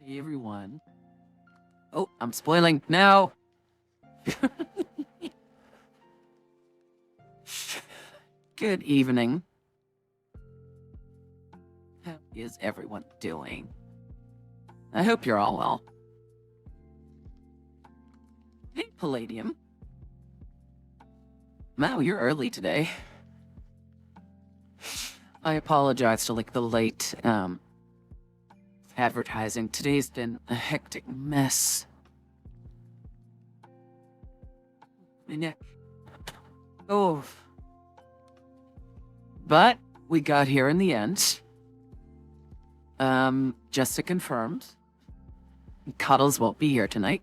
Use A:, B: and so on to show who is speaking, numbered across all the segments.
A: Hey everyone. Oh, I'm spoiling now. Good evening. How is everyone doing? I hope you're all well. Hey, Palladium. Wow, you're early today. I apologize to the late advertising. Today's been a hectic mess. Yeah. Oh. But we got here in the end. Just to confirm, Cuddles won't be here tonight.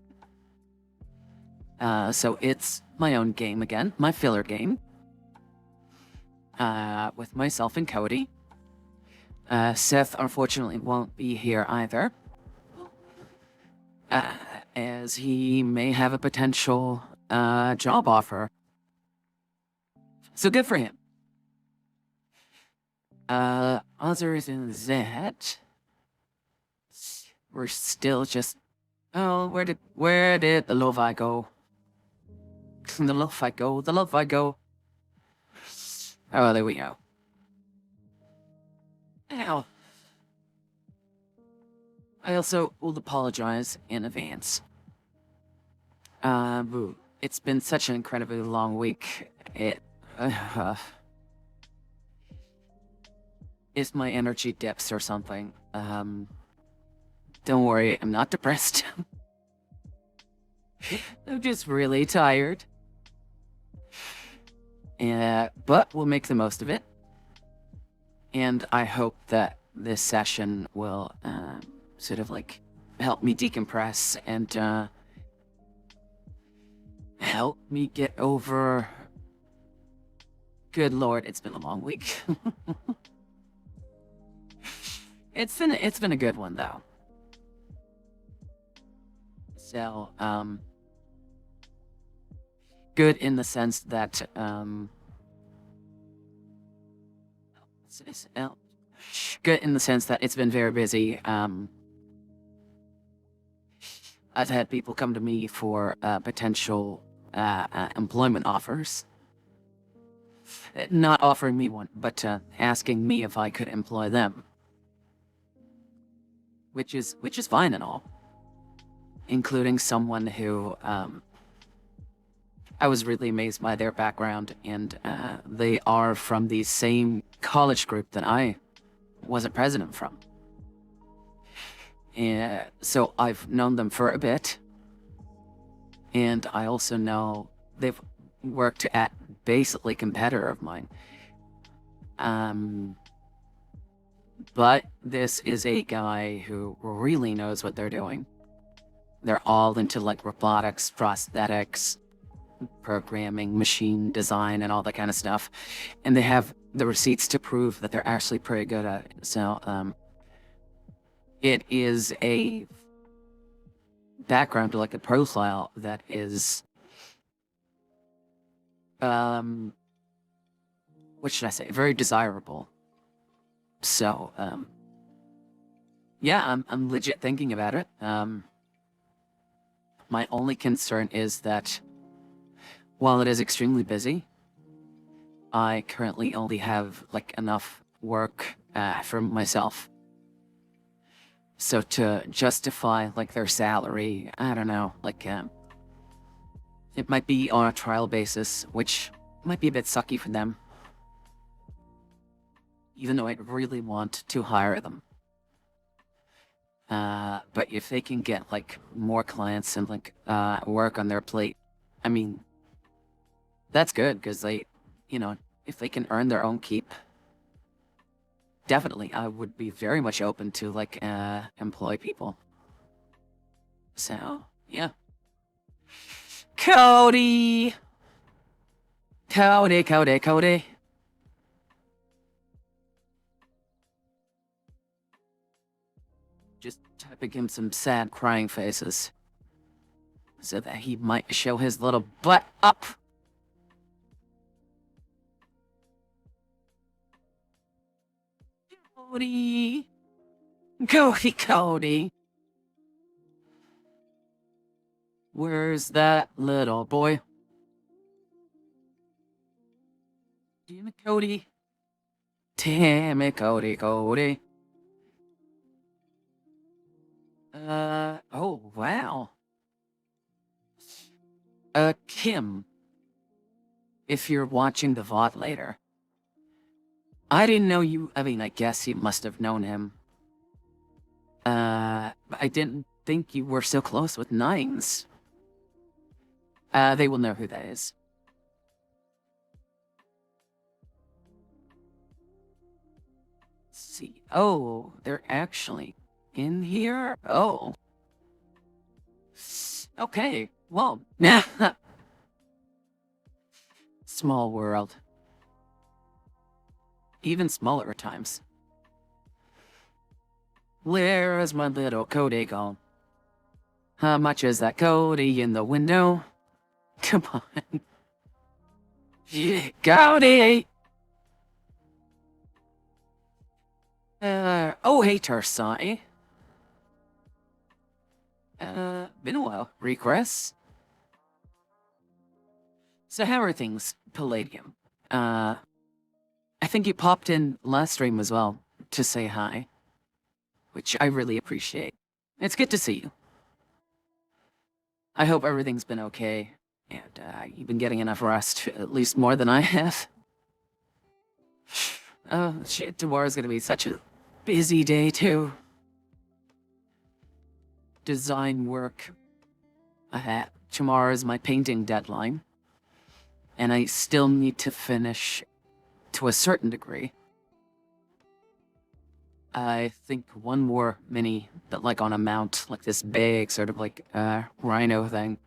A: So it's my own game again, my filler game. With myself and Cody. Seth unfortunately won't be here either. As he may have a potential job offer. So good for him. Other than that, we're still just. Oh, where did the love I go? The love I go, the love I go. Oh, there we go. Ow. I also will apologize in advance. It's been such an incredibly long week. It's my energy dips or something. Don't worry, I'm not depressed. I'm just really tired. But we'll make the most of it. And I hope that this session will sort of help me decompress and help me get over. Good lord, it's been a long week. It's been a good one though. So, good in the sense that good in the sense that it's been very busy. I've had people come to me for potential employment offers. Not offering me one, but asking me if I could employ them. Which is fine and all. Including someone who I was really amazed by their background, and they are from the same college group that I was a president from. And so I've known them for a bit, and I also know they've worked at basically competitor of mine. But this is a guy who really knows what they're doing. They're all into robotics, prosthetics, programming, machine design, and all that kind of stuff. And they have the receipts to prove that they're actually pretty good at it. So, it is a background to a profile that is, what should I say? Very desirable. So, yeah, I'm legit thinking about it. My only concern is that while it is extremely busy, I currently only have enough work for myself. So to justify their salary, I don't know, it might be on a trial basis, which might be a bit sucky for them. Even though I'd really want to hire them. But if they can get more clients and work on their plate, I mean, that's good because they, if they can earn their own keep, definitely I would be very much open to employ people. So yeah. Cody. Just typing him some sad crying faces so that he might show his little butt up. Cody. Cody. Where's that little boy? Damn it, Cody. Damn it, Cody. Oh, wow. Kim, if you're watching the VOD later. I didn't know you, I guess you must have known him. I didn't think you were so close with Nines. They will know who that is. Let's see. Oh, they're actually in here? Oh. Okay, well, small world. Even smaller at times. Where is my little Cody gone? How much is that Cody in the window? Come on. Yeah, Cody! Oh, hey, Tarsai. Been a while. Regress? So how are things, Palladium? I think you popped in last stream as well to say hi, which I really appreciate. It's good to see you. I hope everything's been okay, and you've been getting enough rest, at least more than I have. Oh, shit, tomorrow's gonna be such a busy day, too. Design work. Tomorrow's my painting deadline, and I still need to finish to a certain degree. I think one more mini, but like on a mount, like this big sort of like rhino thing.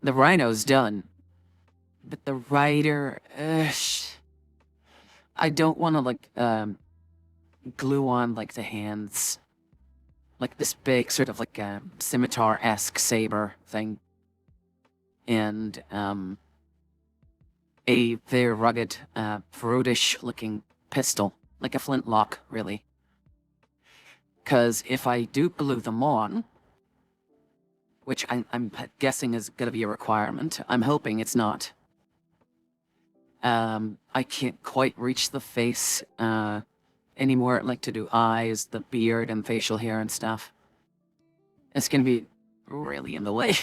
A: The rhino's done, but the rider, I don't want to like glue on like the hands, like this big sort of like scimitar-esque saber thing, and a very rugged, brutish-looking pistol. Like a flintlock, really. Because if I do glue them on, which I'm guessing is going to be a requirement, I'm hoping it's not. I can't quite reach the face anymore, like to do eyes, the beard, and facial hair and stuff. It's going to be really in the way.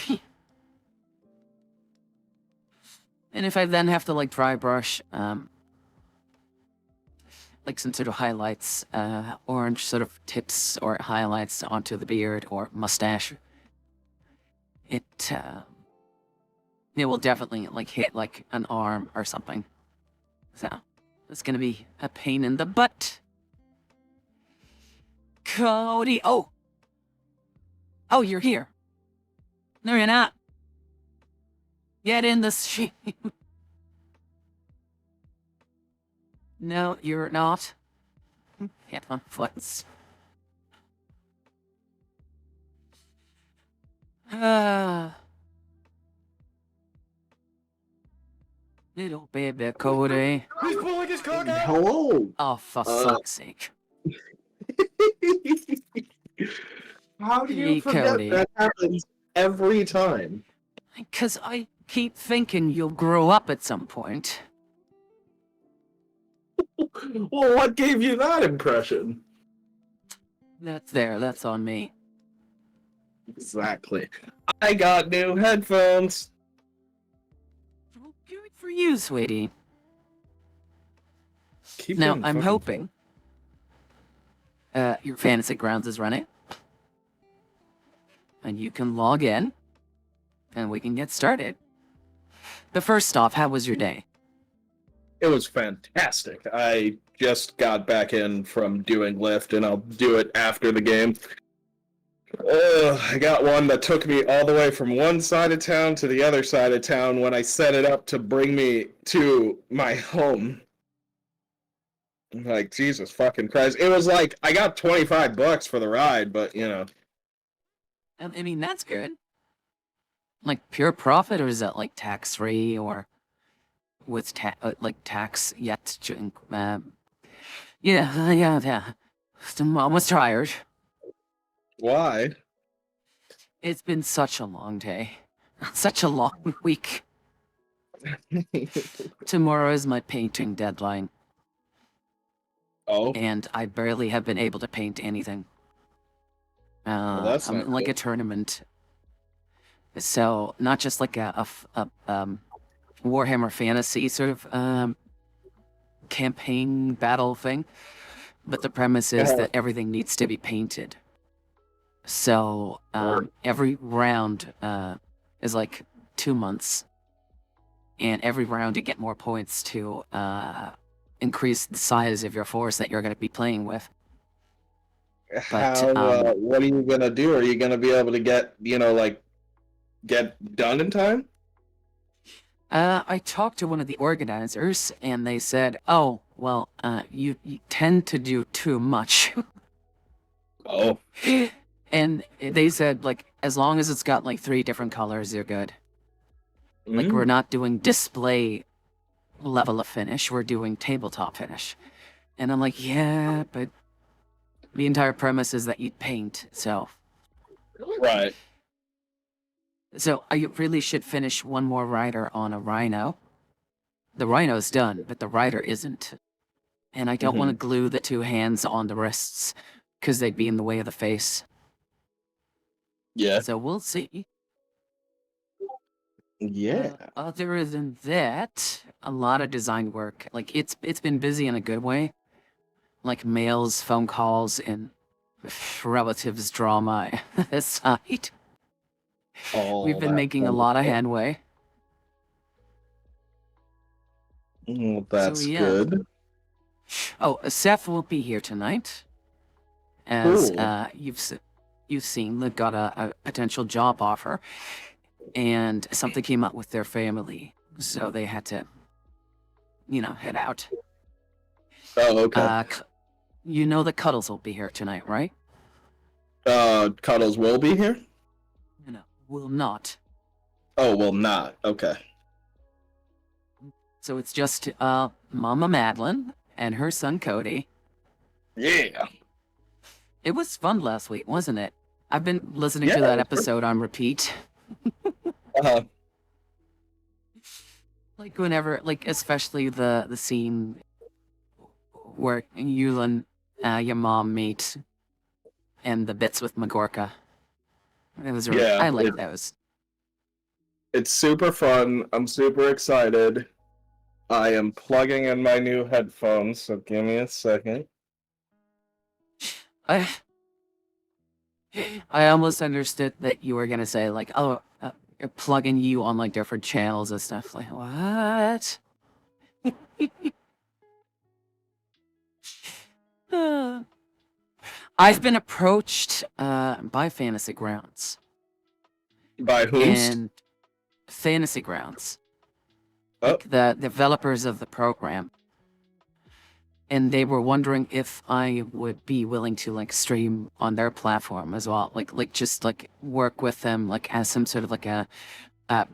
A: And if I then have to like dry brush, like some sort of highlights, orange sort of tips or highlights onto the beard or mustache, it will definitely like hit like an arm or something. So it's gonna be a pain in the butt. Cody, oh, you're here. No, you're not. Get in the stream. No, you're not. Headphone flex. Little baby Cody.
B: Who's pulling his cock out?
C: Hello.
A: Oh, for fuck's sake.
C: How do
A: Hey,
C: you forget
A: Cody.
C: that happens every time?
A: Because I keep thinking you'll grow up at some point.
C: Well, what gave you that impression?
A: That's on me.
C: Exactly. I got new headphones.
A: Well, good for you, sweetie.
C: Keep
A: Now,
C: doing
A: I'm
C: fucking
A: hoping your fantasy grounds is running. And you can log in, and we can get started. But first off, how was your day?
C: It was fantastic. I just got back in from doing Lyft, and I'll do it after the game. I got one that took me all the way from one side of town to the other side of town when I set it up to bring me to my home. Like, Jesus fucking Christ. It was like, I got $25 for the ride, but, you know.
A: I mean, that's good. Like, pure profit, or is that, like, tax-free, or with, tax yet to, yeah. I'm almost tired.
C: Why?
A: It's been such a long day. Such a long week. Tomorrow is my painting deadline,
C: Oh,
A: and I barely have been able to paint anything.
C: well, that's
A: I'm
C: not
A: in like a
C: good.
A: tournament. So, not just like a Warhammer Fantasy sort of campaign battle thing, but the premise is
C: Uh,
A: that everything needs to be painted. So, every round is like 2 months, and every round you get more points to increase the size of your force that you're going to be playing with. But
C: what are you gonna do? Are you gonna be able to get, like, get done in time?
A: I talked to one of the organizers, and they said, "Oh, well, you tend to do too much."
C: Oh,
A: And they said, like, as long as it's got like 3 different colors, you're good. Like, we're
C: mm,
A: not doing display level of finish, we're doing tabletop finish. And I'm like, yeah, but the entire premise is that you paint, so.
C: right.
A: So I really should finish one more rider on a rhino. The rhino's done, but the rider isn't. And I don't want to
C: Hmm.
A: glue the 2 hands on the wrists, because they'd be in the way of the face.
C: Yeah.
A: So we'll see.
C: Yeah.
A: Other than that, a lot of design work. Like it's been busy in a good way. Like mails, phone calls, and relatives drama aside. We've
C: All
A: been
C: that
A: making a
C: kind
A: lot of
C: of
A: headway.
C: stuff. Well,
A: So
C: that's
A: yeah.
C: good.
A: Oh, Seth won't be here tonight, as
C: Cool.
A: you've seen. They've got a potential job offer, and something came up with their family, so they had to, head out.
C: Oh, okay.
A: You know the Cuddles will be here tonight, right?
C: Cuddles will be here?
A: No, will not.
C: Oh, well, not. Okay.
A: So it's just Mama Madeline and her son Cody.
C: Yeah.
A: It was fun last week, wasn't it? I've been listening
C: Yeah.
A: to that episode on repeat.
C: Uh,
A: Like whenever, like especially the scene where you and your mom meet, and the bits with Magorka. It was really,
C: yeah.
A: I like those.
C: It's super fun. I'm super excited. I am plugging in my new headphones, so give me a second.
A: I I almost understood that you were gonna say like, oh, you're plugging you on like different channels and stuff. Like what? Uh, I've been approached by Fantasy Grounds
C: By whomst?
A: and Fantasy Grounds,
C: Oh,
A: like the developers of the program, and they were wondering if I would be willing to like stream on their platform as well, like just like work with them like as some sort of like uh, uh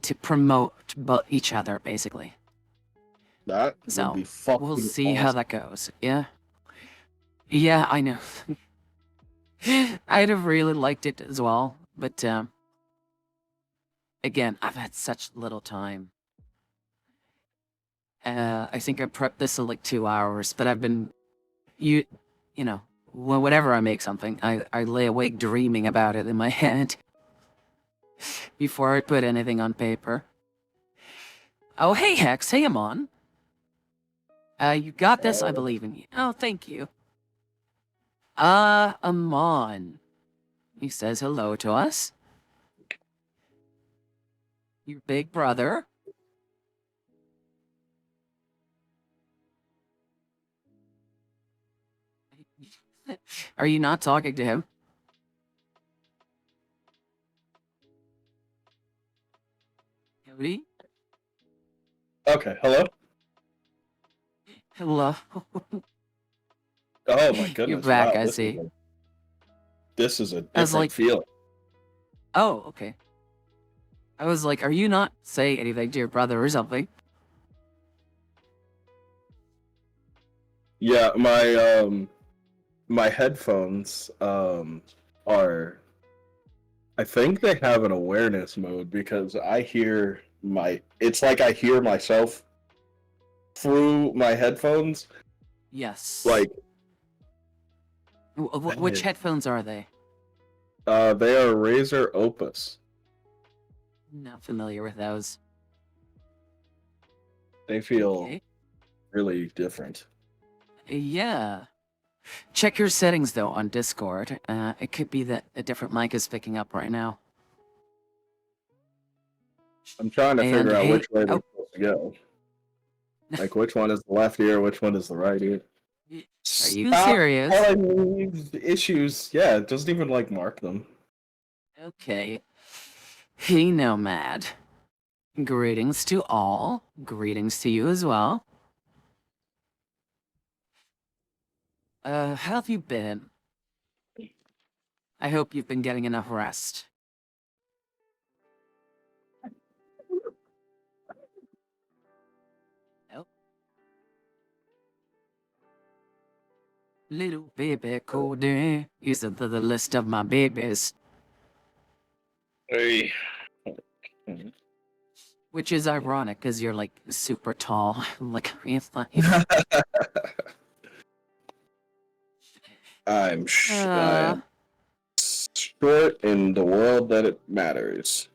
A: to promote each other basically.
C: that would
A: So
C: be
A: we'll
C: fucking
A: see how
C: awesome.
A: that goes. Yeah, yeah, I know. I'd have really liked it as well, but again, I've had such little time. I think I prepped this in like 2 hours, but I've been you you know, whenever I make something, I lay awake dreaming about it in my head before I put anything on paper. Oh, hey, Hex. Hey, Amon. You got this. I believe in you. Oh, thank you. Amon. He says hello to us. Your big brother. Are you not talking to him? Cody?
C: Okay, hello?
A: Hello.
C: Oh my
A: You're
C: goodness,
A: back,
C: wow,
A: I see.
C: this is a
A: I was
C: different
A: like,
C: feeling.
A: oh, okay. I was like, are you not saying anything to your brother or something?
C: Yeah, my headphones are I think they have an awareness mode because it's like I hear myself through my headphones.
A: Yes.
C: Like,
A: Which headphones are they?
C: they are Razer Opus.
A: Not familiar with those.
C: They feel
A: Okay.
C: really different.
A: Yeah. Check your settings though on Discord. It could be that a different mic is picking up right now.
C: I'm trying to
A: And
C: figure out
A: hey,
C: which way they're
A: oh,
C: supposed to go. Like, which one is the left ear, which one is the right ear.
A: are you
C: Stop
A: serious?
C: telling me these issues. Yeah, it doesn't even, like, mark them.
A: Okay. Hey, Nomad. Greetings to all. Greetings to you as well. How have you been? I hope you've been getting enough rest. Oh. Little baby Cody is at the list of my babies.
C: Hey.
A: Which is ironic, because you're, like, super tall. Like,
C: I'm
A: uh,
C: short in the world that it matters.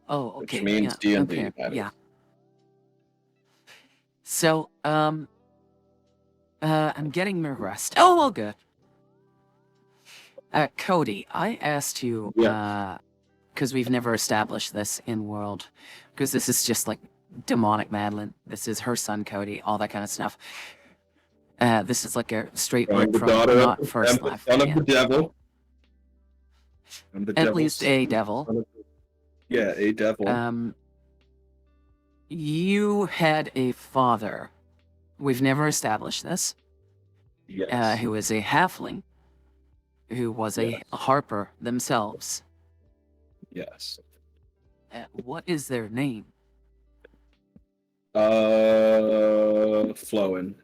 A: okay,
C: Which means
A: yeah,
C: D&D
A: okay,
C: matters.
A: yeah. So, I'm getting my rest. Oh, well, good. Cody, I asked you,
C: Yeah.
A: because we've never established this in world, because this is just like demonic Madeline. This is her son Cody, all that kind of stuff. This is like a straight
C: I'm
A: rip
C: the
A: from
C: daughter of
A: not
C: I'm
A: first
C: the
A: life.
C: son of
A: Yeah,
C: the devil. I'm the
A: at least
C: devil's
A: a devil.
C: yeah, a devil.
A: You had a father. We've never established this.
C: Yes.
A: Who is a halfling, who was
C: Yes.
A: a harper themselves.
C: Yes.
A: What is their name?
C: Flowing.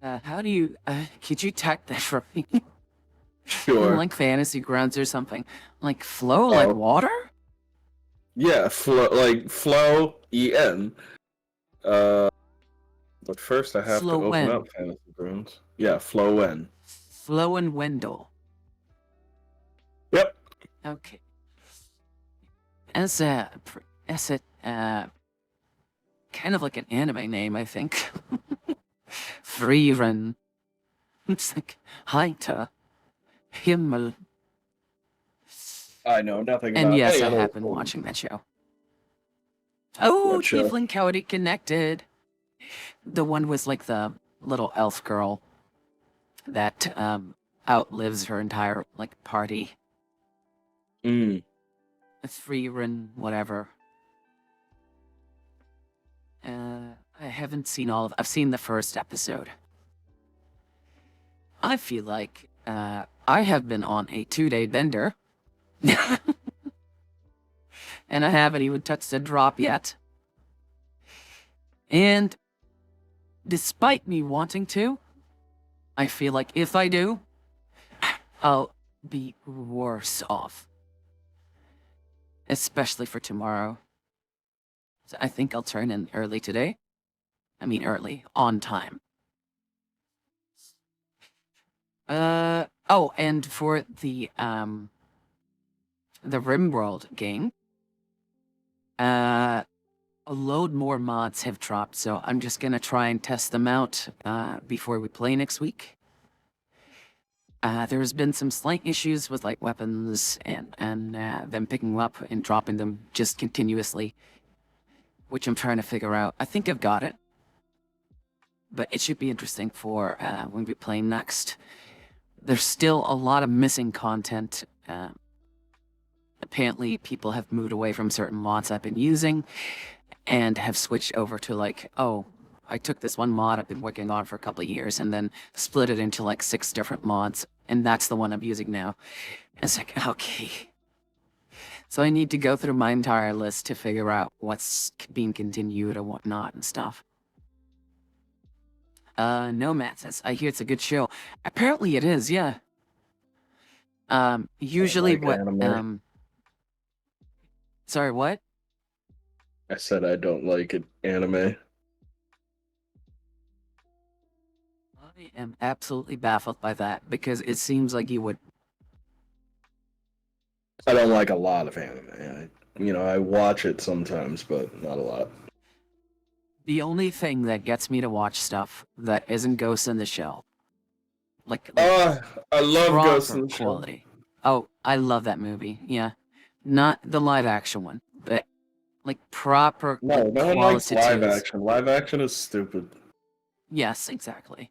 A: How do you, could you type that for me?
C: Sure.
A: Like fantasy grounds or something. Like flow like
C: Oh.
A: water?
C: Yeah, flow en. But first I have to open
A: Flowen.
C: up Fantasy Grounds. Yeah, flowen.
A: Flow and Wendell.
C: Yep.
A: Okay. As a, kind of like an anime name, I think. Frieren. It's like Heiter. Himmel.
C: I know nothing
A: And
C: about
A: yes,
C: any
A: I
C: other
A: have been watching that show. Oh,
C: What show?
A: Tiefling Cody connected. The one was like the little elf girl that outlives her entire like party.
C: Mm.
A: Frieren, whatever. I haven't seen all of. I've seen the first episode. I feel like I have been on a 2-day bender. And I haven't even touched a drop yet. And despite me wanting to, I feel like if I do, I'll be worse off. Especially for tomorrow. So I think I'll turn in early today. I mean early, on time. Oh, and for the RimWorld game, a load more mods have dropped, so I'm just gonna try and test them out before we play next week. There's been some slight issues with like weapons and them picking them up and dropping them just continuously, which I'm trying to figure out. I think I've got it, but it should be interesting for when we play next. There's still a lot of missing content. Apparently, people have moved away from certain mods I've been using and have switched over to like, oh, I took this one mod I've been working on for a couple of years and then split it into like 6 different mods, and that's the one I'm using now. And it's like, okay. So I need to go through my entire list to figure out what's being continued or whatnot and stuff. No, Matt says, I hear it's a good show. Apparently it is, yeah. Usually
C: like
A: what,
C: anime.
A: sorry, what?
C: I said I don't like it, anime.
A: I am absolutely baffled by that because it seems like you would.
C: I don't like a lot of anime. I watch it sometimes, but not a lot.
A: The only thing that gets me to watch stuff that isn't Ghost in the Shell, like
C: Uh, I love Ghost
A: proper
C: in the Shell.
A: quality. Oh, I love that movie. Yeah, not the live action one, but like proper
C: No,
A: like
C: no one likes live
A: qualitative.
C: action. Live action is stupid.
A: Yes, exactly.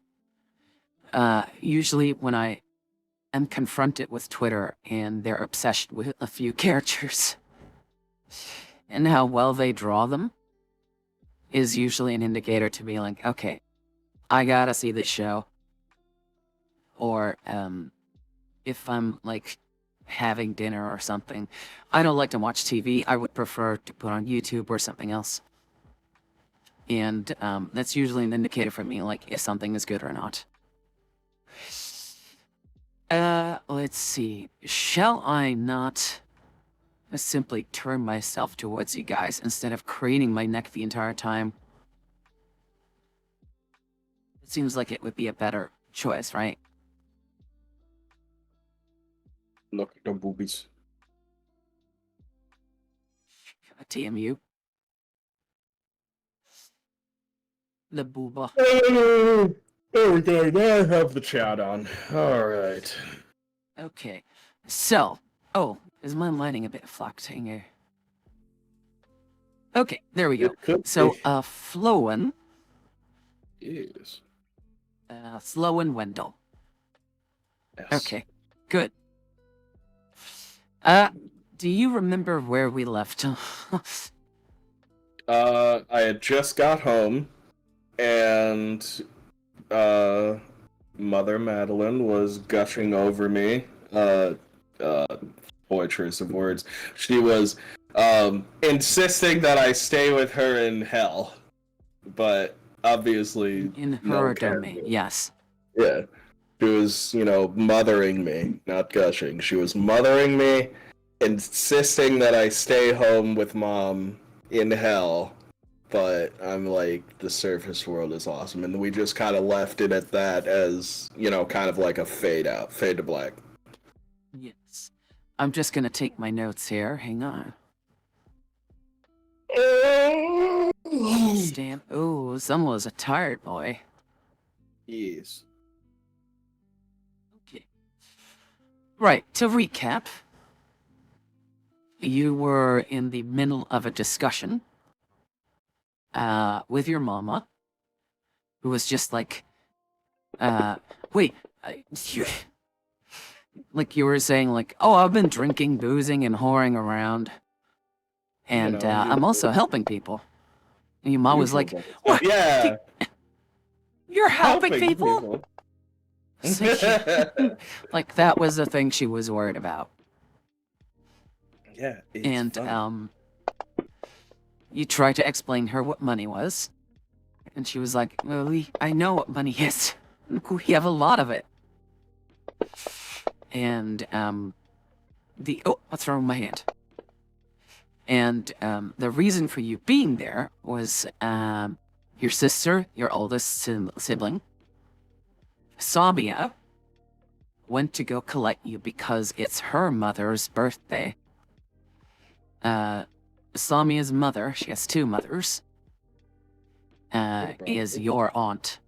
A: Usually when I am confronted with Twitter and their obsession with a few characters and how well they draw them is usually an indicator to me like, okay, I gotta see this show. Or if I'm like having dinner or something, I don't like to watch TV. I would prefer to put on YouTube or something else. And that's usually an indicator for me like if something is good or not. Let's see. Shall I not simply turn myself towards you guys instead of craning my neck the entire time? It seems like it would be a better choice, right?
C: Look at the boobies.
A: TMU. The booba.
C: There we go. Now I have the chat on. All right.
A: Okay. So, oh, is my lighting a bit fluctuating here? Okay, there we go.
C: It could
A: So,
C: be.
A: Flowen,
C: Yes.
A: Slowen Wendell.
C: Yes.
A: Okay, good. Do you remember where we left?
C: I had just got home, and Mother Madeline was gushing over me. Uh, Boy, choice of words. She was insisting that I stay with her in hell, but obviously
A: In
C: no
A: her domain,
C: character.
A: yes.
C: Yeah, she was, mothering me, not gushing. She was mothering me, insisting that I stay home with mom in hell. But I'm like, the surface world is awesome, and we just kind of left it at that as, kind of like a fade out, fade to black.
A: Yes. I'm just gonna take my notes here. Hang on. Stamp. Oh, someone was a tired boy.
C: Yes.
A: Okay. Right, to recap, you were in the middle of a discussion with your mama, who was just like, wait, you, like you were saying, like, oh, I've been drinking, boozing, and whoring around, and I'm also helping people. And your mom was
C: Usual
A: like,
C: double stuff.
A: what?
C: Yeah,
A: You're helping
C: helping
A: people?
C: people.
A: It's like, like that was the thing she was worried about.
C: Yeah, it's
A: And
C: fun.
A: you tried to explain her what money was, and she was like, well, I know what money is. We have a lot of it. And what's wrong with my hand? And the reason for you being there was your sister, your oldest sibling, Sabia, went to go collect you because it's her mother's birthday. Samia's mother, she has two mothers, is your aunt,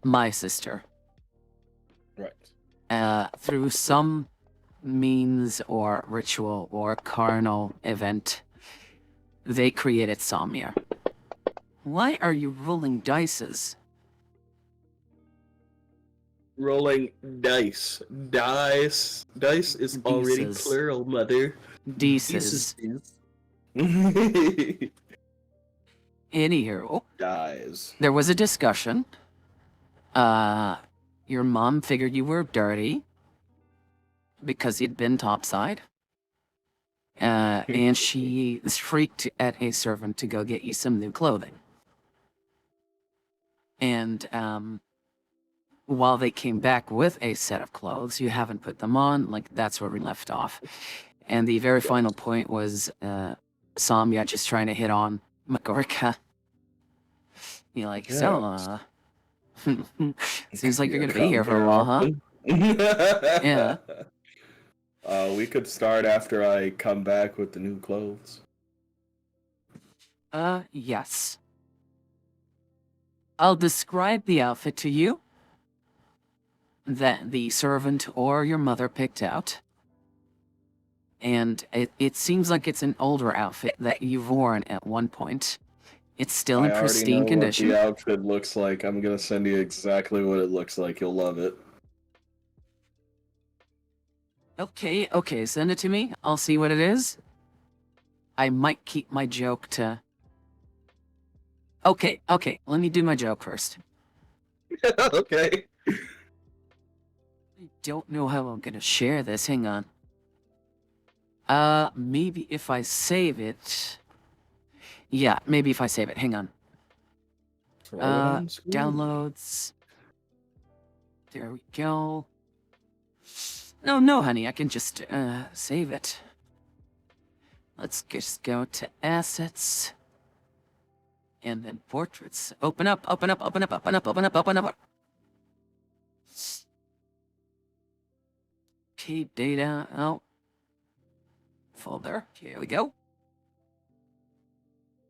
A: my sister.
C: Right.
A: Through some means or ritual or carnal event, they created Samia. Why are you rolling dices?
C: Rolling dice. Dice is already
A: Dices.
C: plural, mother.
A: Dices. Anywho,
C: Dies.
A: there was a discussion. Your mom figured you were dirty because you'd been topside. And she shrieked at a servant to go get you some new clothing. And while they came back with a set of clothes, you haven't put them on. Like, that's where we left off. And the very final point was Samya just trying to hit on Magorka. You're like, so, seems like you're gonna be here for a while, huh? Yeah.
C: We could start after I come back with the new clothes.
A: Yes. I'll describe the outfit to you that the servant or your mother picked out. And it seems like it's an older outfit that you've worn at one point. It's still in pristine condition.
C: I already know what the outfit looks like. I'm gonna send you exactly what it looks like. You'll love it.
A: Okay, send it to me. I'll see what it is. I might keep my joke to... Okay, let me do my joke first.
C: Okay.
A: I don't know how I'm gonna share this, hang on. Maybe if I save it... Yeah, maybe if I save it, hang on. Downloads. There we go. No, honey, I can just, save it. Let's just go to assets. And then portraits. Open up. Okay, data out. Folder. Here we go.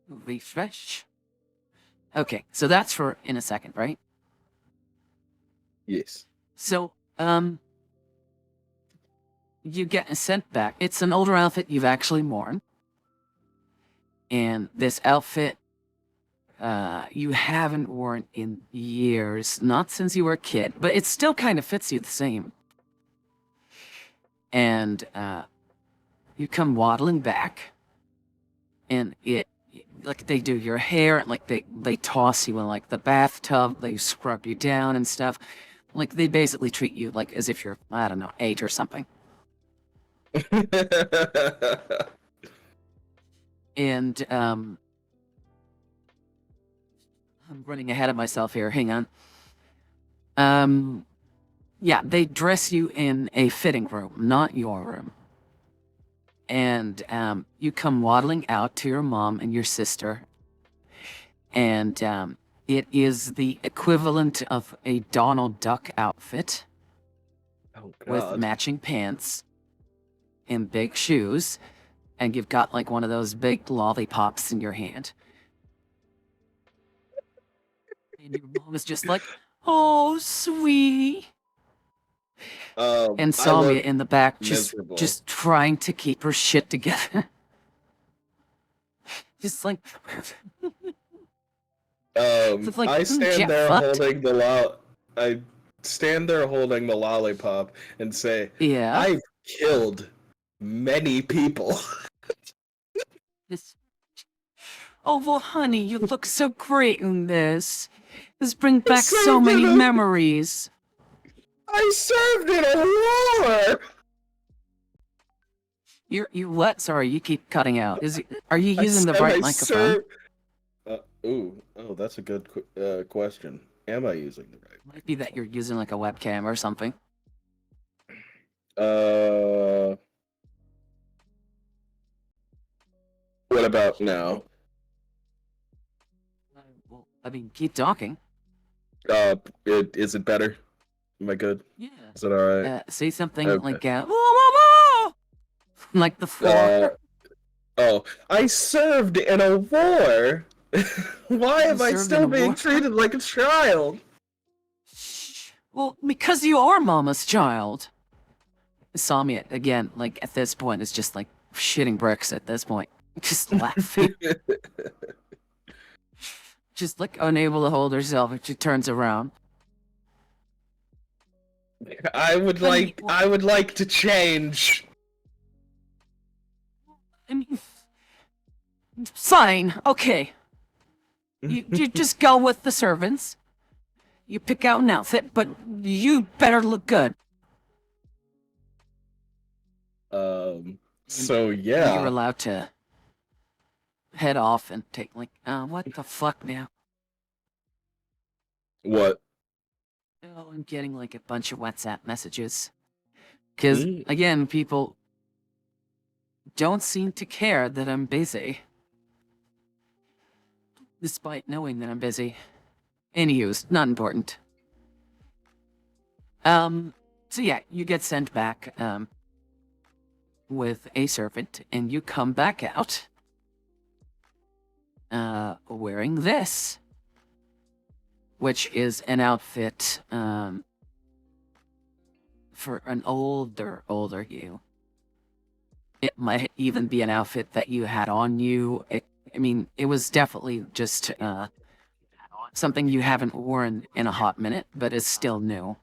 A: Refresh. Okay, so that's for in a second, right?
C: Yes.
A: So, you get sent back. It's an older outfit you've actually worn. And this outfit, you haven't worn in years. Not since you were a kid, but it still kind of fits you the same. And, you come waddling back. And like, they do your hair, like, they toss you in, like, the bathtub, they scrub you down and stuff. Like, they basically treat you, like, as if you're, I don't know, 8 or something. And, I'm running ahead of myself here, hang on. Yeah, they dress you in a fitting room, not your room. And, you come waddling out to your mom and your sister. And, it is the equivalent of a Donald Duck outfit.
C: Oh, God.
A: With matching pants and big shoes. And you've got, like, one of those big lollipops in your hand. And your mom is just like, oh, sweet. And Samya in the back just trying to keep her shit together. Just like... like,
C: I stand there holding the lollipop and say,
A: yeah,
C: I've killed many people.
A: Oh, well, honey, you look so great in this. This brings back so many memories.
C: I served in a war!
A: You what? Sorry, you keep cutting out. Are you using the right microphone?
C: Oh, that's a good question. Am I using the right?
A: Might be that you're using like a webcam or something.
C: What about now?
A: Well, I mean, keep talking.
C: Is it better? Am I good?
A: Yeah.
C: Is it alright?
A: Say something
C: Okay.
A: like the floor.
C: I served in a war! Why am I still being treated like a child?
A: Well, because you are Mama's child. Samya, again, like, at this point, is just, like, shitting bricks at this point. Just laughing. Just, like, unable to hold herself, and she turns around.
C: I would like to change.
A: I mean, fine, okay. You just go with the servants. You pick out an outfit, but you better look good.
C: So yeah.
A: You're allowed to head off and take, like, what the fuck now?
C: What?
A: Oh, I'm getting like a bunch of WhatsApp messages. Because,
C: Mm.
A: again, people don't seem to care that I'm busy. Despite knowing that I'm busy. Anywho's, not important. So yeah, you get sent back, with a servant, and you come back out, wearing this. Which is an outfit, for an older you. It might even be an outfit that you had on you. It was definitely just, something you haven't worn in a hot minute, but is still new.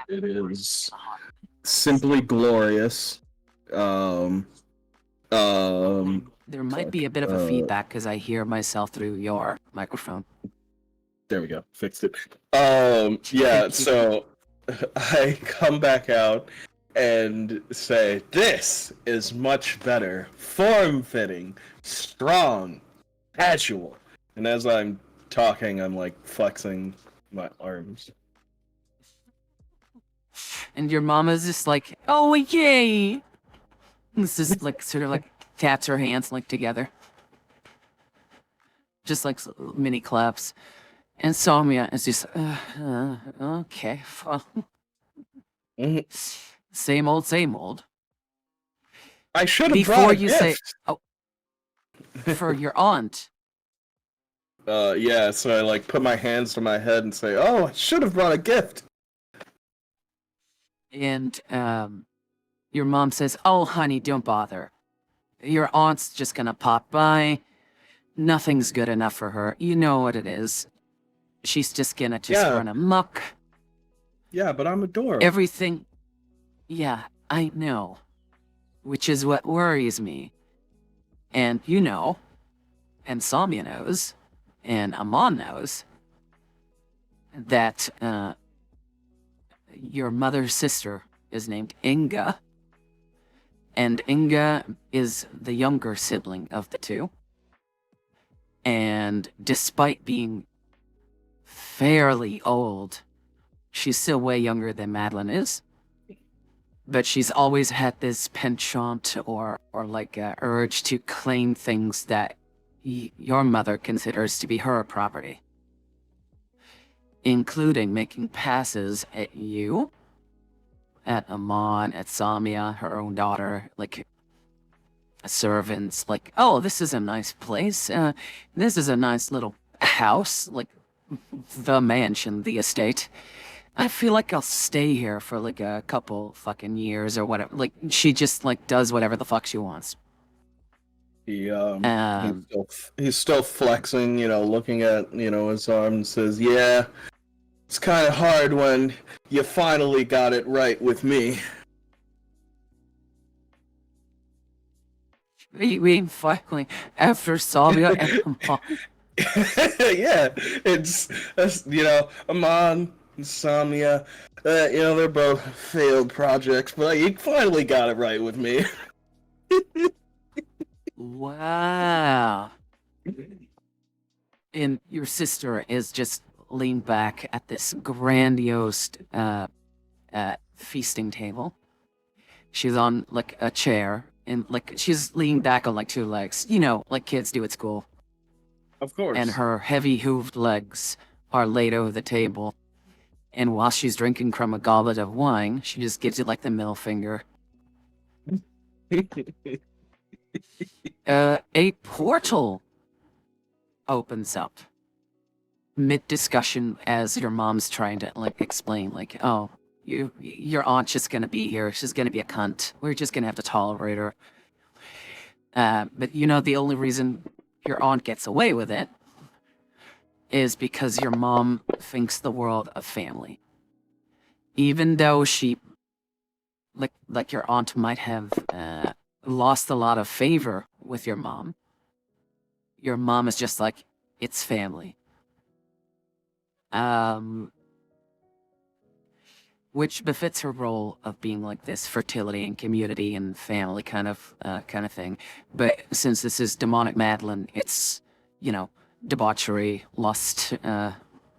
C: It is simply glorious. Um,
A: There might
C: fuck.
A: be a bit of a feedback because I hear myself through your microphone.
C: There we go. Fixed it. Yeah, so I come back out and say, "This is much better, form-fitting, strong, casual." And as I'm talking, I'm like flexing my arms.
A: And your mama's just like, oh, yay! This is like, sort of like, taps her hands like together. Just like mini claps. And Samia is just, okay, well,
C: Mhm.
A: same old, same old.
C: I should have
A: Before
C: brought a
A: you
C: gift.
A: say, oh, for your aunt.
C: Yeah, so I like put my hands to my head and say, "Oh, I should have brought a gift."
A: And, your mom says, oh, honey, don't bother. Your aunt's just gonna pop by. Nothing's good enough for her. You know what it is. She's just gonna
C: Yeah,
A: run amok.
C: yeah, but I'm adorable.
A: Everything. Yeah, I know. Which is what worries me. And you know, and Samia knows, and Amon knows, that, your mother's sister is named Inga. And Inga is the younger sibling of the two. And despite being fairly old, she's still way younger than Madeline is. But she's always had this penchant or like a urge to claim things that your mother considers to be her property. Including making passes at you, at Amon, at Samia, her own daughter, like servants, like, oh, this is a nice place. This is a nice little house, like the mansion, the estate. I feel like I'll stay here for like a couple fucking years or whatever. Like, she just like does whatever the fuck she wants.
C: He
A: Um,
C: he's still flexing, looking at his arm and says, "Yeah, it's kind of hard when you finally got it right with me."
A: we finally, after Salvia and Amon,
C: Yeah, Amon and Samia, they're both failed projects, but you finally got it right with me.
A: wow. And your sister is just leaned back at this grandiose feasting table. She's on like a chair and like she's leaning back on like two legs, like kids do at school.
C: Of course.
A: And her heavy hooved legs are laid over the table. And while she's drinking from a goblet of wine, she just gives you like the middle finger. A portal opens up mid-discussion as your mom's trying to like explain, like, oh, your aunt's just gonna be here. She's gonna be a cunt. We're just gonna have to tolerate her. But the only reason your aunt gets away with it is because your mom thinks the world of family. Even though she, like your aunt might have lost a lot of favor with your mom is just like, it's family. Which befits her role of being like this fertility and community and family kind of thing. But since this is demonic Madeline, it's, debauchery, lust,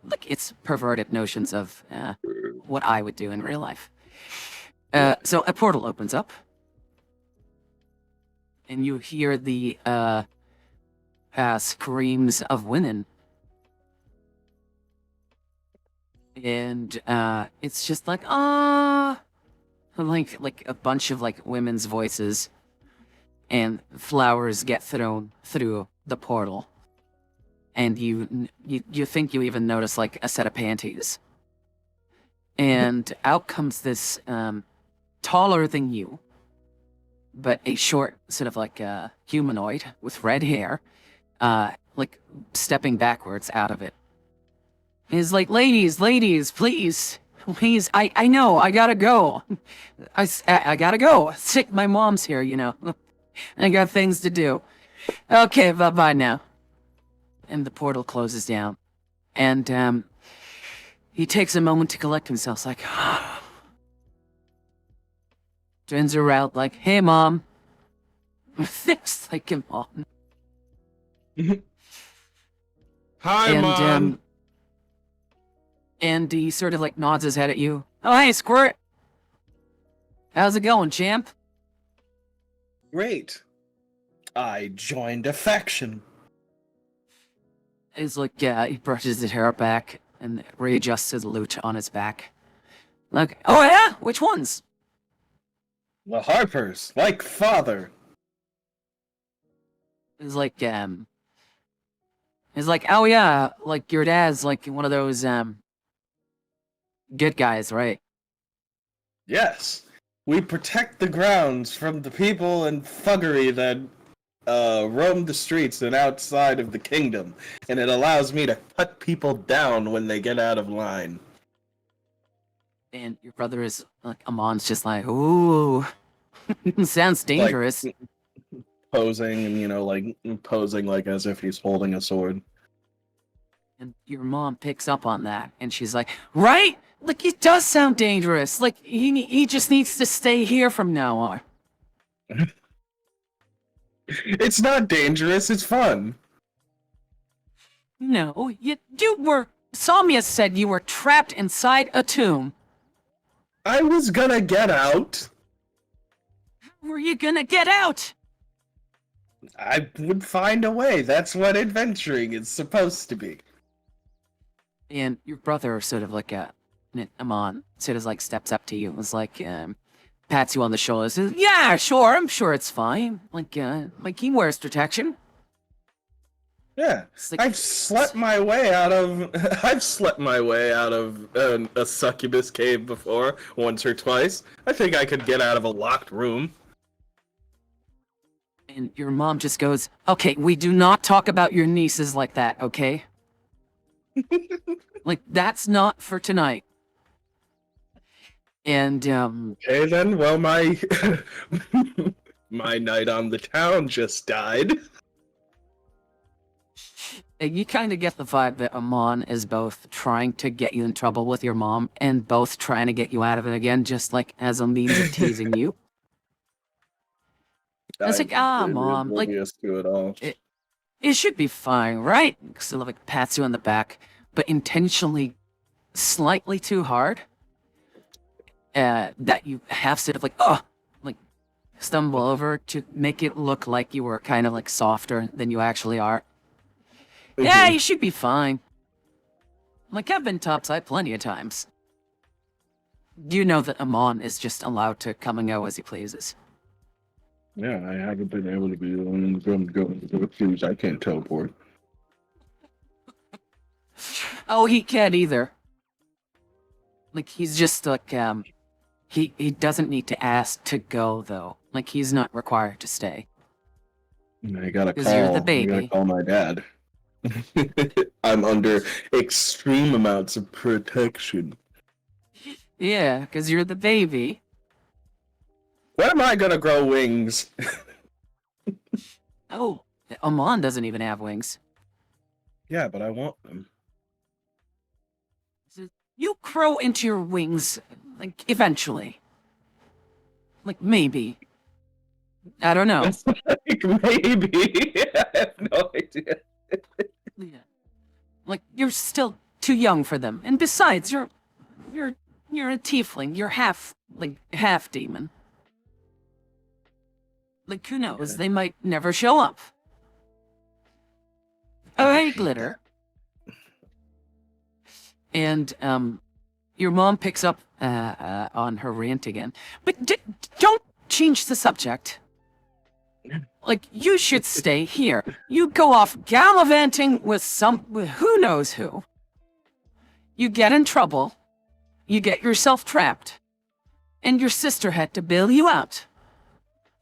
A: like its perverted notions of what I would do in real life. So a portal opens up, and you hear the screams of women, and it's just like like a bunch of like women's voices, and flowers get thrown through the portal, and you think you even notice like a set of panties, and out comes this taller than you, but a short sort of like humanoid with red hair, like stepping backwards out of it. He's like, ladies, please, I know, I gotta go. I gotta go. Sick, my mom's here, you know. I got things to do. Okay, bye-bye now. And the portal closes down. And, he takes a moment to collect himself, like, turns around like, hey, Mom. It's like, come on.
C: Hi, Mom.
A: And he sort of like nods his head at you. Oh, hey, Squirt. How's it going, champ?
C: Great. I joined a faction.
A: He's like, yeah, he brushes his hair back and readjusts his lute on his back. Like, oh yeah? Which ones?
C: The Harpers, like father.
A: He's like, oh yeah, like your dad's like one of those, good guys, right?
C: Yes. We protect the grounds from the people and thuggery that roam the streets and outside of the kingdom, and it allows me to cut people down when they get out of line.
A: And your brother is like, Amon's just like, ooh, sounds dangerous.
C: Like, posing and, you know, like posing like as if he's holding a sword.
A: And your mom picks up on that, and she's like, right? Like, it does sound dangerous. Like, he just needs to stay here from now on.
C: It's not dangerous, it's fun.
A: No, you were... Samia said you were trapped inside a tomb.
C: I was gonna get out.
A: How were you gonna get out?
C: I would find a way. That's what adventuring is supposed to be.
A: And your brother sort of like, Amon, sort of like steps up to you and was like, pats you on the shoulder, says, yeah, sure, I'm sure it's fine. Like he wears protection.
C: Yeah,
A: Like,
C: I've slept my way out of a succubus cave before, once or twice. I think I could get out of a locked room.
A: And your mom just goes, okay, we do not talk about your nieces like that, okay? Like, that's not for tonight. And,
C: Okay then, well, my my night on the town just died.
A: You kind of get the vibe that Amon is both trying to get you in trouble with your mom and both trying to get you out of it again, just like as a means of teasing you. It's like, Mom, like,
C: to it all.
A: It should be fine, right? So like pats you on the back, but intentionally slightly too hard. That you have sort of like, like stumble over to make it look like you were kind of like softer than you actually are. Mm-hmm. Yeah, you should be fine. Like, I've been topside plenty of times. You know that Amon is just allowed to come and go as he pleases.
C: Yeah, I haven't been able to be the one to choose. I can't teleport.
A: Oh, he can't either. Like, he's just like, he doesn't need to ask to go, though. Like, he's not required to stay.
C: I gotta call.
A: You're the baby.
C: I gotta call my dad. I'm under extreme amounts of protection.
A: Yeah, because you're the baby.
C: When am I gonna grow wings?
A: Oh, Amon doesn't even have wings.
C: Yeah, but I want them.
A: You grow into your wings, like, eventually. Like, maybe. I don't know.
C: Like, maybe. I have no idea.
A: Yeah. Like, you're still too young for them. And besides, you're a tiefling. You're half demon. Like, who knows? They might never show up. All right, Glitter. And your mom picks up on her rant again. But don't change the subject. Like, you should stay here. You go off gallivanting with who knows who. You get in trouble. You get yourself trapped. And your sister had to bail you out.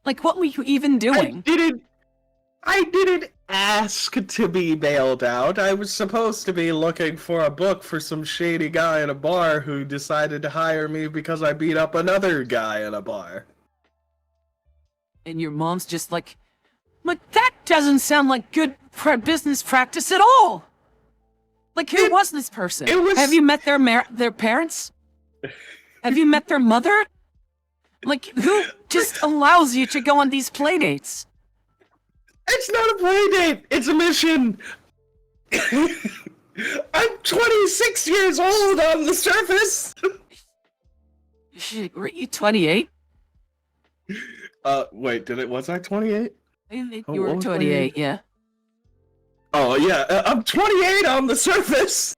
A: Like, what were you even doing?
C: I didn't ask to be bailed out. I was supposed to be looking for a book for some shady guy in a bar who decided to hire me because I beat up another guy in a bar.
A: And your mom's just like that doesn't sound like good business practice at all. Like, who was this person? Have you met their parents? Have you met their mother? Like, who just allows you to go on these play dates?
C: It's not a play date. It's a mission. I'm 26 years old on the surface.
A: Were you 28?
C: Wait, was I 28?
A: You were 28, yeah.
C: Oh, yeah, I'm 28 on the surface.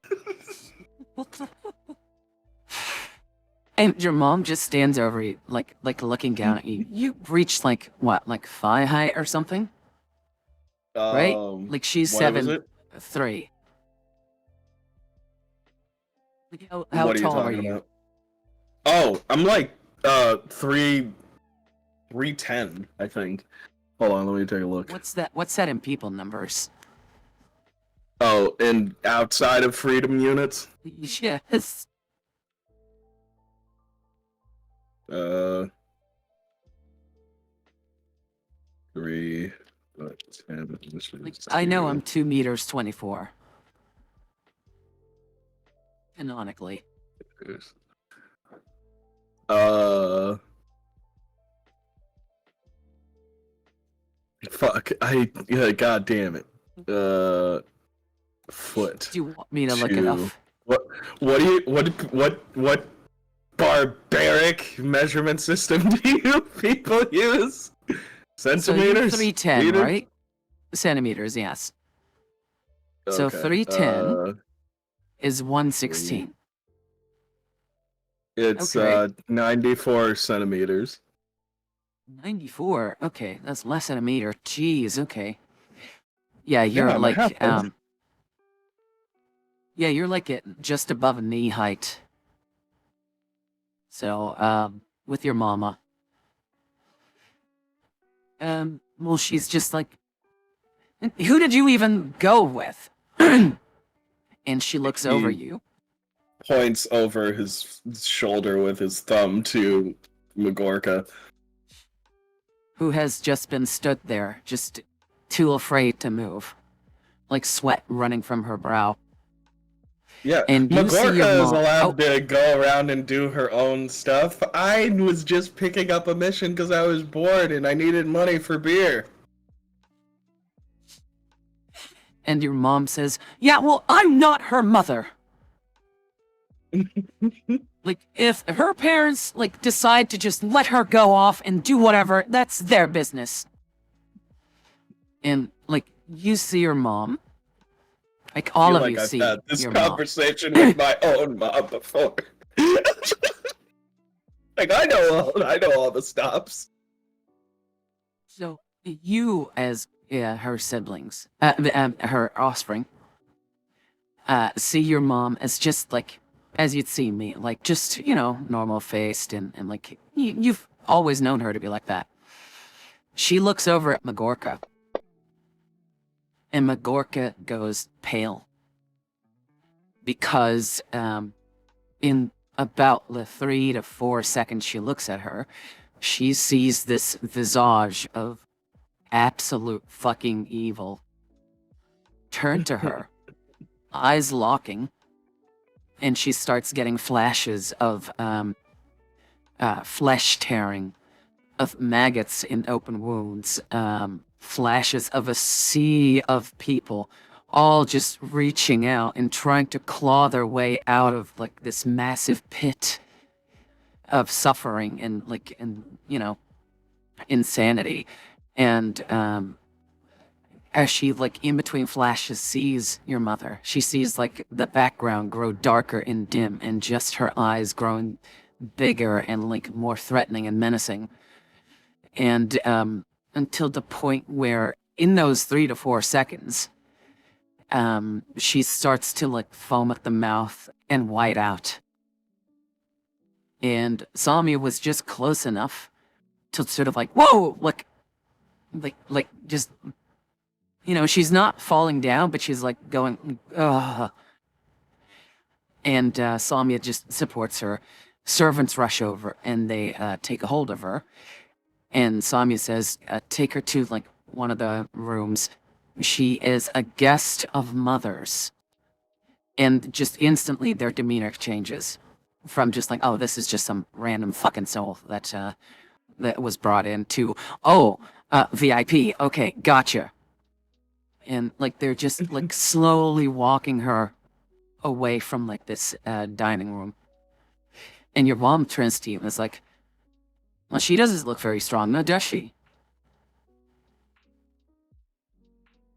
A: And your mom just stands over you, like looking down at you. You reached, like, what, like 5 height or something? Right? Like, she's 7'3". Like, how tall are you?
C: About? Oh, I'm like 310, I think. Hold on, let me take a look.
A: What's that in people numbers?
C: Oh, and outside of freedom units?
A: Yes.
C: 3, 10.
A: Like, I know I'm 2 meters 24. Canonically.
C: Fuck. God damn it. Foot.
A: Do you want me to look it up?
C: What barbaric measurement system do you people use? Centimeters?
A: So 310, meters? Right? Centimeters, yes. Okay. So 310 is 116.
C: It's 94 centimeters.
A: 94? Okay, that's less than a meter. Jeez, okay. Yeah, you're you're like at just above knee height. So, with your mama. Well, she's just like, who did you even go with? And she looks over you.
C: Points over his shoulder with his thumb to Magorka,
A: who has just been stood there, just too afraid to move, like sweat running from her brow.
C: Yeah,
A: and
C: Magorka is allowed to go around and do her own stuff. I was just picking up a mission because I was bored and I needed money for beer.
A: And your mom says, yeah, well, I'm not her mother. Like, if her parents, like, decide to just let her go off and do whatever, that's their business. And, like, you see your mom. Like, all of you see
C: I've had this
A: your
C: conversation with my own mom before. Like, I know all the stops.
A: So, you as her siblings, her offspring, see your mom as just, like, as you'd see me, like, just, normal-faced, and like, you've always known her to be like that. She looks over at Magorka, and Magorka goes pale. Because, in about the 3 to 4 seconds she looks at her, she sees this visage of absolute fucking evil turn to her, eyes locking, and she starts getting flashes of flesh tearing, of maggots in open wounds, flashes of a sea of people all just reaching out and trying to claw their way out of like this massive pit of suffering and insanity. And as she like in between flashes sees your mother, she sees like the background grow darker and dim and just her eyes growing bigger and like more threatening and menacing. And until the point where in those 3 to 4 seconds, she starts to like foam at the mouth and white out. And Samia was just close enough to sort of like, whoa, like just, she's not falling down, but she's like going, ugh. And Samia just supports her. Servants rush over and they take a hold of her. And Samia says, take her to like one of the rooms. She is a guest of Mother's. And just instantly their demeanor changes from just like, oh, this is just some random fucking soul that was brought in to, oh, VIP. Okay, gotcha. And like they're just like slowly walking her away from like this dining room. And your mom turns to you and is like, well, she doesn't look very strong, no, does she?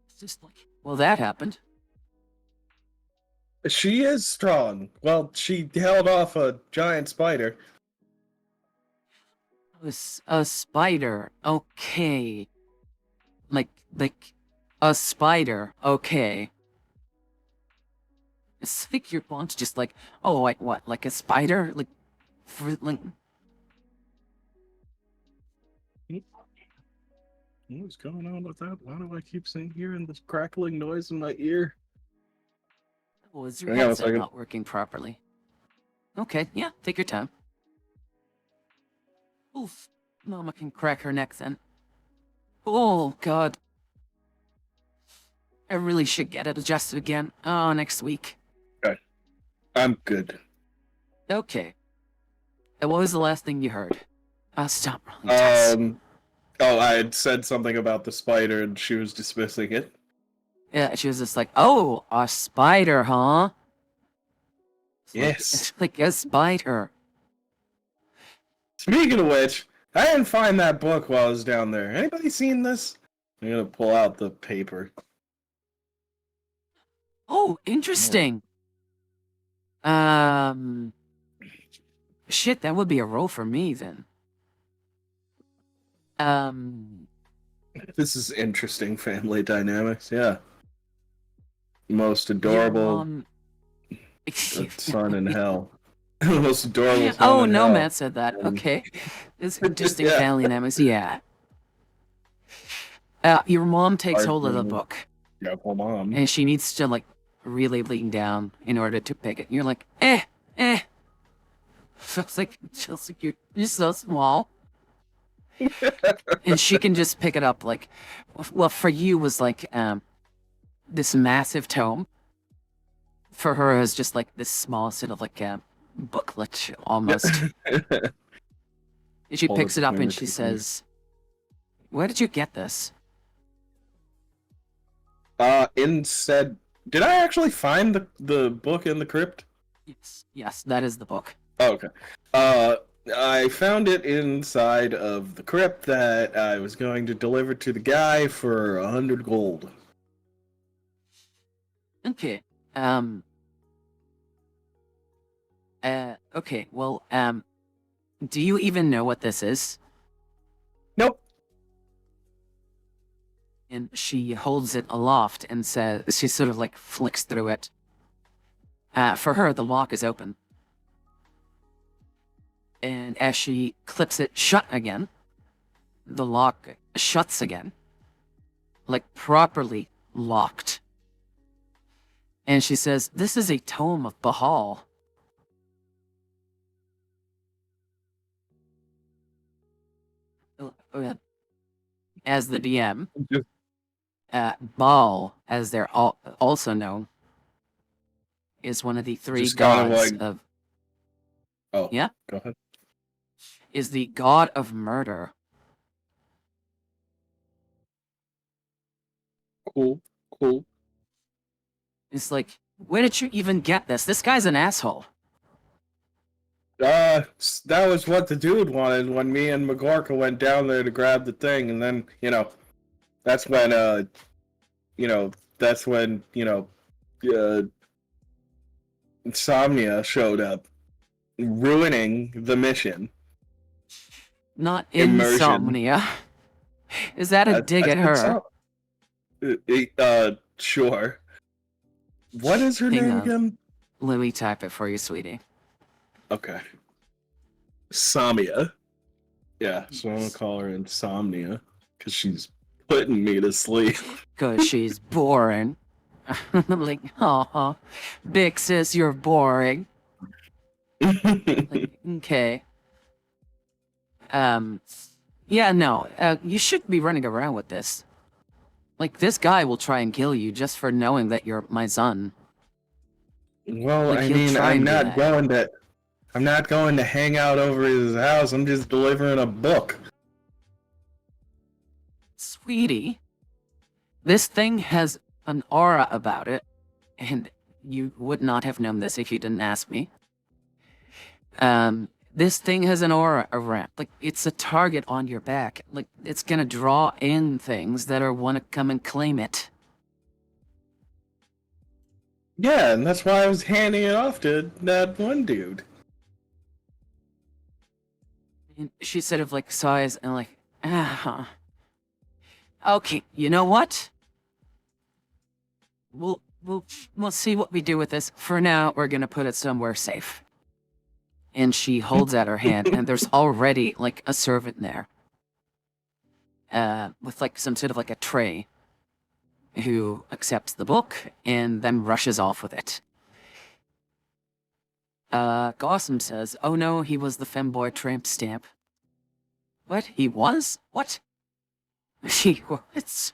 A: It's just like, well, that happened.
C: She is strong. Well, she held off a giant spider.
A: A spider, okay. Like a spider, okay. I think your mom's just like, oh, wait, what? Like a spider? Like, for like.
C: What's going on with that? Why do I keep hearing this crackling noise in my ear?
A: Oh, is your
C: Hang on a
A: headset
C: second.
A: not working properly? Okay, yeah, take your time. Oof, Mama can crack her neck then. Oh, God. I really should get it adjusted again. Oh, next week.
C: Okay. I'm good.
A: Okay. And what was the last thing you heard? Stop rolling dice.
C: Oh, I had said something about the spider and she was dismissing it.
A: Yeah, she was just like, oh, a spider, huh?
C: Yes.
A: Like a spider.
C: Speaking of which, I didn't find that book while I was down there. Anybody seen this? I'm gonna pull out the paper.
A: Oh, interesting. Shit, that would be a roll for me then.
C: This is interesting family dynamics, yeah. Most
A: Your
C: adorable
A: mom.
C: son in hell. The most adorable son
A: Oh,
C: in
A: no,
C: hell.
A: Matt said that. Okay. It's interesting
C: Yeah.
A: family dynamics, yeah. Your mom takes hold of the book.
C: Yeah, poor mom.
A: And she needs to, like, really lean down in order to pick it. You're like, eh. Feels like you're so small. And she can just pick it up, like, well, for you was like, this massive tome. For her, it was just like this small sort of like booklet almost. And she
C: Hold
A: picks
C: it
A: it up
C: between
A: and
C: the
A: she
C: two
A: says, where did you get this?
C: Instead, did I actually find the book in the crypt?
A: Yes, that is the book.
C: Oh, okay. I found it inside of the crypt that I was going to deliver to the guy for 100 gold.
A: Okay. Okay, well, do you even know what this is?
C: Nope.
A: And she holds it aloft and says, she sort of like flicks through it. For her, the lock is open. And as she clips it shut again, the lock shuts again. Like properly locked. And she says, this is a tome of Bahal. As the DM, Baal, as they're also known, is one of the three
C: Just kind of
A: gods
C: like-
A: of.
C: Oh,
A: Yeah?
C: go ahead.
A: Is the god of murder.
C: Cool.
A: It's like, where did you even get this? This guy's an asshole.
C: That was what the dude wanted when me and McGorka went down there to grab the thing, and then, that's when, uh, Insomnia showed up, ruining the mission.
A: Not
C: Immersion.
A: insomnia. Is that a dig
C: I
A: at
C: said
A: her?
C: so. Sure. What is her
A: Hang
C: name
A: on.
C: again?
A: Let me type it for you, sweetie.
C: Okay. Samia. Yeah, so I'm gonna call her Insomnia, because she's putting me to sleep.
A: Cause she's boring. Like, haha. Big sis, you're boring. Like, okay. Yeah, no. You shouldn't be running around with this. Like, this guy will try and kill you just for knowing that you're my son.
C: Well,
A: Like,
C: I
A: he'll
C: mean,
A: try and do that.
C: I'm not going to hang out over his house. I'm just delivering a book.
A: Sweetie, this thing has an aura about it, and you would not have known this if you didn't ask me. This thing has an aura around, like, it's a target on your back. Like, it's gonna draw in things that are wanna come and claim it.
C: Yeah, and that's why I was handing it off to that one dude.
A: And she sort of, like, sighs and, like, okay, you know what? We'll see what we do with this. For now, we're gonna put it somewhere safe. And she holds out her hand, and there's already, like, a servant there. With, like, some sort of, like, a tray, who accepts the book, and then rushes off with it. Gossam says, oh no, he was the femboy tramp stamp. What? He was? What? He was?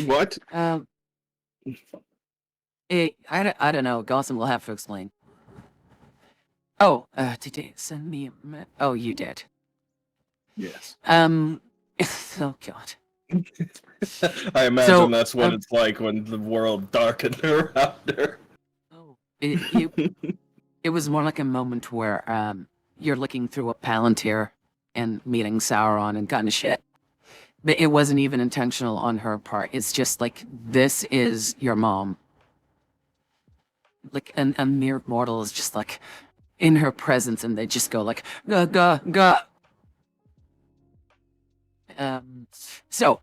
C: What?
A: I don't know. Gossam will have to explain. Oh, did they send me a oh, you did.
C: Yes.
A: Oh god.
C: I imagine
A: So,
C: that's what it's like when the world darkened around her.
A: Oh, it was more like a moment where, you're looking through a Palantir and meeting Sauron and kind of shit. But it wasn't even intentional on her part. It's just like, this is your mom. Like, a mere mortal is just like, in her presence, and they just go like, gah, gah, gah. So,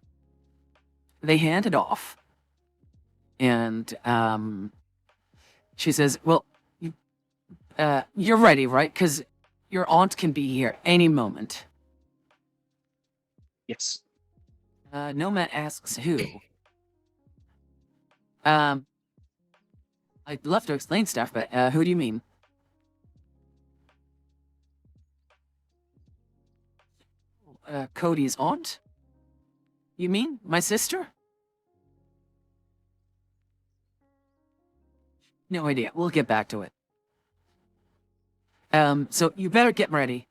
A: they hand it off. And, she says, well, you're ready, right? Because your aunt can be here any moment.
C: Yes.
A: Nomad asks who. I'd love to explain stuff, but who do you mean? Cody's aunt? You mean my sister? No idea. We'll get back to it. So you better get ready,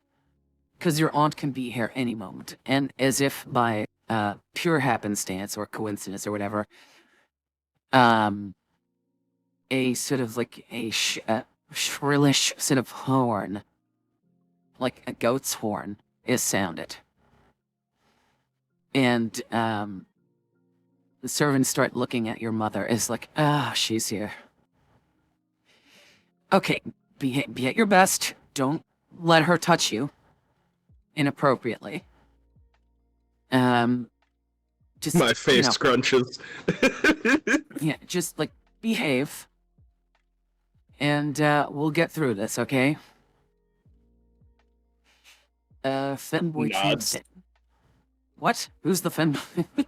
A: because your aunt can be here any moment. And as if by pure happenstance or coincidence or whatever, a sort of like a shrillish sort of horn, like a goat's horn, is sounded. And the servants start looking at your mother. It's like, she's here. Okay, be at your best. Don't let her touch you inappropriately. Just
C: My face scrunches.
A: Yeah, just like behave, and we'll get through this, okay? Femboy
C: Nods.
A: tramp. What? Who's the femboy?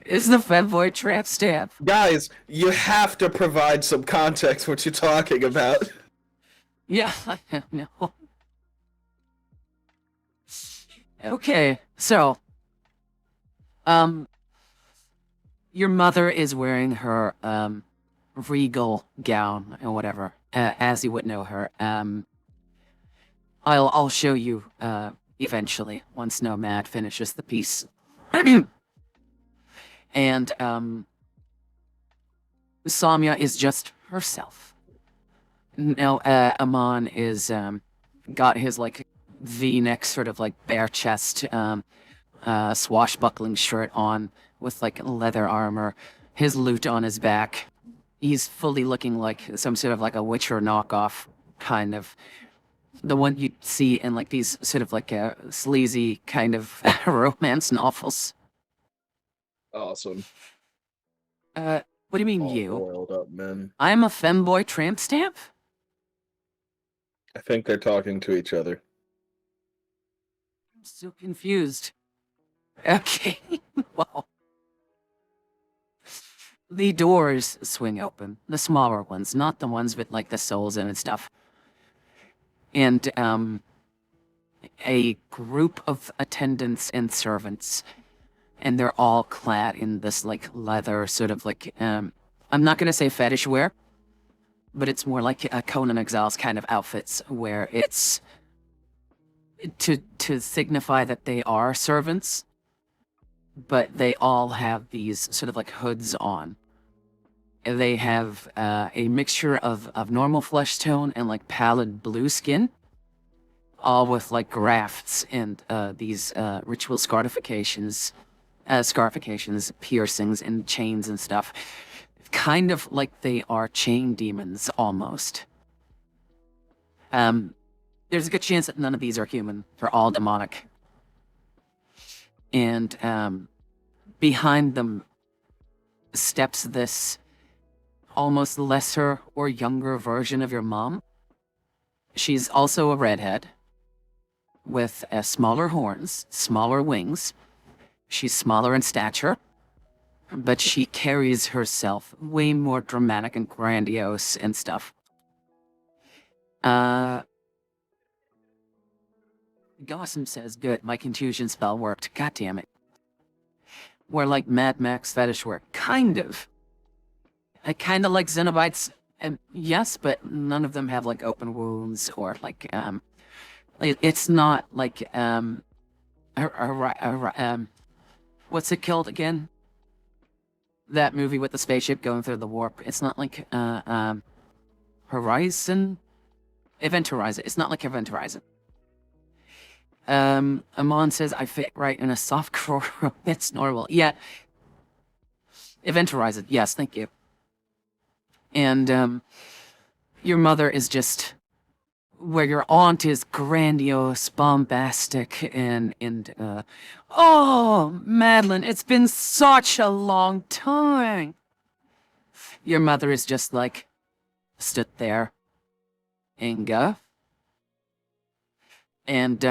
A: Is the femboy tramp stamp?
C: Guys, you have to provide some context what you're talking about.
A: Yeah, I know. Okay, so, your mother is wearing her, regal gown or whatever, as you would know her. I'll show you, eventually, once Nomad finishes the piece. And, Samya is just herself. Now, Amon is got his like V-neck sort of like bare chest swashbuckling shirt on with like leather armor, his lute on his back. He's fully looking like some sort of like a Witcher knockoff, kind of the one you see in like these sort of like sleazy kind of romance novels.
C: Awesome.
A: What do you mean
C: All
A: you?
C: oiled up, man.
A: I'm a femboy tramp stamp?
C: I think they're talking to each other.
A: I'm so confused. Okay, well. The doors swing open, the smaller ones, not the ones with like the souls in and stuff. And a group of attendants and servants, and they're all clad in this like leather sort of like I'm not gonna say fetish wear, but it's more like a Conan Exiles kind of outfits where it's to signify that they are servants, but they all have these sort of like hoods on. They have a mixture of normal flesh tone and like pallid blue skin, all with like grafts and these ritual scarifications, piercings, and chains and stuff. Kind of like they are chain demons almost. There's a good chance that none of these are human. They're all demonic. And behind them steps this almost lesser or younger version of your mom. She's also a redhead with smaller horns, smaller wings. She's smaller in stature, but she carries herself way more dramatic and grandiose and stuff. Gossam says, good, my confusion spell worked. God damn it. We're like Mad Max fetish work. Kind of. I kind of like Xenobites, yes, but none of them have like open wounds or like it's not like what's it called again? That movie with the spaceship going through the warp. It's not like Horizon, Event Horizon. It's not like Event Horizon. Amon says I fit right in a softcore. It's normal. Yeah. Event Horizon. Yes, thank you. And your mother is just where your aunt is grandiose, bombastic, and oh, Madeline, it's been such a long time. Your mother is just like stood there, Inga, and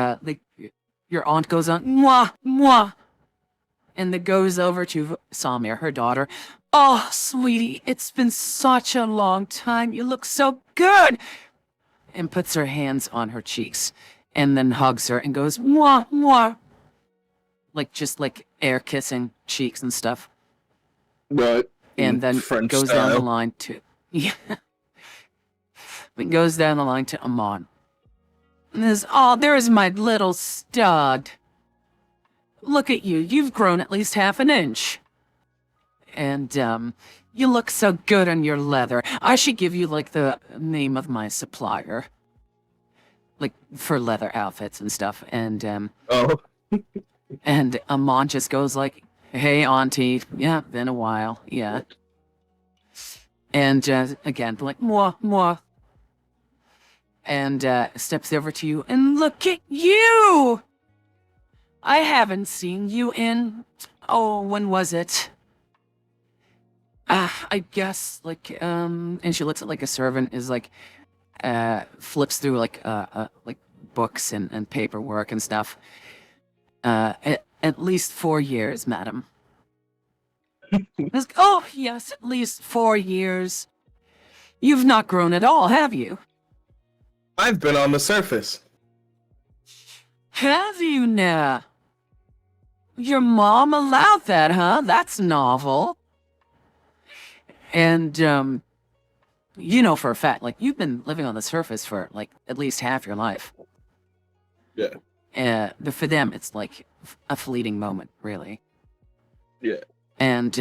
A: your aunt goes on mwah mwah, and then goes over to Samir, her daughter. Oh, sweetie, it's been such a long time. You look so good. And puts her hands on her cheeks and then hugs her and goes, mwah, mwah. Like, just like air kissing cheeks and stuff.
C: What?
A: And then
C: French
A: goes
C: style.
A: down the line to, yeah. It goes down the line to Amon. And there's my little stud. Look at you. You've grown at least half an inch. And, you look so good on your leather. I should give you, like, the name of my supplier. Like, for leather outfits and stuff. And,
C: Oh.
A: and Amon just goes like, hey, auntie. Yeah, been a while. Yeah. And, again, like, mwah, mwah. And, steps over to you, and look at you! I haven't seen you in, when was it? I guess, like, and she looks at, like, a servant is, like, flips through, like books and paperwork and stuff. At least 4 years, madam. Oh, yes, at least 4 years. You've not grown at all, have you?
C: I've been on the surface.
A: Have you now? Your mom allowed that, huh? That's novel. And, you know for a fact, like, you've been living on the surface for, like, at least half your life.
C: Yeah.
A: But for them, it's, like, a fleeting moment, really.
C: Yeah.
A: And,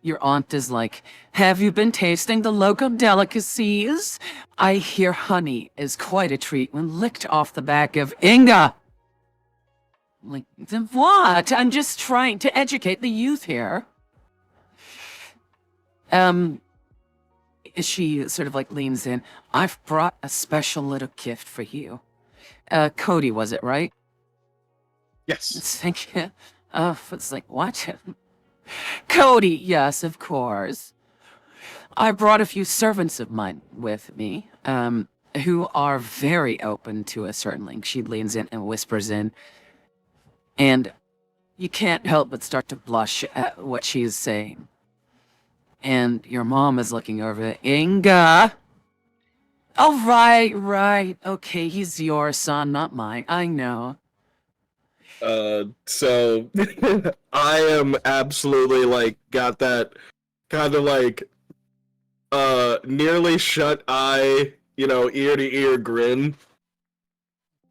A: Your aunt is like, have you been tasting the local delicacies? I hear honey is quite a treat when licked off the back of Inga. Like, then what? I'm just trying to educate the youth here. She sort of like leans in. I've brought a special little gift for you. Cody, was it, right?
C: Yes.
A: Thank you. It's like, what? Cody, yes, of course. I brought a few servants of mine with me, who are very open to a certain link. She leans in and whispers in, and you can't help but start to blush at what she is saying. And your mom is looking over it. Inga! Oh, right. Okay, he's your son, not mine. I know.
C: So I am absolutely like got that kind of like nearly shut eye, ear to ear grin.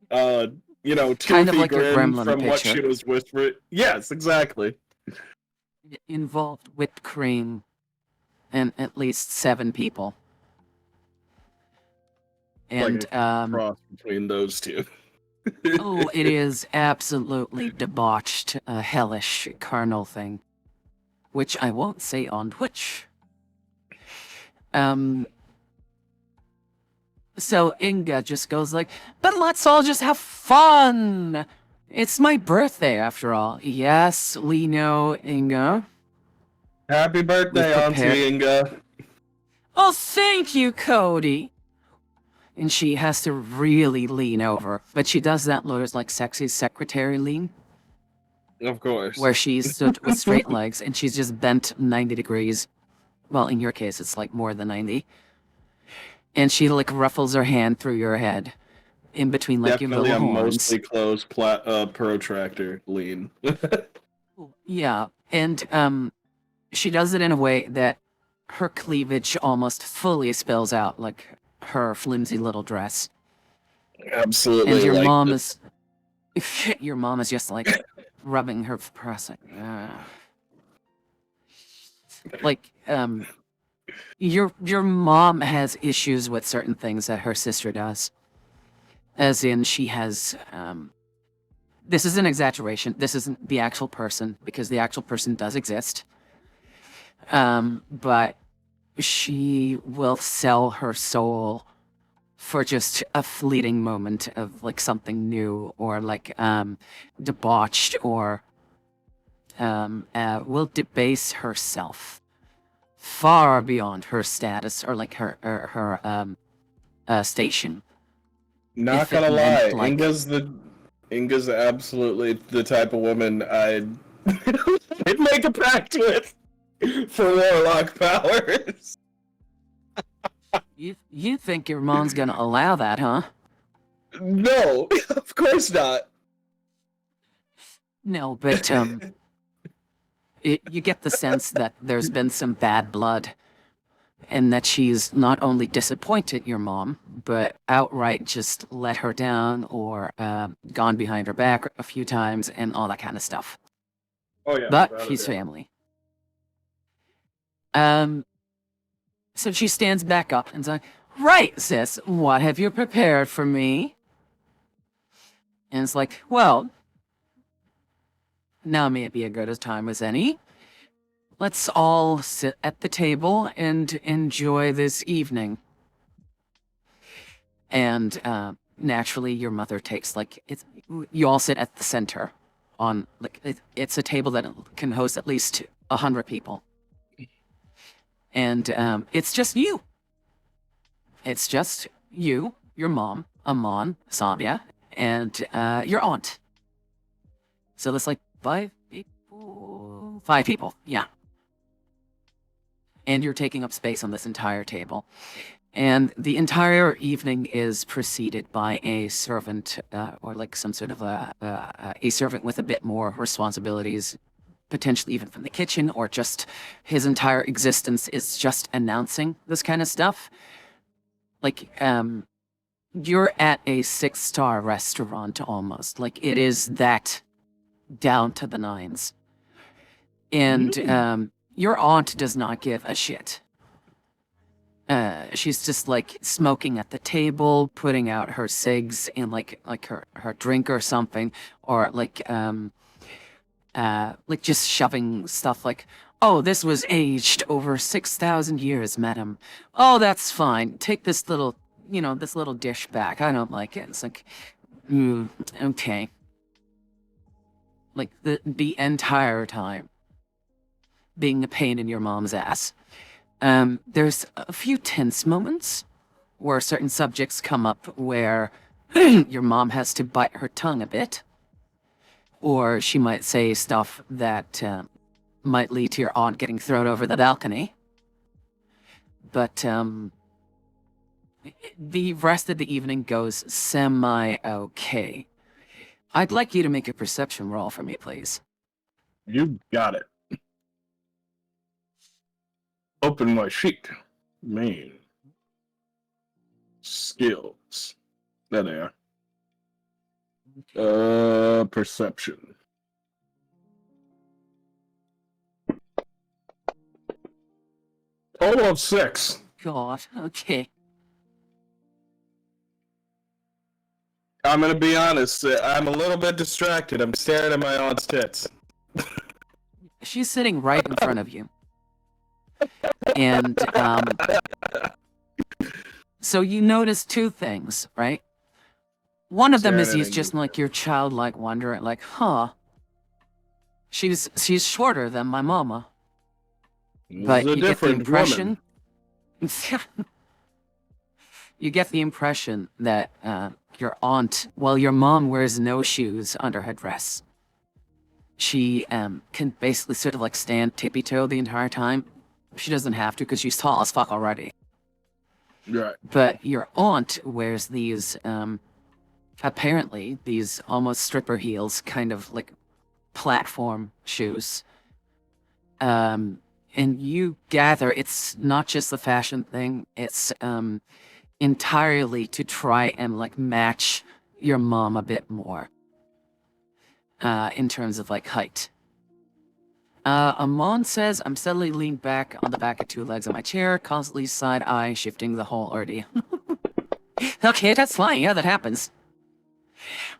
A: Kind of
C: Toothy
A: like your
C: grin
A: gremlin
C: from what
A: picture.
C: she was whispering. Yes, exactly.
A: It involved whipped cream and at least 7 people. And,
C: Like a cross between those two.
A: oh, it is absolutely debauched, a hellish, carnal thing. Which I won't say on Twitch. So Inga just goes like, but let's all just have fun! It's my birthday, after all. Yes, we know, Inga.
C: Happy birthday,
A: We've prepared...
C: Auntie Inga.
A: Oh, thank you, Cody! And she has to really lean over. But she does that Lotus like sexy secretary lean.
C: Of course.
A: Where she's stood with straight legs and she's just bent 90 degrees. Well, in your case, it's like more than 90. And she like ruffles her hand through your head. In between like
C: Definitely
A: your little
C: a
A: horns.
C: mostly closed protractor lean.
A: Yeah, and she does it in a way that her cleavage almost fully spills out, like her flimsy little dress.
C: Absolutely.
A: And your
C: like
A: mom is... your mom is just like rubbing her breast. Like, your mom has issues with certain things that her sister does. As in, she has, this is an exaggeration. This isn't the actual person, because the actual person does exist. But she will sell her soul for just a fleeting moment of, like, something new, or, like, debauched, or, will debase herself far beyond her status, or, like, her station.
C: Not gonna lie, Inga's absolutely the type of woman I'd make a pact with for warlock powers.
A: You think your mom's gonna allow that, huh?
C: No, of course not.
A: No, but you get the sense that there's been some bad blood, and that she's not only disappointed your mom, but outright just let her down, or gone behind her back a few times, and all that kind of stuff.
C: Oh yeah,
A: But she's family. So she stands back up and's like, right, sis, what have you prepared for me? And it's like, well, now may it be as good a time as any. Let's all sit at the table and enjoy this evening. And naturally, your mother takes, like, you all sit at the center on, like, it's a table that can host at least 100 people. And it's just you. It's just you, your mom, Amon, Sabia, and your aunt. So there's like 5 people. 5 people, yeah. And you're taking up space on this entire table. And the entire evening is preceded by a servant, or like some sort of a servant with a bit more responsibilities, potentially even from the kitchen, or just his entire existence is just announcing this kind of stuff. Like, you're at a 6-star restaurant almost. Like, it is that down to the nines. And Your aunt does not give a shit. She's just like smoking at the table, putting out her cigs in like her drink or something, or like just shoving stuff like, oh, this was aged over 6,000 years, madam. Oh, that's fine. Take this little, this little dish back. I don't like it. It's like, okay. Like the entire time being a pain in your mom's ass. There's a few tense moments where certain subjects come up where your mom has to bite her tongue a bit. Or she might say stuff that might lead to your aunt getting thrown over the balcony. But the rest of the evening goes semi-okay. I'd like you to make a perception roll for me, please.
C: You got it. Open my sheet. Main. Skills. There they are. Perception. Total of 6.
A: God, okay.
C: I'm gonna be honest, I'm a little bit distracted. I'm staring at my aunt's tits.
A: She's sitting right in front of you. And, so you notice two things, right? One of them is he's just like your childlike wonder, like, huh, she's shorter than my mama. But you get the impression, you get the impression that your aunt, well, your mom wears no shoes under her dress. She can basically sort of like stand tippy-toe the entire time. She doesn't have to because she's tall as fuck already.
C: Right.
A: But your aunt wears these, apparently, these almost stripper heels, kind of like platform shoes. And you gather it's not just the fashion thing, it's entirely to try and like match your mom a bit more. In terms of like height. Amon says, I'm steadily leaned back on the back of two legs of my chair, constantly side-eye shifting the whole ordeal. Okay, that's fine. Yeah, that happens.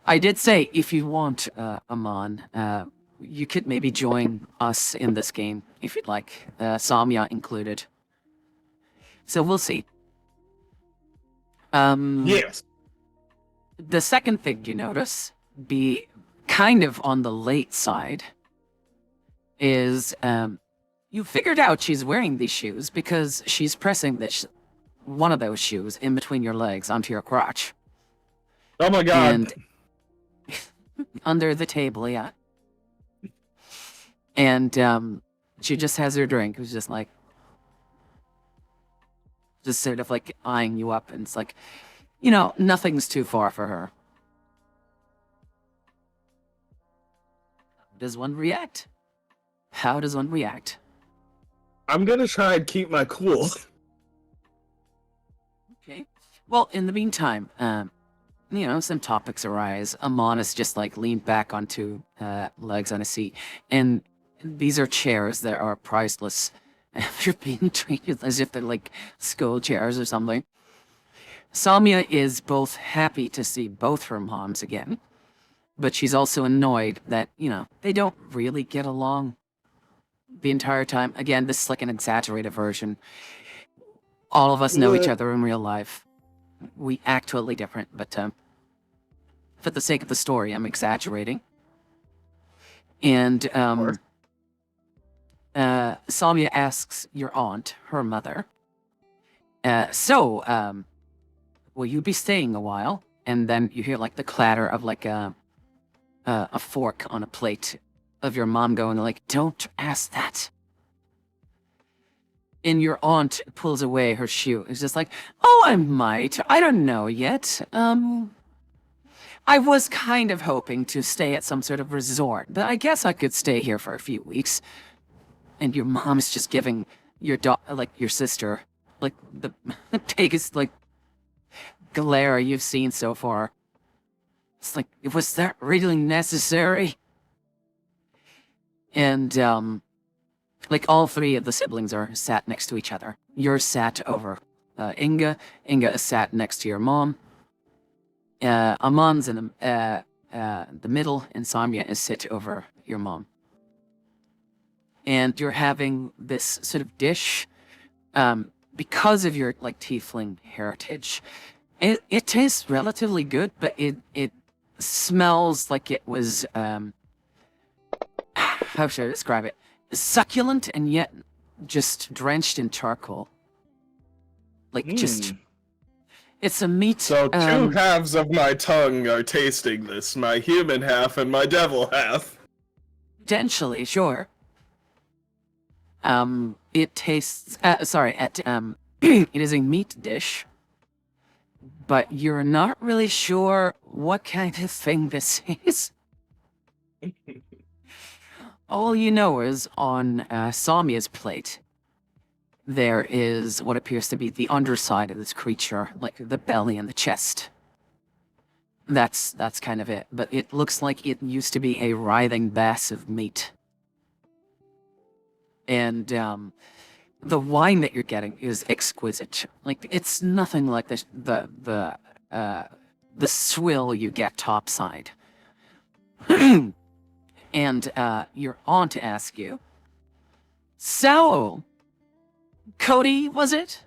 A: I did say, if you want, Amon, you could maybe join us in this game, if you'd like. Samya included. So we'll see.
C: Yes.
A: The second thing you notice, be kind of on the late side, is you figured out she's wearing these shoes because she's pressing one of those shoes in between your legs onto your crotch.
C: Oh my god.
A: And under the table, yeah. And she just has her drink. It was just like, just sort of like eyeing you up, and it's like, nothing's too far for her. How does one react? How does one react?
C: I'm gonna try and keep my cool.
A: Okay. Well, in the meantime, some topics arise. Amon is just like leaned back onto legs on a seat, and these are chairs that are priceless. You're being treated as if they're like school chairs or something. Samya is both happy to see both her moms again, but she's also annoyed that, they don't really get along the entire time. Again, this is like an exaggerated version. All of us know each other in real life. We act totally different, but for the sake of the story, I'm exaggerating. And Samya asks your aunt, her mother, so, will you be staying a while? And then you hear like the clatter of like a fork on a plate of your mom going like, don't ask that. And your aunt pulls away her shoe. It's just like, oh, I might. I don't know yet. I was kind of hoping to stay at some sort of resort, but I guess I could stay here for a few weeks. And your mom's just giving your your sister, like the biggest like glare you've seen so far. It's like, was that really necessary? And Like, all three of the siblings are sat next to each other. You're sat over Inga. Inga is sat next to your mom. Amon's in the middle, and Samya is sit over your mom. And you're having this sort of dish, because of your, like, tiefling heritage. It tastes relatively good, but it smells like it was, how should I describe it? Succulent and yet just drenched in charcoal. Like, just... It's a meat...
C: So two halves of my tongue are tasting this, my human half and my devil half.
A: Potentially, sure. It tastes... it is a meat dish, but you're not really sure what kind of thing this is. All you know is on Samya's plate, there is what appears to be the underside of this creature, like the belly and the chest. That's kind of it, but it looks like it used to be a writhing mass of meat. And the wine that you're getting is exquisite. Like, it's nothing like the swill you get topside. And your aunt asks you, "So, Cody, was it?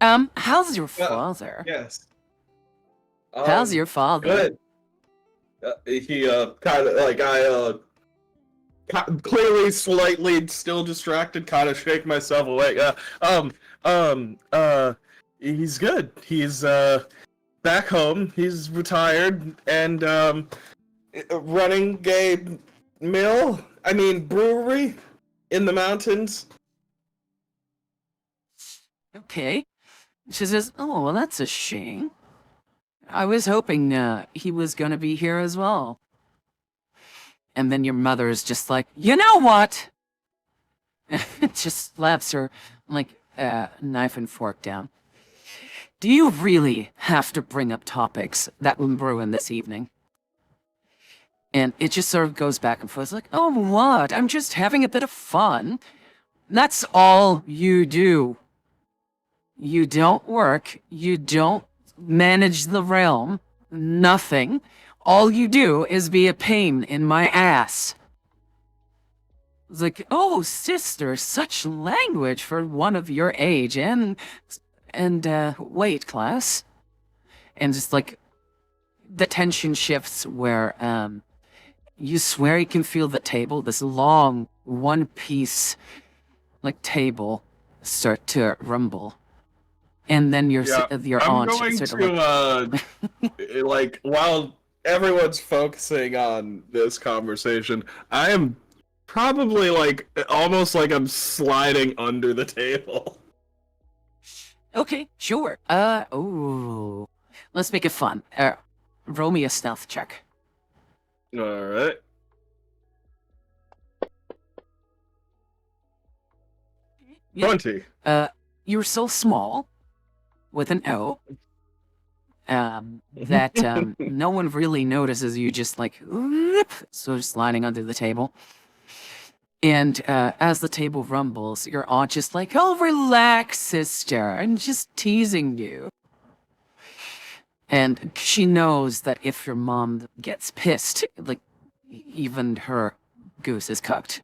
A: How's your father?"
C: Yes.
A: How's your father?
C: Good. He kind of like clearly slightly still distracted, kind of shake myself awake. He's good. He's back home. He's retired and running a brewery in the mountains.
A: Okay. She says, "Oh, well, that's a shame. I was hoping he was gonna be here as well." And then your mother is just like, "You know what?" Just slaps her, like, knife and fork down. "Do you really have to bring up topics that will ruin this evening?" And it just sort of goes back and forth, like, "Oh, what? I'm just having a bit of fun. That's all you do. You don't work. You don't manage the realm. Nothing. All you do is be a pain in my ass." It's like, "Oh, sister, such language for one of your age and weight class." And just like the tension shifts where you swear you can feel the table, this long one-piece like table, start to rumble. And then your
C: I'm
A: aunt
C: going
A: sort
C: to
A: of
C: like while everyone's focusing on this conversation, I am probably like almost like I'm sliding under the table.
A: Okay, sure. Oh, let's make it fun. Roll me a stealth check.
C: All right.
A: Yeah.
C: 20.
A: You're so small, with an O, that no one really notices you just like, whoop, sort of sliding under the table. And as the table rumbles, your aunt just like, "Oh, relax, sister," and just teasing you. And she knows that if your mom gets pissed, like, even her goose is cooked.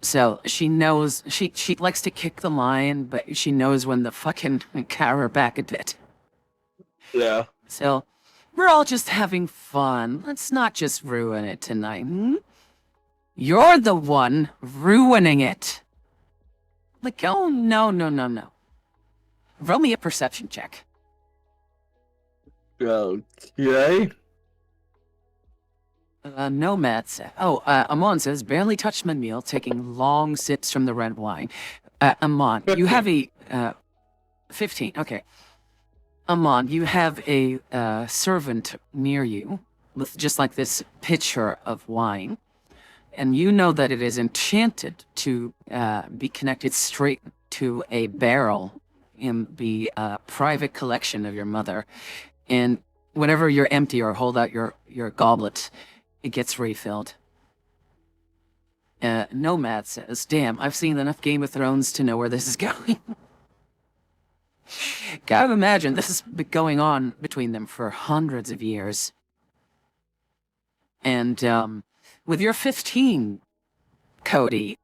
A: So she knows, she likes to kick the lion, but she knows when to fucking cower her back a bit.
C: Yeah.
A: So we're all just having fun. Let's not just ruin it tonight. You're the one ruining it. Like, oh, no. Roll me a perception check.
C: Okay.
A: Nomad says, Amon says, "Barely touched my meal, taking long sips from the red wine." Amon, you have a 15. Okay. Amon, you have a servant near you with just like this pitcher of wine, and you know that it is enchanted to be connected straight to a barrel in the private collection of your mother. And whenever you're empty or hold out your goblet, it gets refilled. Nomad says, damn, I've seen enough Game of Thrones to know where this is going. Gotta imagine this has been going on between them for hundreds of years. And with your 15, Cody,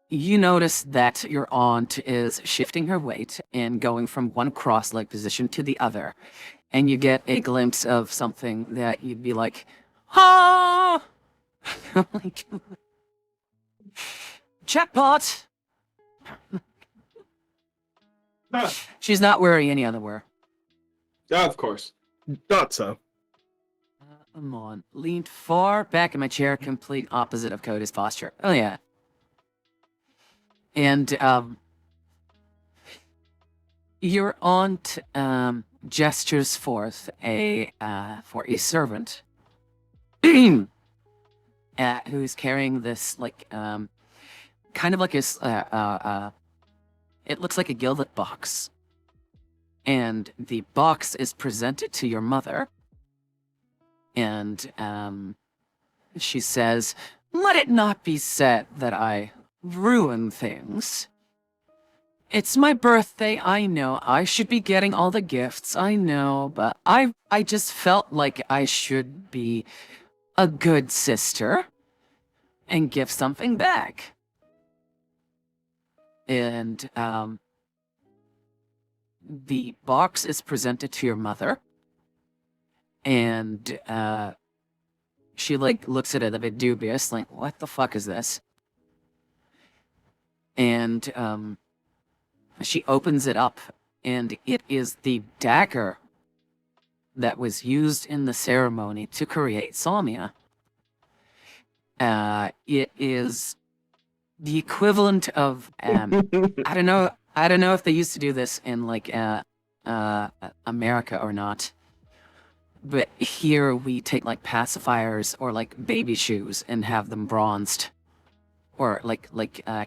A: you notice that your aunt is shifting her weight and going from one cross-leg position to the other. And you get a glimpse of something that you'd be like, ah! Like, jackpot!
C: Huh.
A: She's not wearing any underwear.
C: Of course. Thought so.
A: Come on. Leaned far back in my chair, complete opposite of Cody's posture. Oh, yeah. And, your aunt, gestures forth for a servant who's carrying this, like, kind of like a, it looks like a gilded box. And the box is presented to your mother. And, she says, let it not be said that I ruin things. It's my birthday, I know. I should be getting all the gifts, I know. But I just felt like I should be a good sister and give something back. And, the box is presented to your mother. And, she, like, looks at it a bit dubious, like, what the fuck is this? And, she opens it up, and it is the dagger that was used in the ceremony to create Salmia. It is the equivalent of, I don't know if they used to do this in, like, America or not. But here we take, like, pacifiers or, like, baby shoes and have them bronzed. Or, like,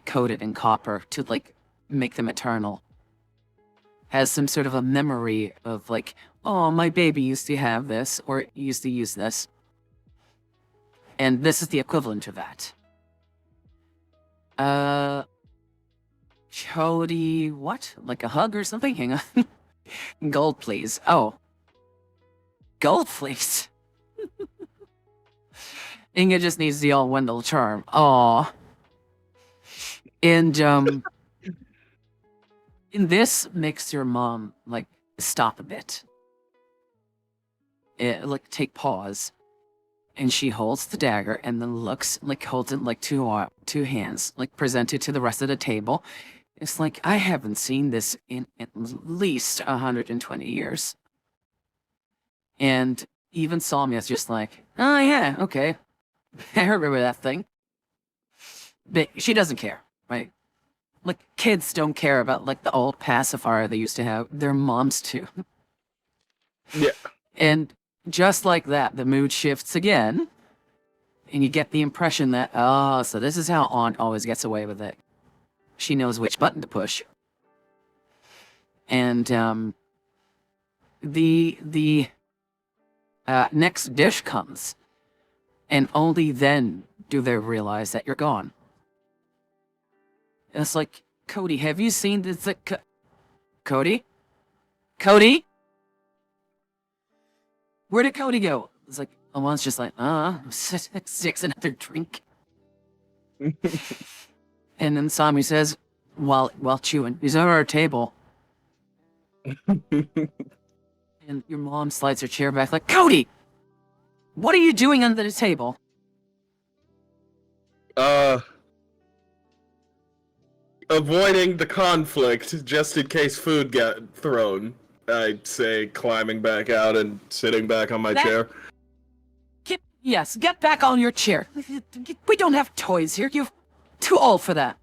A: coated in copper to, like, make them eternal. Has some sort of a memory of, like, oh, my baby used to have this, or used to use this. And this is the equivalent of that. Cody, what? Like a hug or something? Hang on. Gold, please. Oh. Gold, please. Inga just needs the old Wendell charm. Aw. And, this makes your mom, like, stop a bit. Like, take pause. And she holds the dagger and then looks, like, holds it, like, two hands, like, presented to the rest of the table. It's like, I haven't seen this in at least 120 years. And even Salmia's just like, oh, yeah, okay. I remember that thing. But she doesn't care, right? Like, kids don't care about, like, the old pacifier they used to have. Their moms too.
C: Yeah.
A: And just like that, the mood shifts again. And you get the impression that, oh, so this is how Aunt always gets away with it. She knows which button to push. And, the next dish comes. And only then do they realize that you're gone. And it's like, Cody, have you seen this? Cody? Cody? Where did Cody go? It's like, One's just like, six another drink. And then Sami says, while chewing, he's under our table. And your mom slides her chair back like, Cody! What are you doing under the table?
C: Avoiding the conflict just in case food got thrown. I'd say climbing back out and sitting back on my chair.
A: Yes, get back on your chair. We don't have toys here. You're too old for that.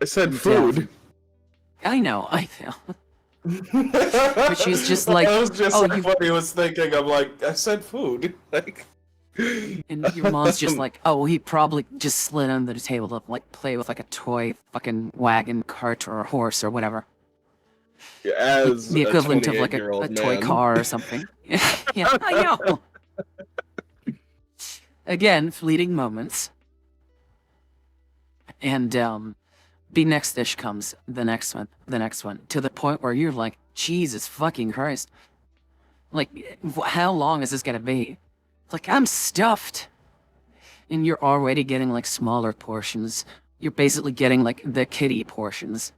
C: I said food.
A: I know, I feel. But she's just like,
C: that was just like what he was thinking. I'm like, I said food. Like,
A: and your mom's just like, oh, he probably just slid under the table to, like, play with, like, a toy fucking wagon, cart, or a horse, or whatever.
C: As
A: the equivalent of, like, a toy
C: man.
A: car or something. Yeah, I know. again, fleeting moments. And, the next dish comes, the next one, to the point where you're like, Jesus fucking Christ. Like, how long is this gonna be? Like, I'm stuffed. And you're already getting, like, smaller portions. You're basically getting, like, the kiddie portions.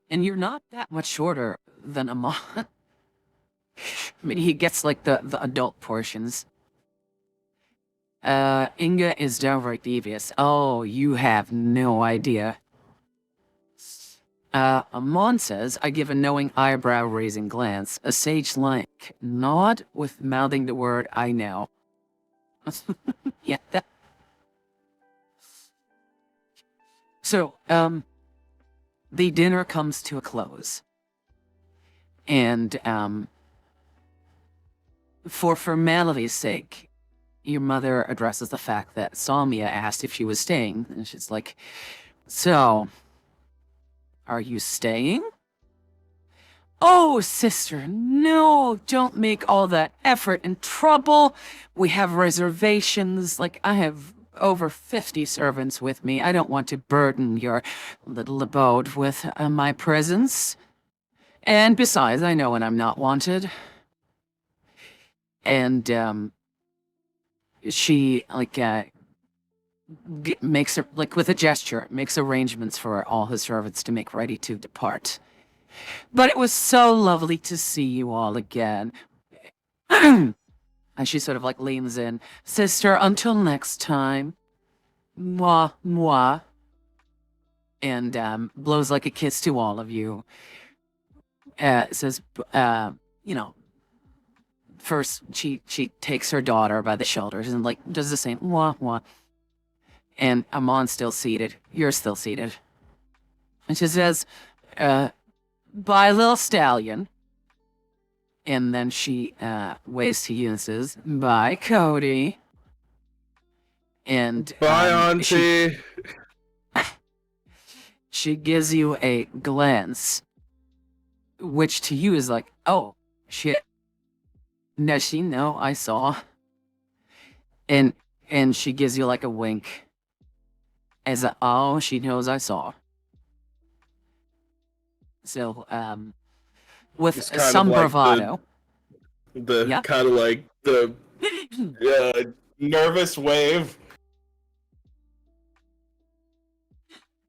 A: And you're not that much shorter than Amon. I mean, he gets, like, the adult portions. Inga is downright devious. Oh, you have no idea. Amon says, I give a knowing eyebrow-raising glance, a sage-like nod with mouthing the word, I know. Yeah, that... So, the dinner comes to a close. And, for formality's sake, your mother addresses the fact that Samia asked if she was staying, and she's like, so, are you staying? Oh, sister, no, don't make all that effort and trouble. We have reservations. Like, I have over 50 servants with me. I don't want to burden your little abode with my presence. And besides, I know when I'm not wanted. And, she, like, makes her, like, with a gesture, makes arrangements for all his servants to make ready to depart. But it was so lovely to see you all again. And she sort of, like, leans in. Sister, until next time. Mwah, mwah. And, blows like a kiss to all of you. Says, you know, first she takes her daughter by the shoulders and, like, does the same, mwah, mwah. And Amon's still seated. You're still seated. And she says, bye, little stallion. And then she waves to you and says, bye, Cody. And
C: bye, Auntie.
A: She gives you a glance, which to you is like, oh, shit. Does she know I saw? And she gives you, like, a wink. As a, oh, she knows I saw. So, with some
C: like
A: bravado.
C: The
A: yeah?
C: kind of like the nervous wave.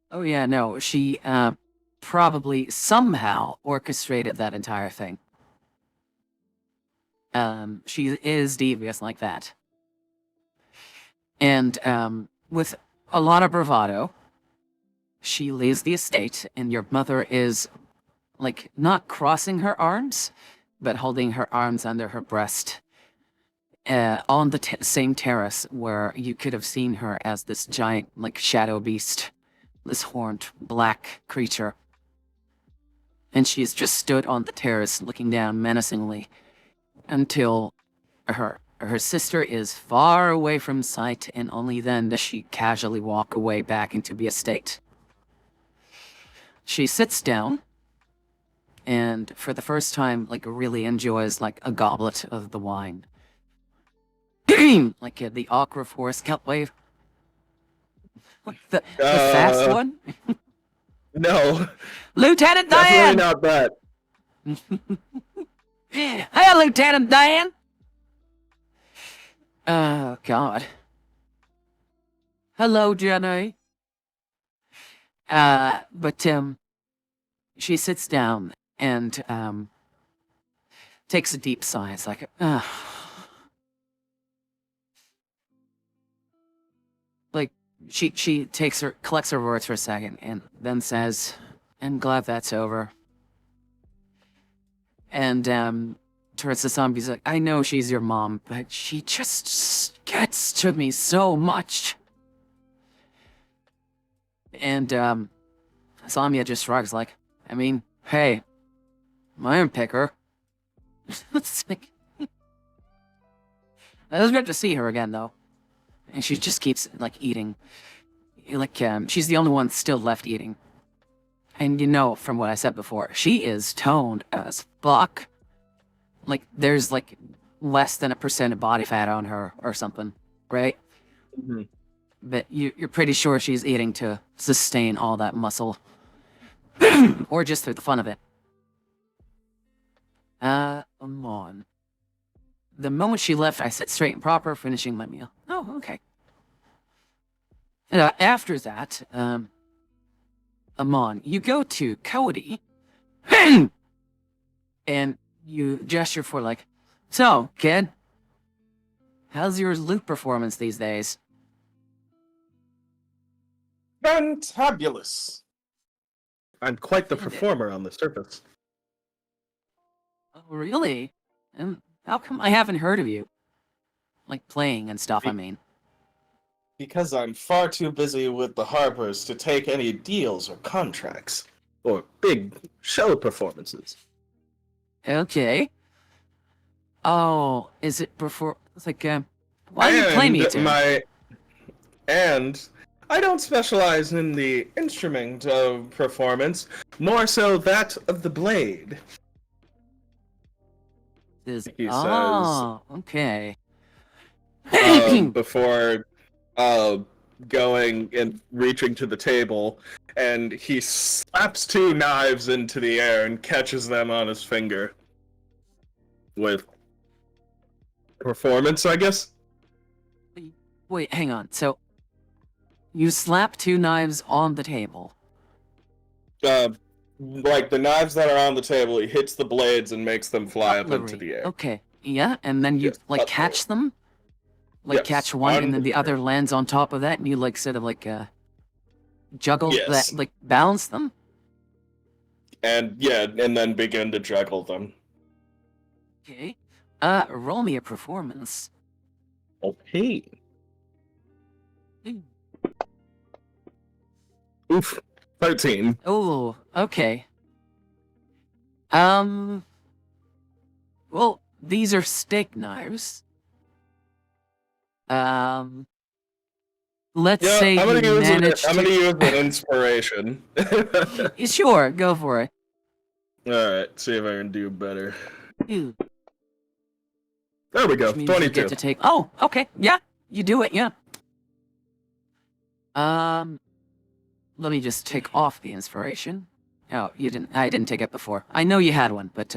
A: Oh yeah, no, she probably somehow orchestrated that entire thing. She is devious like that. And with a lot of bravado, she leaves the estate, and your mother is, like, not crossing her arms, but holding her arms under her breast, on the same terrace where you could have seen her as this giant, like, shadow beast, this horned black creature. And she's just stood on the terrace looking down menacingly until her sister is far away from sight, and only then does she casually walk away back into the estate. She sits down, and for the first time, like, really enjoys, like, a goblet of the wine. Like, the awkward Forest Kelp wave. Like, the fast one?
C: No.
A: Lieutenant
C: Definitely
A: Diane!
C: not that.
A: Hey, Lieutenant Diane! Oh, God. Hello, Jenny. But she sits down and, takes a deep sigh. It's like, like, she collects her words for a second, and then says, I'm glad that's over. And, towards the zombies, like, I know she's your mom, but she just gets to me so much. And, Samia just shrugs, like, I mean, hey, my own picker. It's like, it was good to see her again, though. And she just keeps, like, eating. Like, she's the only one still left eating. And you know, from what I said before, she is toned as fuck. Like, there's, like, less than 1% of body fat on her or something, right?
C: Mhm.
A: But you're pretty sure she's eating to sustain all that muscle. Or just for the fun of it. Come on. The moment she left, I sat straight and proper, finishing my meal. Oh, okay. After that, Amon, you go to Cody, and you gesture for like, so, kid, how's your loot performance these days?
B: Fantabulous.
C: I'm quite the performer on the surface.
A: Oh, really? And how come I haven't heard of you? Like playing and stuff, I mean.
B: Because I'm far too busy with the Harpers to take any deals or contracts.
C: Or big show performances.
A: Okay. Oh, is it before? It's like, why do you play me to?
C: And I don't specialize in the instrument of performance, more so that of the blade. He
A: Oh, okay.
C: Before going and reaching to the table, and he slaps 2 knives into the air and catches them on his finger. With performance, I guess?
A: Wait, hang on. So, you slap 2 knives on the table.
C: Like the knives that are on the table, he hits the blades and makes them fly up into the air.
A: Okay, yeah, and then you,
C: Yes,
A: like, catch them? Like,
C: Yes,
A: catch one, and then the other lands on top of that, and you, like, sort of, like, juggle
C: Yes.
A: that, like, balance them?
C: And, yeah, and then begin to juggle them.
A: Okay. Roll me a performance.
C: Okay. Oof. 13.
A: Oh, okay. Well, these are steak knives. Let's say
C: I'm gonna
A: you
C: use
A: managed
C: I'm
A: to...
C: gonna use an inspiration.
A: Sure, go for it.
C: Alright, see if I can do better.
A: Ew.
C: There we go,
A: Which means you
C: 22.
A: get to take... Oh, okay, yeah, you do it, yeah. Let me just take off the inspiration. Oh, you didn't... I didn't take it before. I know you had one, but,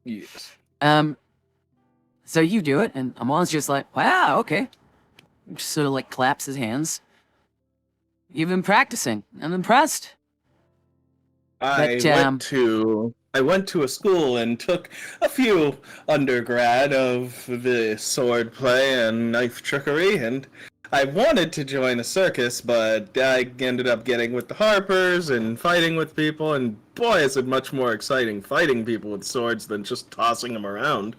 C: Yes.
A: so you do it, and Amon's just like, wow, okay. Just sort of, like, claps his hands. You've been practicing. I'm impressed.
C: I went to a school and took a few undergrad of the sword play and knife trickery, and I wanted to join a circus, but I ended up getting with the Harpers and fighting with people, and boy, is it much more exciting fighting people with swords than just tossing them around.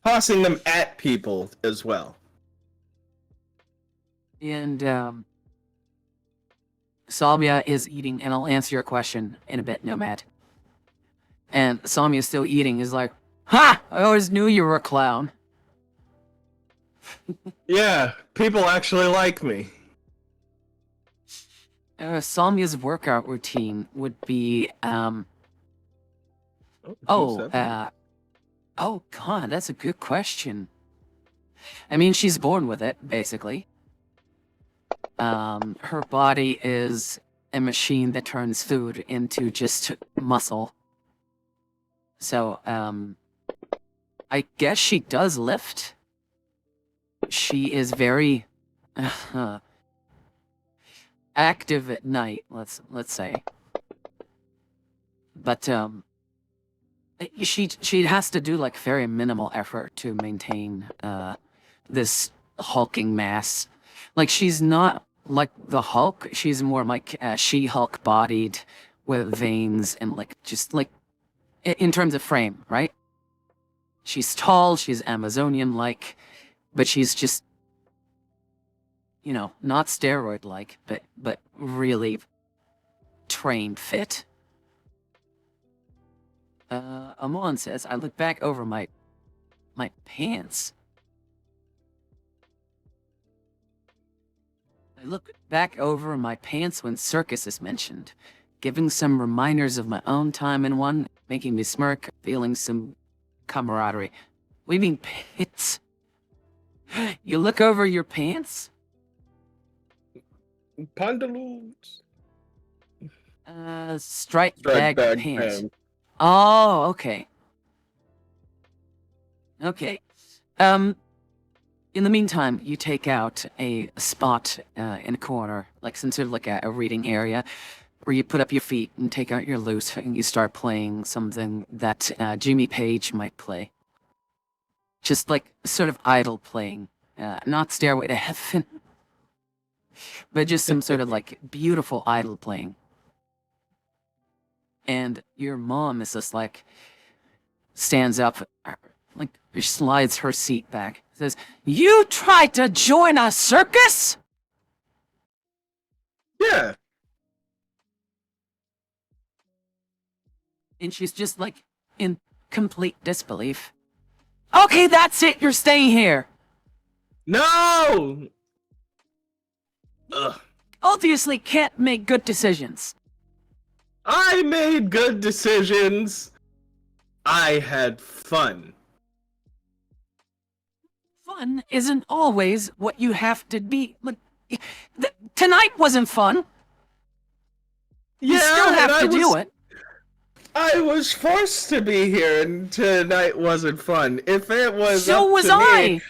C: Tossing them at people as well.
A: And, Salmia is eating, and I'll answer your question in a bit, Nomad. And Salmia's still eating, is like, ha! I always knew you were a clown.
C: Yeah, people actually like me.
A: Salmia's workout routine would be, oh, God, that's a good question. I mean, she's born with it, basically. Her body is a machine that turns food into just muscle. So, I guess she does lift. She is very active at night, let's say. But she has to do like very minimal effort to maintain this hulking mass. Like she's not like the Hulk. She's more like She-Hulk bodied with veins and like just like in terms of frame, right? She's tall, she's Amazonian-like, but she's just, you know, not steroid-like, but really trained fit. Amon says, I look back over my pants. I look back over my pants when circus is mentioned, giving some reminders of my own time in one, making me smirk, feeling some camaraderie. What do you mean, pits? You look over your pants?
C: Pantaloons.
A: Striped
C: Striped
A: bag
C: bag
A: pants.
C: pants.
A: Oh, okay. Okay. In the meantime, you take out a spot in a corner, like some sort of like a reading area, where you put up your feet and take out your lute and you start playing something that Jimmy Page might play. Just like sort of idle playing. Not Stairway to Heaven, but just some sort of like beautiful idle playing. And your mom is just like, stands up, like slides her seat back, says, "You tried to join a circus?"
C: Yeah.
A: And she's just like in complete disbelief. Okay, that's it, you're staying here.
C: No! Ugh.
A: Obviously can't make good decisions.
C: I made good decisions. I had fun.
A: Fun isn't always what you have to be. Like, tonight wasn't fun. You still have to do it.
C: I was forced to be here, and tonight wasn't fun. If it was
A: So
C: up
A: was
C: to
A: I.
C: me,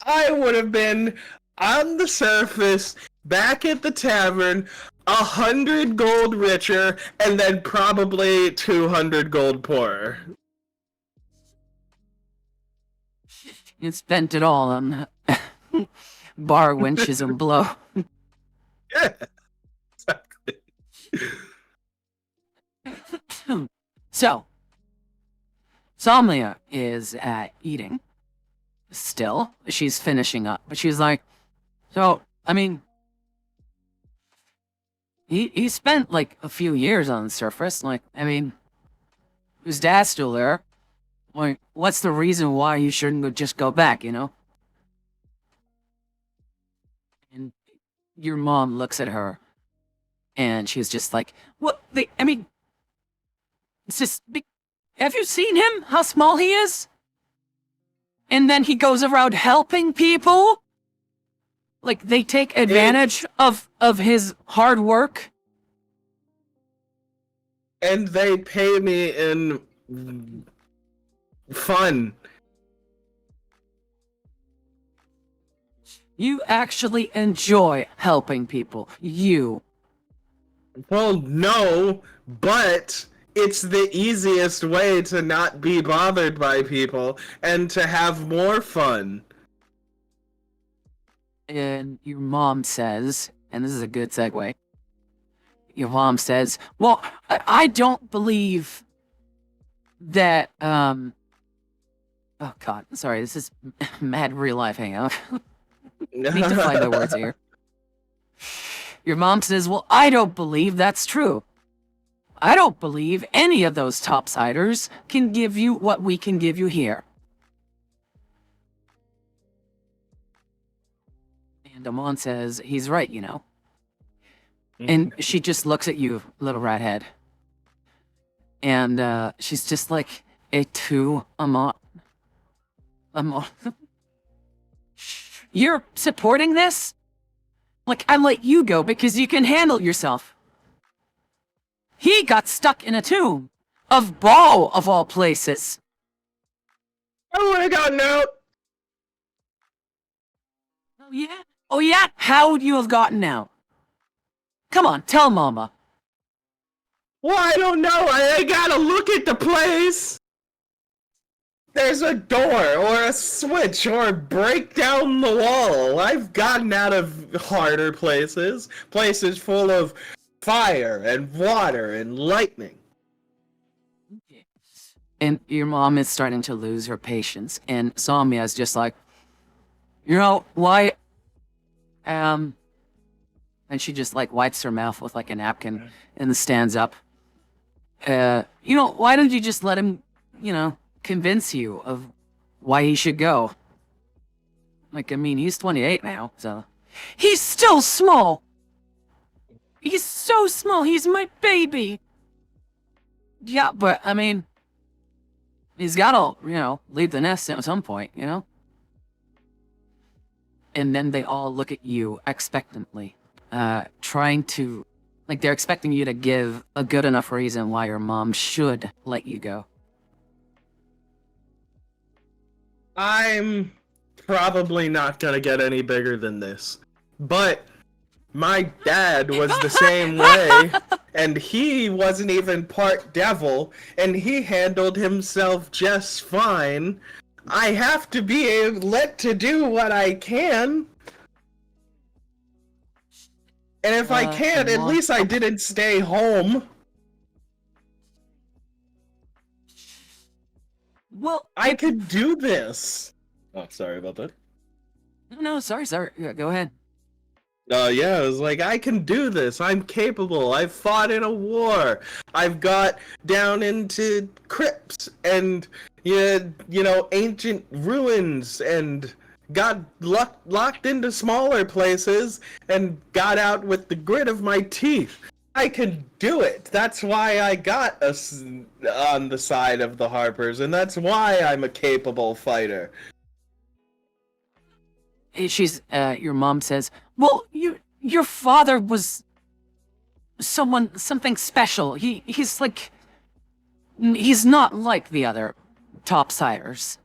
C: I would have been on the surface, back at the tavern, 100 gold richer, and then probably 200 gold poorer.
A: You spent it all on bar wenches and blow.
C: Yeah, exactly.
A: So, Somnia is eating. Still, she's finishing up, but she's like, so, I mean, he spent like a few years on the surface. Like, I mean, his dad's still there. Like, what's the reason why you shouldn't just go back, you know? And your mom looks at her, and she's just like, what? I mean, it's just, have you seen him? How small he is? And then he goes around helping people? Like, they take advantage of his hard work?
C: And they pay me in fun.
A: You actually enjoy helping people. You.
C: Well, no, but it's the easiest way to not be bothered by people and to have more fun.
A: And your mom says, and this is a good segue. Your mom says, well, I don't believe that, oh god, sorry, this is mad real life hangout. Need to find my words here. Your mom says, well, I don't believe that's true. I don't believe any of those topsiders can give you what we can give you here. And Amon says, he's right, you know. And she just looks at you, little rat head. And she's just like, et tu, Amon? Amon? You're supporting this? Like, I let you go because you can handle yourself. He got stuck in a tomb. Of Baal, of all places.
C: I would have gotten out.
A: Oh, yeah? Oh, yeah? How would you have gotten out? Come on, tell Mama.
C: Well, I don't know. I gotta look at the place. There's a door or a switch or break down the wall. I've gotten out of harder places. Places full of fire and water and lightning.
A: And your mom is starting to lose her patience. And Samia is just like, you know, why? And she just like wipes her mouth with like a napkin and then stands up. You know, why don't you just let him, you know, convince you of why he should go? Like, I mean, he's 28 now, so. He's still small! He's so small, he's my baby! Yeah, but, I mean, He's gotta, leave the nest at some point, And then they all look at you expectantly, trying to, they're expecting you to give a good enough reason why your mom should let you go.
C: I'm probably not gonna get any bigger than this, but my dad was the same way, and he wasn't even part devil, and he handled himself just fine. I have to be let to do what I can. And if I can't, at least I didn't stay home.
A: Well,
C: I could do this. Oh, sorry about that.
A: No, sorry. Yeah, go ahead.
C: Yeah, it was like, I can do this. I'm capable. I've fought in a war. I've got down into crypts and, ancient ruins and got locked into smaller places and got out with the grit of my teeth. I can do it. That's why I got us on the side of the Harpers, and that's why I'm a capable fighter.
A: Your mom says, well, your father was something special. He's not like the other topsiders.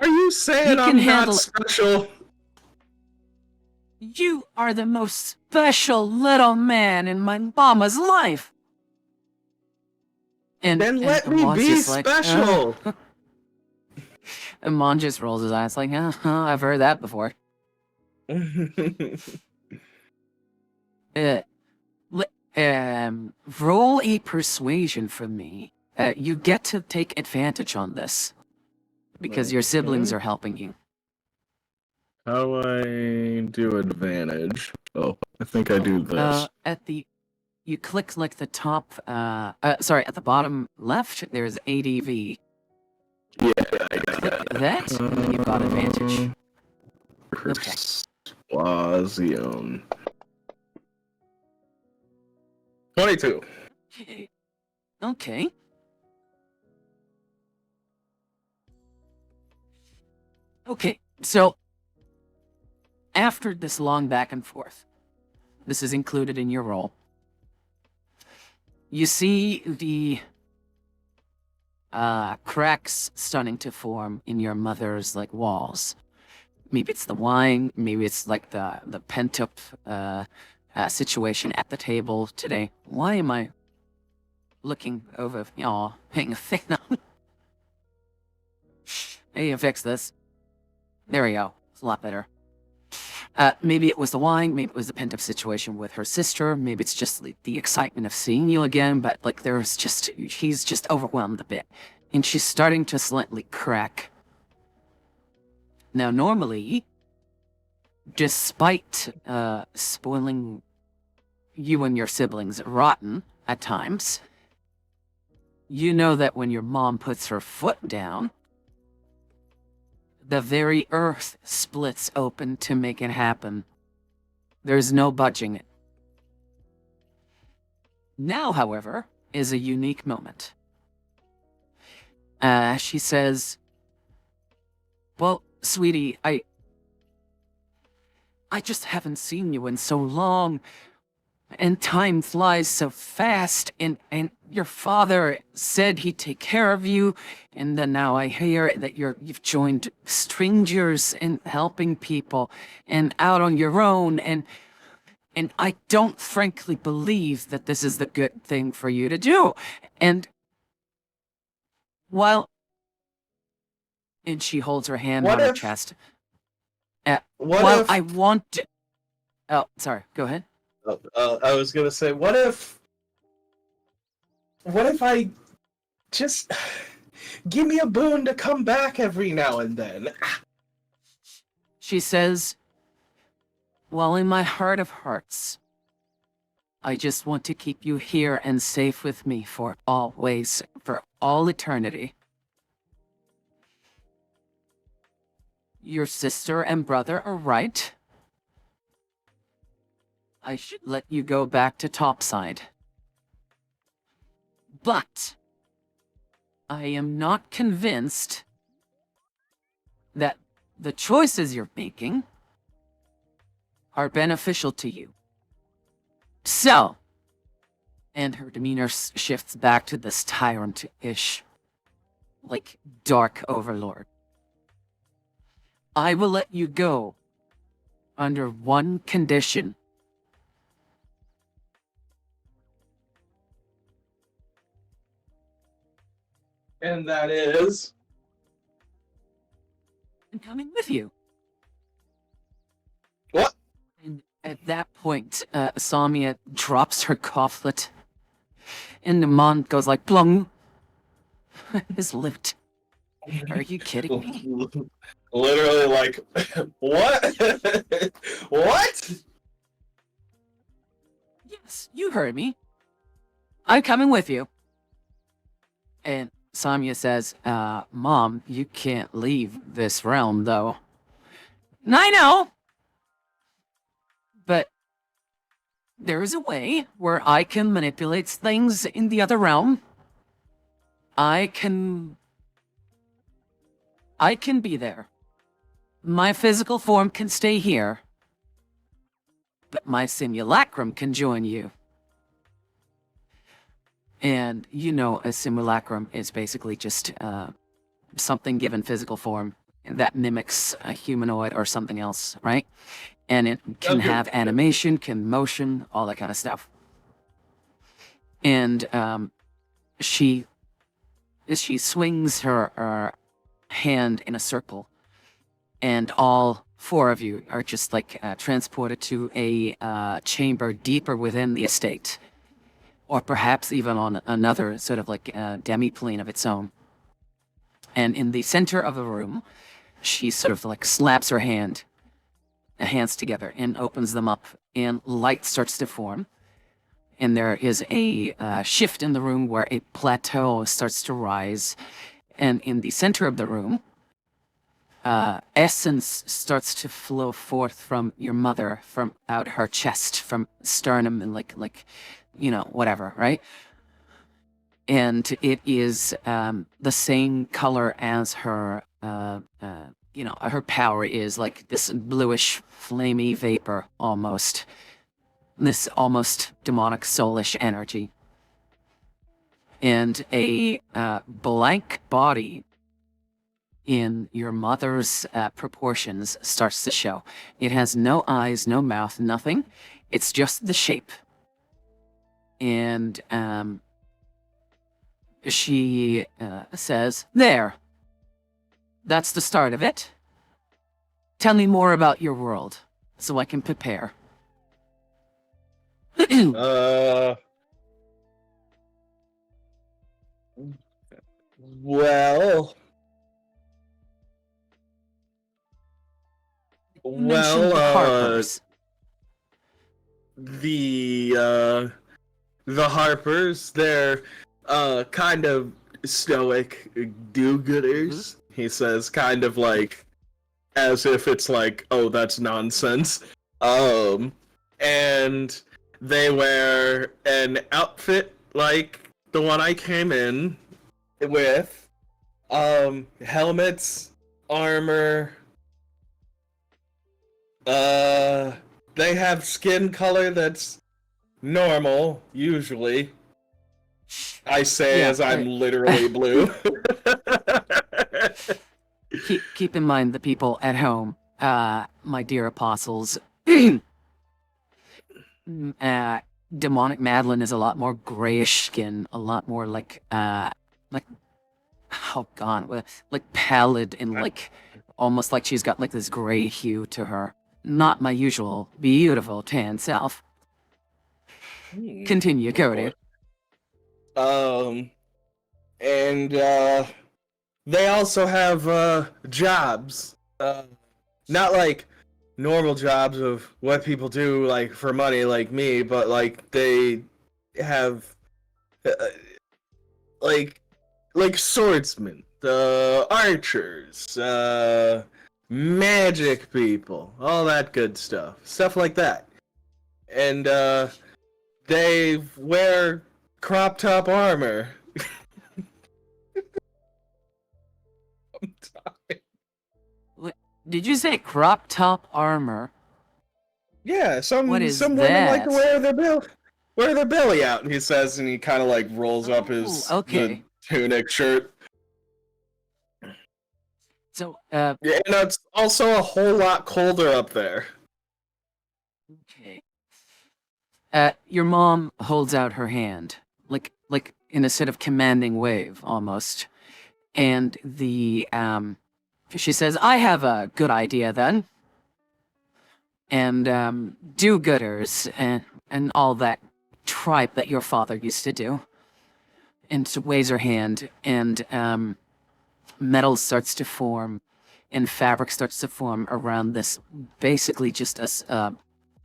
C: Are you saying I'm not special?
A: You are the most special little man in my mama's life. And
C: then let me be special.
A: And Mon just rolls his eyes like, I've heard that before. Roll a persuasion for me. You get to take advantage on this because your siblings are helping you.
C: How do I do advantage? Oh, I think I do this.
A: You click the top. At the bottom left, there's ADV.
C: Yeah, I got
A: that. And then you've got advantage.
C: Persuasion. 22.
A: Okay. Okay, so after this long back and forth, this is included in your roll. You see the cracks starting to form in your mother's walls. Maybe it's the wine, maybe it's the pent up situation at the table today. Why am I looking over, paying a thing now? Hey, you fix this. There we go. It's a lot better. Maybe it was the wine, maybe it was the pent-up situation with her sister, maybe it's just the excitement of seeing you again, but she's just overwhelmed a bit. And she's starting to slightly crack. Now, normally, despite spoiling you and your siblings rotten at times, you know that when your mom puts her foot down, the very earth splits open to make it happen. There's no budging it. Now, however, is a unique moment. She says, well, sweetie, I just haven't seen you in so long, and time flies so fast, and your father said he'd take care of you, and then now I hear that you've joined strangers and helping people, and out on your own, and I don't frankly believe that this is the good thing for you to do, and she holds her hand on her chest. I want to... Oh, sorry, go ahead.
C: I was gonna say, what if I just give me a boon to come back every now and then?
A: She says, well, in my heart of hearts, I just want to keep you here and safe with me for always, for all eternity. Your sister and brother are right. I should let you go back to topside. But I am not convinced that the choices you're making are beneficial to you. So, and her demeanor shifts back to this tyrant-ish, like, dark overlord. I will let you go under one condition.
C: And that is...
A: I'm coming with you.
C: What?
A: And at that point, Samia drops her goblet, and the mon goes like, plung. His lift. Are you kidding me?
C: Literally, like, what? What?
A: Yes, you heard me. I'm coming with you. And Samia says, Mom, you can't leave this realm, though. I know! But there is a way where I can manipulate things in the other realm. I can be there. My physical form can stay here. But my simulacrum can join you. And you know, a simulacrum is basically just something given physical form that mimics a humanoid or something else, right? And it can have animation, can motion, all that kind of stuff. And she swings her hand in a circle, and all four of you are just like transported to a chamber deeper within the estate. Or perhaps even on another sort of like demi-plane of its own. And in the center of the room, she sort of like slaps her hands together and opens them up, and light starts to form. And there is a shift in the room where a plateau starts to rise. And in the center of the room, essence starts to flow forth from your mother, from out her chest, from sternum, and like you know, whatever, right? And it is the same color as her, you know, her power is like this bluish, flamey vapor almost. This almost demonic soulish energy. And a blank body in your mother's proportions starts to show. It has no eyes, no mouth, nothing. It's just the shape. And she says, there. That's the start of it. Tell me more about your world, so I can prepare.
C: Well...
A: Mention the Harpers.
C: The Harpers, they're kind of stoic do-gooders. He says, kind of like as if it's like, oh, that's nonsense. And they wear an outfit like the one I came in with. Helmets, armor. They have skin color that's normal, usually. I say as I'm literally blue.
A: Keep in mind the people at home, my dear apostles. Demonic Madeline is a lot more grayish skin, a lot more like oh god, like pallid and like almost like she's got like this gray hue to her. Not my usual beautiful tan self. Continue, Cody.
C: And they also have jobs. Not like normal jobs of what people do like for money like me, but like they have like swordsmen, archers, magic people, all that good stuff like that. And they wear crop top armor.
A: Did you say crop top armor?
C: Yeah,
A: What is
C: some women like to
A: that?
C: wear their belly out. He says, and he kind of like rolls up
A: Oh,
C: the
A: okay.
C: tunic shirt.
A: So,
C: Yeah, and it's also a whole lot colder up there.
A: okay. Your mom holds out her hand, like in a sort of commanding wave, almost. And she says, "I have a good idea then." And, do-gooders and all that tripe that your father used to do. And she waves her hand, and, metal starts to form, and fabric starts to form around this, basically just a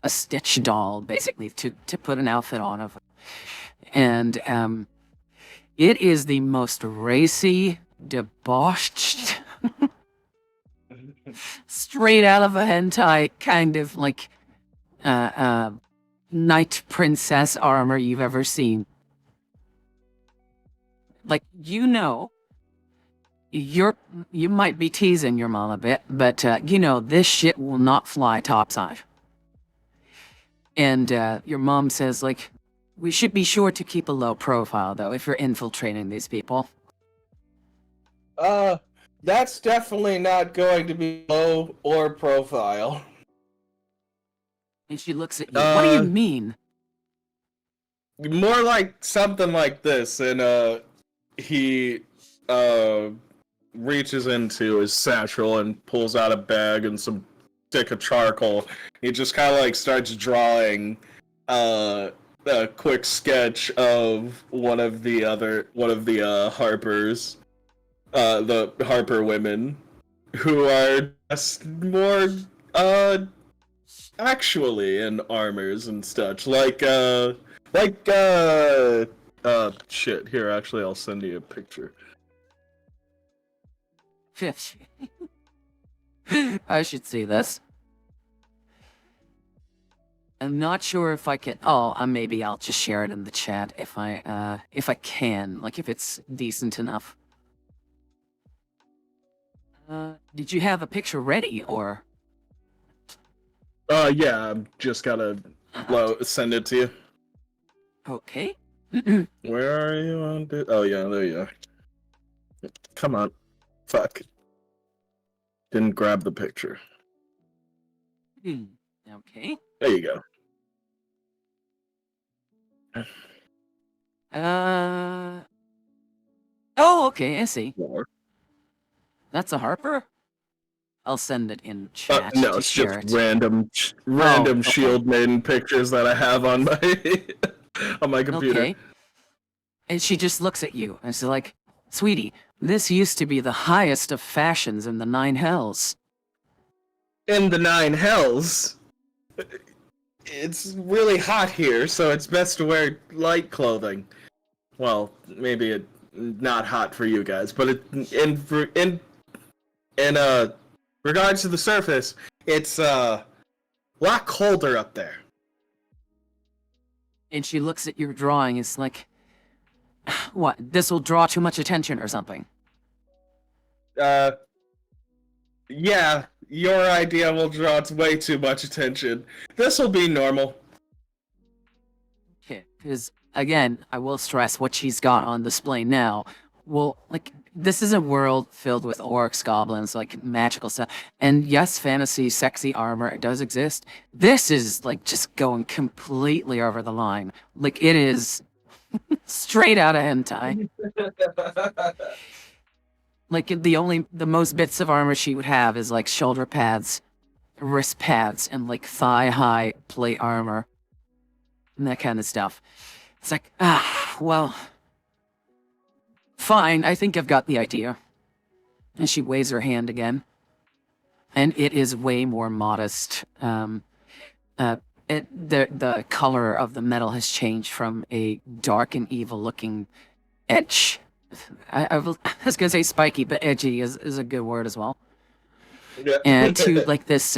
A: stitch doll, basically, to put an outfit on of. And, it is the most racy, debauched, straight out of a hentai kind of like knight princess armor you've ever seen. Like, you might be teasing your mom a bit, but this shit will not fly topside. And your mom says, like, we should be sure to keep a low profile though if you're infiltrating these people.
B: That's definitely not going to be low or profile.
A: And she looks at you. What do you mean?
C: More like something like this, and he reaches into his satchel and pulls out a bag and some stick of charcoal. He just kind of like starts drawing a quick sketch of one of the Harpers, the Harper women, who are just more actually in armors and such, shit. Here, actually, I'll send you a picture.
A: I should see this. I'm not sure if I can. Oh, maybe I'll just share it in the chat if I can, like if it's decent enough. Did you have a picture ready or?
C: Yeah, I'm just gotta send it to you.
A: Okay.
C: Where are you on? Oh yeah, there you are. Come on, fuck. Didn't grab the picture.
A: Okay.
C: There you go.
A: Oh, okay, I see.
C: More.
A: That's a Harper? I'll send it in chat
C: No,
A: to
C: it's just
A: share it.
C: random
A: Okay.
C: Shield Maiden pictures that I have on my on my computer.
A: Okay. And she just looks at you and she's like, "Sweetie, this used to be the highest of fashions in the Nine Hells."
C: In the Nine Hells, it's really hot here, so it's best to wear light clothing. Well, maybe it not hot for you guys, but in regards to the surface, it's a lot colder up there.
A: And she looks at your drawing. It's like, what? This will draw too much attention or something.
C: Yeah, your idea will draw way too much attention. This will be normal.
A: Okay, because again, I will stress what she's got on display now. Well, like, this is a world filled with orcs, goblins, like magical stuff. And yes, fantasy, sexy armor, it does exist. This is like just going completely over the line. Like, it is straight out of hentai. Like, the most bits of armor she would have is like shoulder pads, wrist pads, and like thigh-high plate armor. And that kind of stuff. It's like, well, fine, I think I've got the idea. And she waves her hand again. And it is way more modest. The color of the metal has changed from a dark and evil looking edge. I was gonna say spiky, but edgy is a good word as well.
C: Yeah.
A: And to like this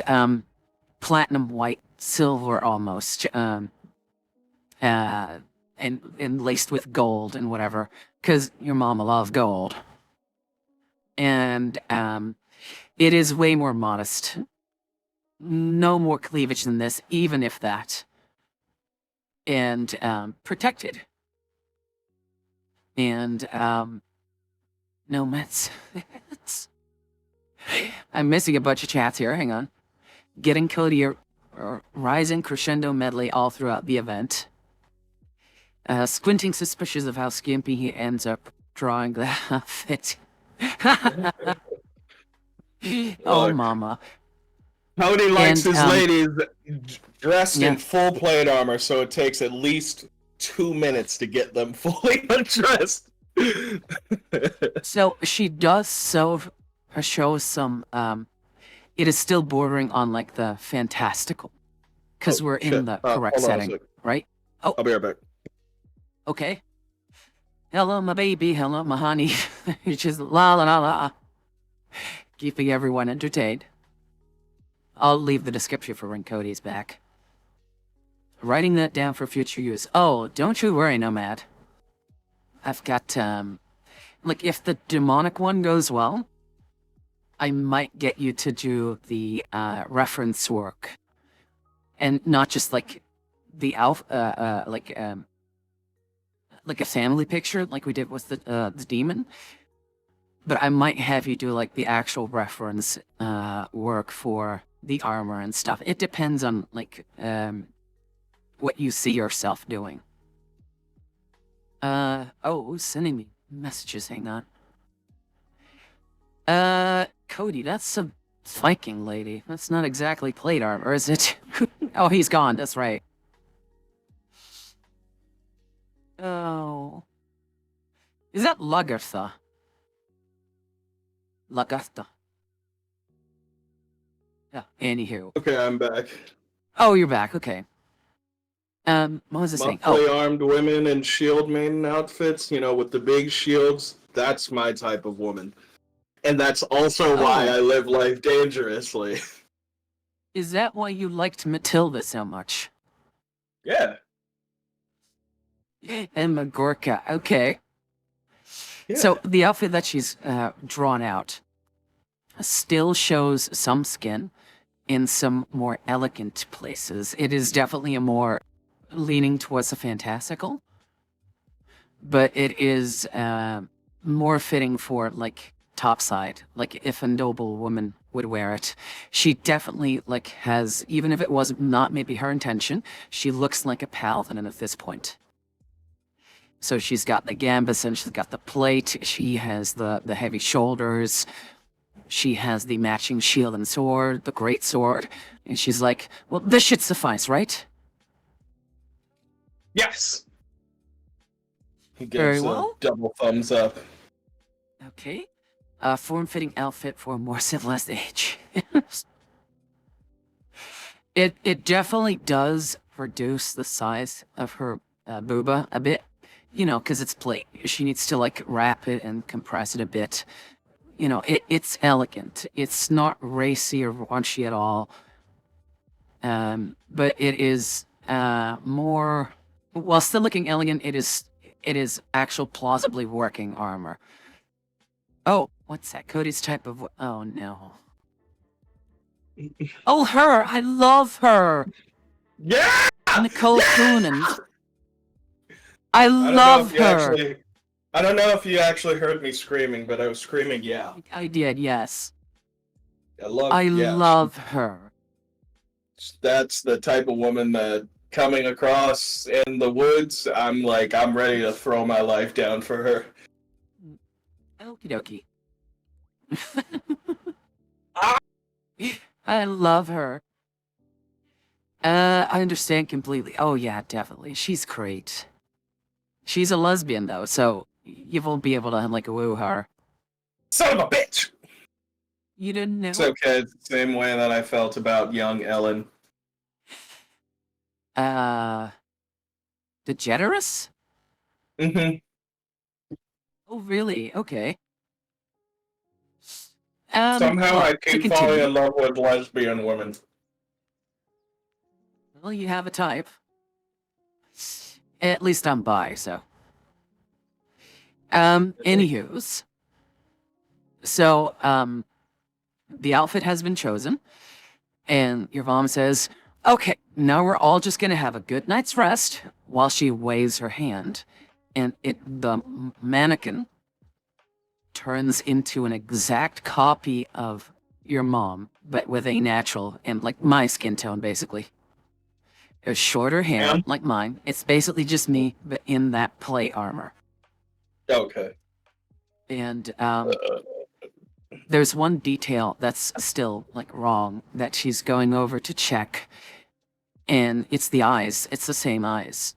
A: platinum white, silver almost, and laced with gold and whatever, because your mama loves gold. And It is way more modest. No more cleavage than this, even if that. And protected. And no meds. I'm missing a bunch of chats here. Hang on. Getting Cody a rising crescendo medley all throughout the event. Squinting suspicious of how skimpy he ends up drawing the outfit. Oh,
C: Look.
A: mama.
C: Cody likes
A: And,
C: his ladies dressed
A: yeah.
C: in full plate armor, so it takes at least 2 minutes to get them fully undressed.
A: So she does show some it is still bordering on like the fantastical. Because
C: Oh,
A: we're in
C: shit.
A: the
C: Hold
A: correct
C: on a
A: setting,
C: sec.
A: right? Oh,
C: I'll be right back.
A: okay. Hello, my baby. Hello, my honey. It's just la la la la. Keeping everyone entertained. I'll leave the description for when Cody's back. Writing that down for future use. Oh, don't you worry, Nomad. I've got, like, if the demonic one goes well, I might get you to do the, reference work. And not just, like, the like a family picture, like we did with the demon. But I might have you do, like, the actual reference, work for the armor and stuff. It depends on, like, what you see yourself doing. Oh, sending me messages, hang on. Cody, that's a Viking lady. That's not exactly plate armor, is it? Oh, he's gone, that's right. Oh. Is that Lagertha? Lagertha. Yeah, anywho.
C: Okay, I'm back.
A: Oh, you're back, okay. What was I saying?
C: Muscly
A: Oh,
C: armed women in shield maiden outfits, with the big shields. That's my type of woman. And that's also why
A: Oh.
C: I live life dangerously.
A: Is that why you liked Matilda so much?
C: Yeah.
A: And Magorka, okay.
C: Yeah.
A: So the outfit that she's drawn out still shows some skin in some more elegant places. It is definitely a more leaning towards the fantastical, but it is more fitting for like topside, like if a noble woman would wear it. She definitely like has, even if it was not maybe her intention, she looks like a paladin at this point. So she's got the gambus and she's got the plate. She has the heavy shoulders. She has the matching shield and sword, the great sword. And she's like, well, this should suffice, right?
C: Yes. He
A: Very
C: gives
A: well.
C: a double thumbs up.
A: Okay. Form-fitting outfit for a more civilized age. It definitely does reduce the size of her booba a bit. Because it's plate. She needs to, like, wrap it and compress it a bit. It's elegant. It's not racy or raunchy at all. But it is more... While still looking elegant, it is actual plausibly working armor. Oh, what's that? Cody's type of... Oh, no. Oh, her! I love her!
C: Yeah!
A: Nicole
C: Yeah!
A: Coonan. I love her!
C: I don't know if you actually heard me screaming, but I was screaming, yeah.
A: I did, yes.
C: I
A: I love her.
C: That's the type of woman that coming across in the woods, I'm ready to throw my life down for her.
A: Okie dokie. I love her. I understand completely. Oh yeah, definitely. She's great. She's a lesbian though, so you won't be able to like woo her.
C: Son of a bitch!
A: You didn't know?
C: It's okay, it's the same way that I felt about young Ellen.
A: DeGeneres?
C: Mm-hmm.
A: Oh really? Okay.
C: Somehow I
A: to
C: keep
A: continue.
C: falling in love with lesbian women.
A: Well, you have a type. At least I'm bi, so. Anywho's. So, the outfit has been chosen, and your mom says, okay, now we're all just gonna have a good night's rest while she waves her hand. And the mannequin turns into an exact copy of your mom, but with a natural and like my skin tone, basically. There's shorter hair,
C: Ma'am?
A: like mine. It's basically just me, but in that plate armor.
C: Okay.
A: And
C: Uh,
A: there's one detail that's still like wrong that she's going over to check, and it's the eyes. It's the same eyes.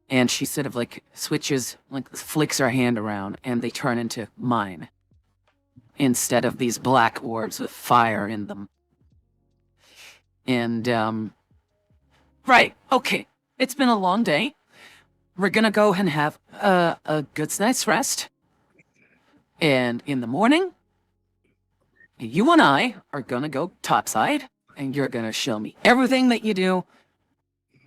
A: And she sort of like switches, like flicks her hand around, and they turn into mine instead of these black orbs with fire in them. And right, okay, it's been a long day. We're gonna go and have a good night's rest. And in the morning, you and I are gonna go topside, and you're gonna show me everything that you do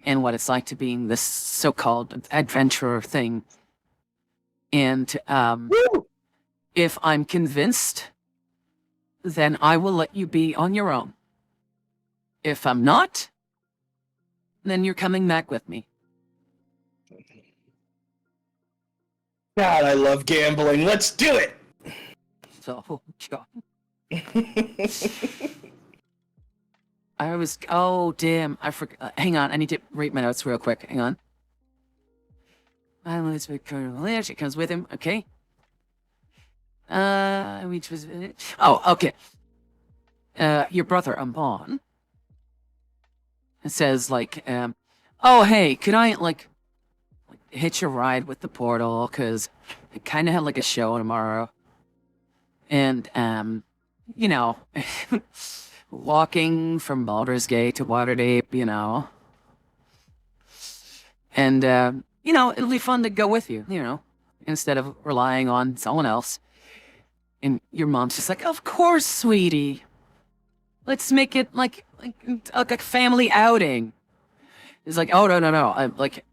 A: and what it's like to be in this so-called adventurer thing. And
C: Woo!
A: if I'm convinced, then I will let you be on your own. If I'm not, then you're coming back with me.
C: God, I love gambling. Let's do it.
A: So, God. Oh, damn, I forgot. Hang on, I need to read my notes real quick. Hang on. She comes with him, okay. Which was... Oh, okay. Your brother, Amon, says, like, oh, hey, could I, like hitch a ride with the portal? Because I kind of had, like, a show tomorrow. And, you know... walking from Baldur's Gate to Waterdeep, you know. And, you know, it'll be fun to go with you, you know, instead of relying on someone else. And your mom's just like, of course, sweetie. Let's make it like a family outing. It's like, oh, no. I'm like,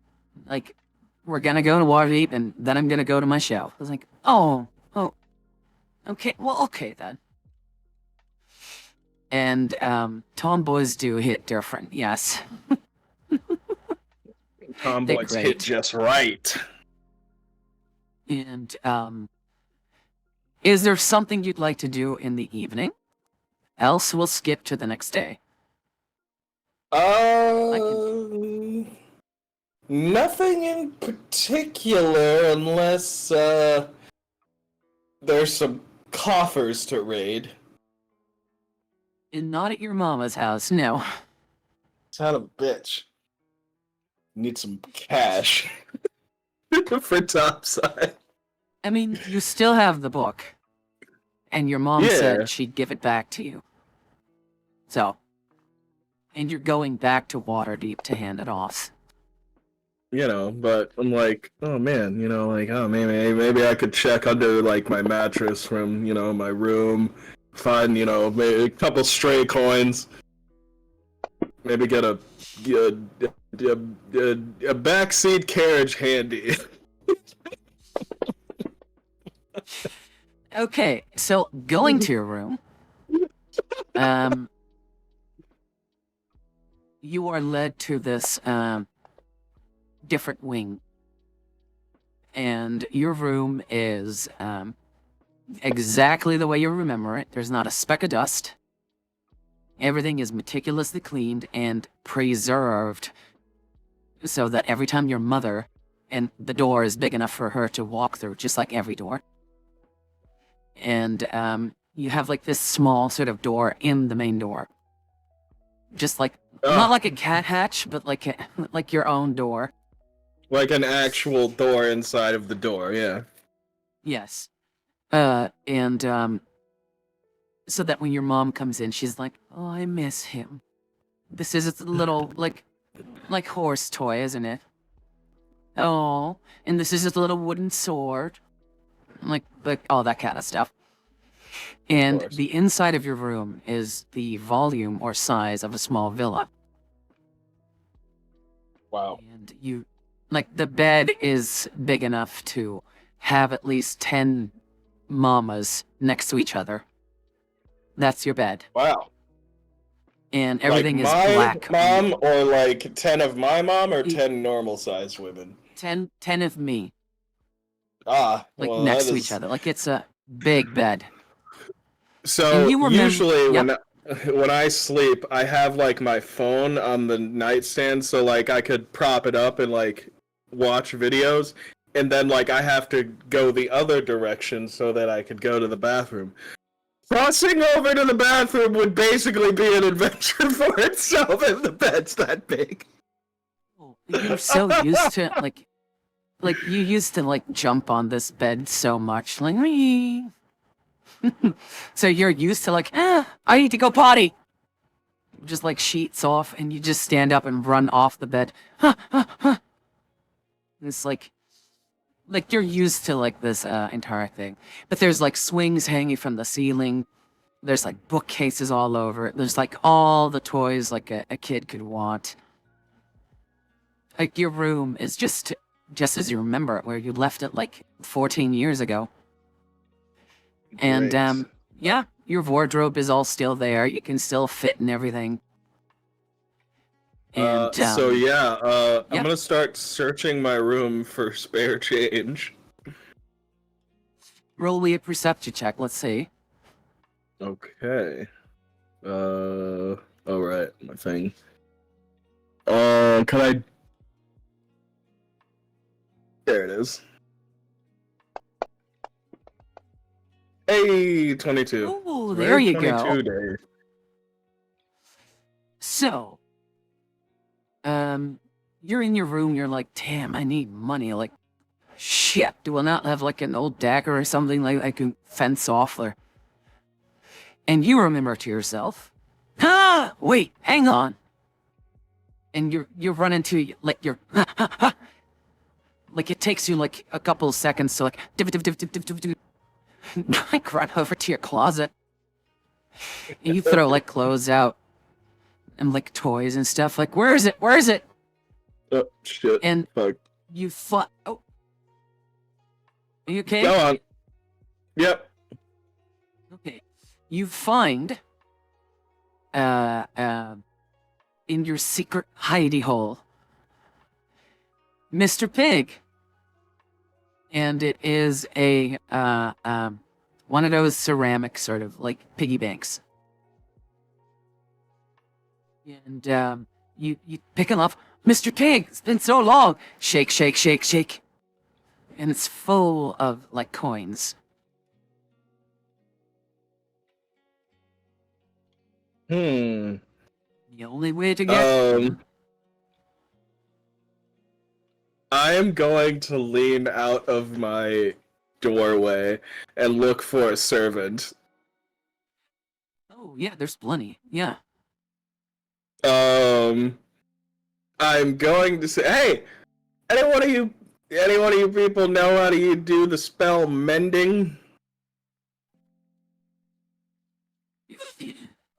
A: we're gonna go to Waterdeep and then I'm gonna go to my show. I was like, oh, okay, well, okay then. And tomboys do hit different, yes.
C: Tomboys
A: great.
C: hit just right.
A: And is there something you'd like to do in the evening? Else we'll skip to the next day.
B: Nothing in particular unless there's some coffers to raid.
A: And not at your mama's house, no.
B: Son of a bitch. Need some cash.
C: For topside.
A: I mean, you still have the book. And your mom
C: Yeah.
A: said she'd give it back to you. So. And you're going back to Waterdeep to hand it off.
C: You know, but I'm like, oh man, you know, like, oh maybe I could check under like my mattress from, you know, my room, find, you know, maybe a couple stray coins, maybe get a backseat carriage handy.
A: Okay, so going to your room, you are led to this different wing, and your room is exactly the way you remember it. There's not a speck of dust. Everything is meticulously cleaned and preserved so that every time your mother, and the door is big enough for her to walk through, just like every door. And you have like this small sort of door in the main door. Just like, not like a cat hatch, but like your own door.
C: Like an actual door inside of the door, yeah.
A: Yes. And so that when your mom comes in, she's like, oh, I miss him. This is a little, like horse toy, isn't it? Oh, and this is just a little wooden sword. Like all that kind of stuff. And the inside of your room is the volume or size of a small villa.
B: Wow.
A: And you, like, the bed is big enough to have at least 10 mamas next to each other. That's your bed.
B: Wow.
A: And everything
B: like
A: is
B: my
A: black.
B: mom, or like 10 of my mom, or
A: Y-
B: 10 normal-sized women?
A: 10 of me,
B: Ah,
A: like
B: well,
A: next
B: that
A: to each
B: is.
A: other. Like it's a big bed. And
C: So
A: you remember,
C: usually
A: yep.
C: when I sleep, I have like my phone on the nightstand, so like I could prop it up and like watch videos, and then like I have to go the other direction so that I could go to the bathroom. Crossing over to the bathroom would basically be an adventure for itself if the bed's that big.
A: You're so used to like you used to like jump on this bed so much, like me. So you're used to like, I need to go potty. Just like sheets off, and you just stand up and run off the bed. It's like you're used to like this entire thing. But there's like swings hanging from the ceiling. There's like bookcases all over it. There's like all the toys like a kid could want. Like your room is just as you remember it, where you left it like 14 years ago. And
C: Great.
A: yeah, your wardrobe is all still there. You can still fit and everything. And
C: So yeah, I'm
A: yeah.
C: gonna start searching my room for spare change.
A: Roll me a perception check. Let's see.
C: Okay. All right, my thing. Can I? There it is. Hey, 22.
A: Oh, there you
C: 22
A: go.
C: days.
A: So, you're in your room. You're like, damn, I need money. Like, shit. Do I not have like an old dagger or something like I can fence off? Or, and you remember to yourself, wait, hang on. And you run into like your like it takes you like a couple of seconds to like like run over to your closet. And you throw like clothes out and like toys and stuff. Like, where is it? Where is it?
C: Oh shit!
A: And
C: Fuck.
A: you oh, are you okay?
C: Go on. Yep.
A: Okay. You find in your secret hidey hole Mr. Pig. And it is a one of those ceramic sort of like piggy banks. And you pick him up. Mr. Pig, it's been so long. Shake, shake, shake, shake. And it's full of like coins.
C: Hmm.
A: The only way to get
C: I am going to lean out of my doorway and look for a servant.
A: Oh yeah, there's plenty. Yeah.
C: I'm going to say, hey, any one of you people know how to do the spell mending?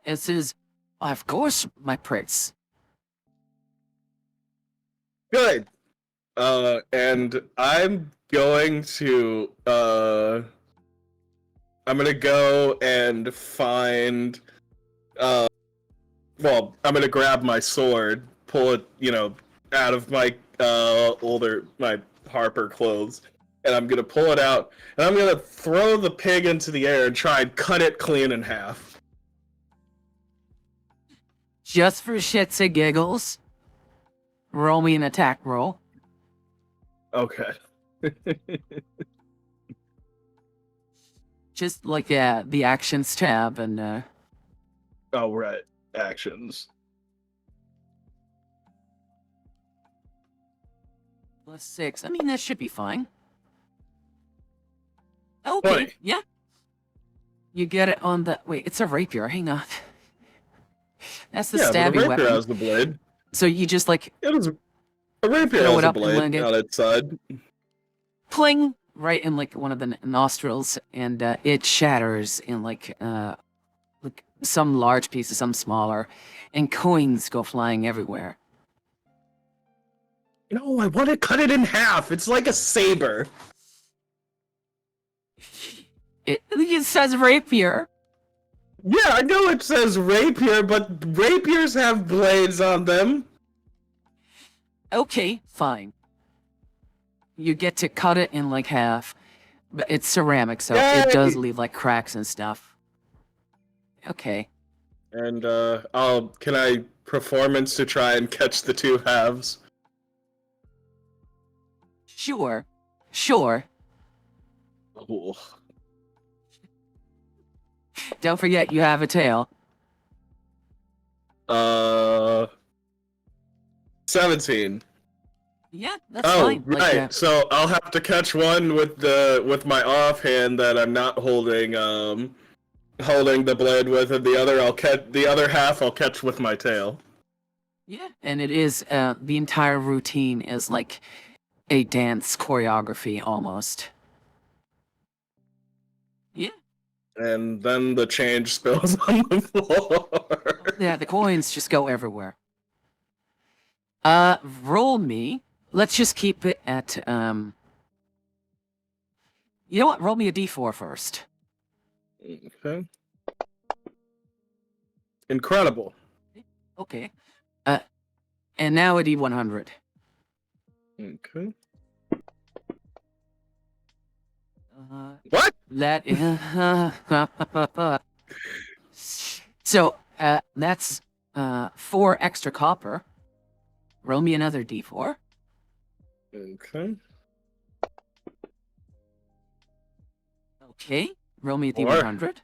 A: This is, of course, my prince.
C: Good. And I'm going to I'm gonna go and find well, I'm gonna grab my sword, pull it, out of my my Harper clothes, and I'm gonna pull it out, and I'm gonna throw the pig into the air and try and cut it clean in half.
A: Just for shits and giggles. Roll me an attack roll.
C: Okay.
A: Just like the actions tab and
C: Oh, right. Actions.
A: +6. I mean, that should be fine. Okay,
C: 20.
A: yeah. You get it on the... Wait, it's a rapier. Hang on. That's the
C: Yeah, but
A: stabby
C: a rapier
A: weapon.
C: has the blade.
A: So you just like...
C: It is a rapier
A: Throw
C: has
A: it
C: a
A: up and
C: blade
A: land it.
C: on its side.
A: Pling! Right in like one of the nostrils, and it shatters in like some large pieces, some smaller, and coins go flying everywhere.
C: No, I want to cut it in half. It's like a saber.
A: It says rapier.
C: Yeah, I know it says rapier, but rapiers have blades on them.
A: Okay, fine. You get to cut it in like half, but it's ceramic, so it does
C: Yay!
A: leave like cracks and stuff. Okay.
C: And can I performance to try and catch the two halves?
A: Sure. Sure.
C: Cool.
A: Don't forget you have a tail.
C: 17.
A: Yeah, that's
C: Oh,
A: fine.
C: right.
A: Like,
C: So I'll have to catch one with my offhand that I'm not holding holding the blade with, and the other half I'll catch with my tail.
A: yeah, and it is the entire routine is like a dance choreography almost. Yeah.
C: And then the change spills on the floor.
A: Yeah, the coins just go everywhere. Roll me. Let's just keep it at you know what? Roll me a d4 first.
C: Okay. Incredible.
A: Okay. And now a d100.
C: Okay.
A: What?
C: What?
A: That is... So, that's 4 extra copper. Roll me another d4.
C: Okay.
A: Okay. Roll me a
C: Four.
A: d100.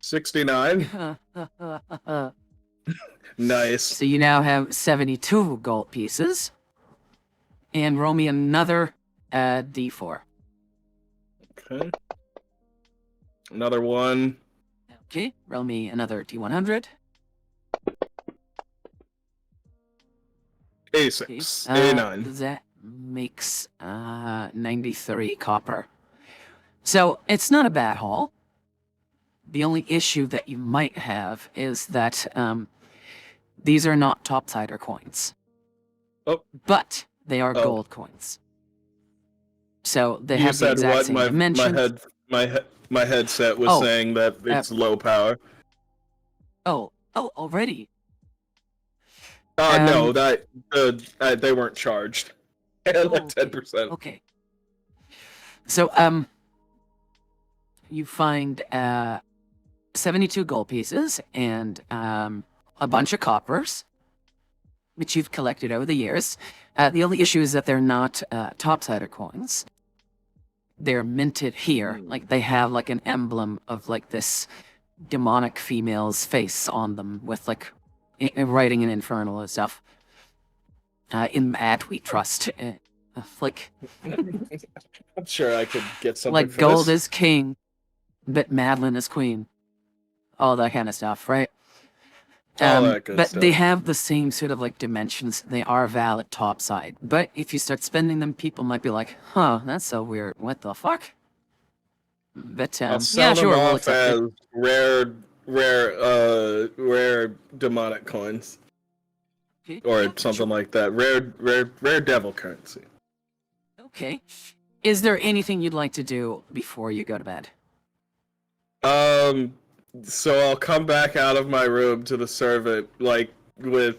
C: 69. Nice.
A: So you now have 72 gold pieces. And roll me another d4.
C: Okay. Another one.
A: Okay. Roll me another d100.
C: 86.
A: Okay.
C: 89.
A: That makes 93 copper. So it's not a bad haul. The only issue that you might have is that these are not topsider coins.
C: Oh.
A: But they are gold coins. So they have the exact same dimensions.
C: My headset was saying that it's low power.
A: Oh, already.
C: No, they weren't charged. Like 10%.
A: Okay. So you find 72 gold pieces and a bunch of coppers, which you've collected over the years. The only issue is that they're not topsider coins. They're minted here. Like, they have, like, an emblem of, like, this demonic female's face on them with, like, writing in infernal and stuff. In that we trust. Like...
C: I'm sure I could get something
A: like,
C: for
A: gold
C: this.
A: is king, but Madeline is queen. All that kind of stuff, right?
C: All that good
A: but
C: stuff.
A: they have the same sort of like dimensions. They are valid topside. But if you start spending them, people might be like, huh, that's so weird. What the fuck? But
C: I'll sell
A: yeah,
C: them
A: sure, we'll
C: off
A: accept
C: as
A: it.
C: rare demonic coins.
A: Okay.
C: Or
A: Yeah,
C: something
A: sure.
C: like that. Rare devil currency.
A: Okay. Is there anything you'd like to do before you go to bed?
C: So I'll come back out of my room to the servant, like, with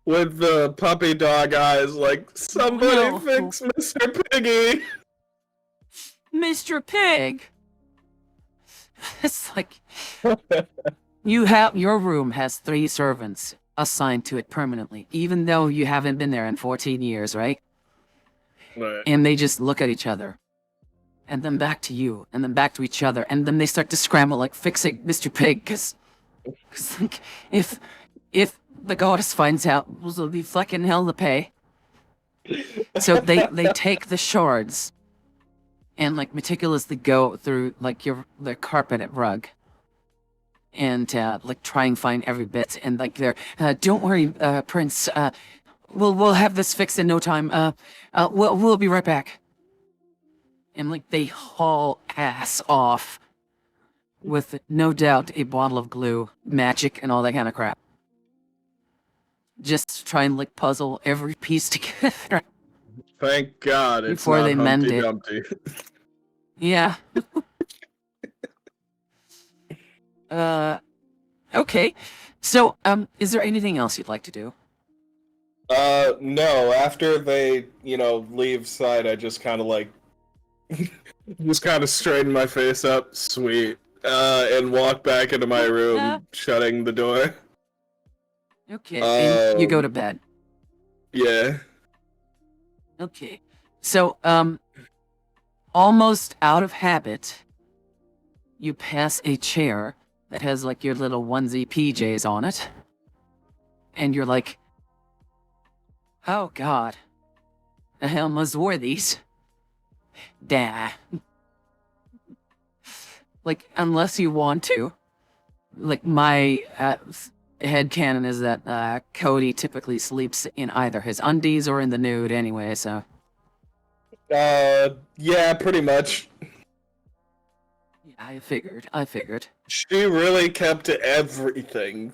C: with the puppy dog eyes, like, somebody
A: No.
C: fix Mr. Piggy!
A: Mr. Pig! It's like... Your room has 3 servants assigned to it permanently, even though you haven't been there in 14 years, right?
C: Right.
A: And they just look at each other. And then back to you, and then back to each other, and then they start to scramble, like, fixing Mr. Pig, because like, if the goddess finds out, there'll be fucking hell to pay. So they take the shards, and, like, meticulously go through, like, the carpeted rug, and, like, try and find every bit, and, like, they're, don't worry, Prince, we'll have this fixed in no time, we'll be right back. And, like, they haul ass off with, no doubt, a bottle of glue, magic, and all that kind of crap. Just to try and, like, puzzle every piece together.
C: Thank God it's
A: Before
C: not
A: they mend
C: Humpty
A: it.
C: Dumpty.
A: Yeah. Okay. So, is there anything else you'd like to do?
B: No. After they, leave side, I just kind of like,
C: Just kind of straighten my face up, sweet, and walk back into my room, shutting the door.
A: Okay, and you go to
C: Um,
A: bed.
C: yeah.
A: Okay. So, almost out of habit, you pass a chair that has like your little onesie PJs on it. And you're like, oh god, the hell must wore these? Dah. Like, unless you want to. Like, my headcanon is that Cody typically sleeps in either his undies or in the nude anyway, so.
B: Yeah, pretty much.
A: Yeah, I figured.
C: She really kept everything.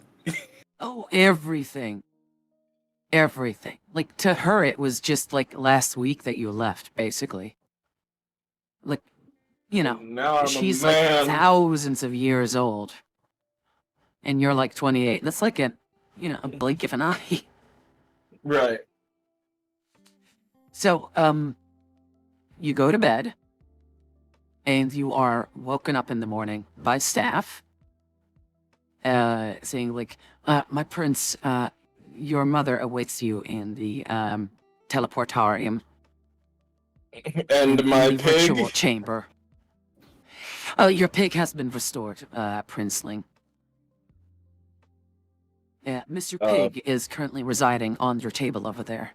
A: Oh, everything. Everything. Like, to her, it was just like last week that you left, basically. Like, you know,
B: Now I'm a
A: she's like
B: man.
A: thousands of years old. And you're like 28. That's like a blink of an eye.
B: Right.
A: So, you go to bed, and you are woken up in the morning by staff, saying like, my prince, your mother awaits you in the, teleportarium.
B: And
A: in
B: my
A: the ritual
B: pig.
A: chamber. Your pig has been restored, princeling. Yeah, Mr. Pig is currently residing on your table over there.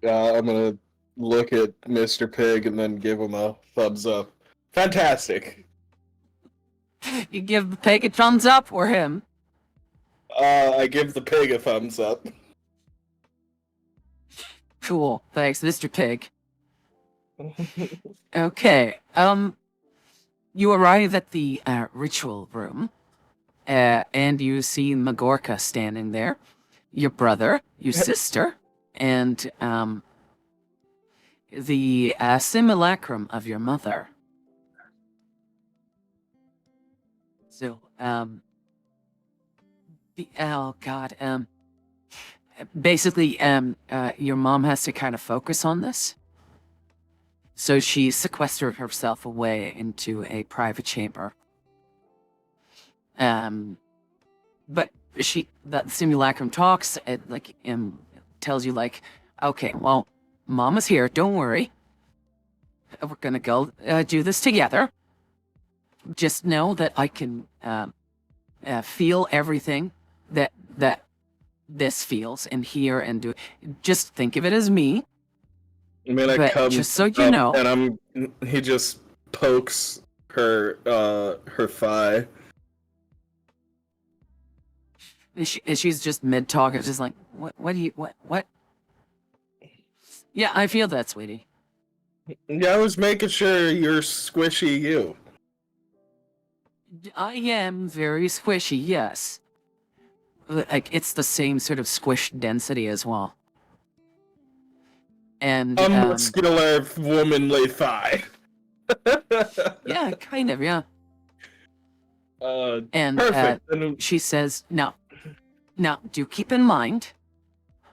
C: I'm gonna look at Mr. Pig and then give him a thumbs up. Fantastic.
A: You give the pig a thumbs up or him?
C: I give the pig a thumbs up.
A: Cool, thanks, Mr. Pig. Okay, you arrive at the ritual room, and you see Magorka standing there, your brother, your sister, and the simulacrum of your mother. So, oh god, basically, your mom has to kind of focus on this. So she sequestered herself away into a private chamber. But the simulacrum talks, it tells you like, okay, well, Mama's here, don't worry. We're gonna go do this together. Just know that I can feel everything that this feels and hear and do. Just think of it as me.
C: I mean, I
A: But
C: come
A: just so you
C: up
A: know,
C: and he just pokes her thigh.
A: and she's just mid talk. It's just like, what? Yeah, I feel that, sweetie.
C: Yeah, I was making sure you're squishy you.
A: I am very squishy, yes. Like, it's the same sort of squish density as well. And,
C: A muscular, womanly thigh.
A: yeah, kind of, yeah. And
C: Perfect.
A: she says, now, do keep in mind,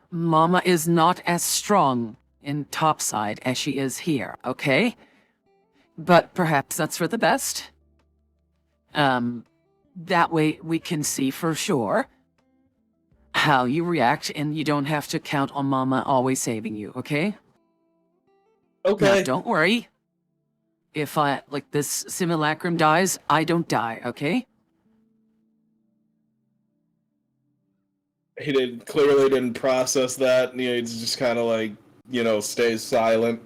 A: Mama is not as strong in topside as she is here, okay? But perhaps that's for the best. That way we can see for sure how you react, and you don't have to count on Mama always saving you, okay?
C: Okay.
A: Now, don't worry. If this simulacrum dies, I don't die, okay?
C: He clearly didn't process that, and he's just kind of like, stays silent.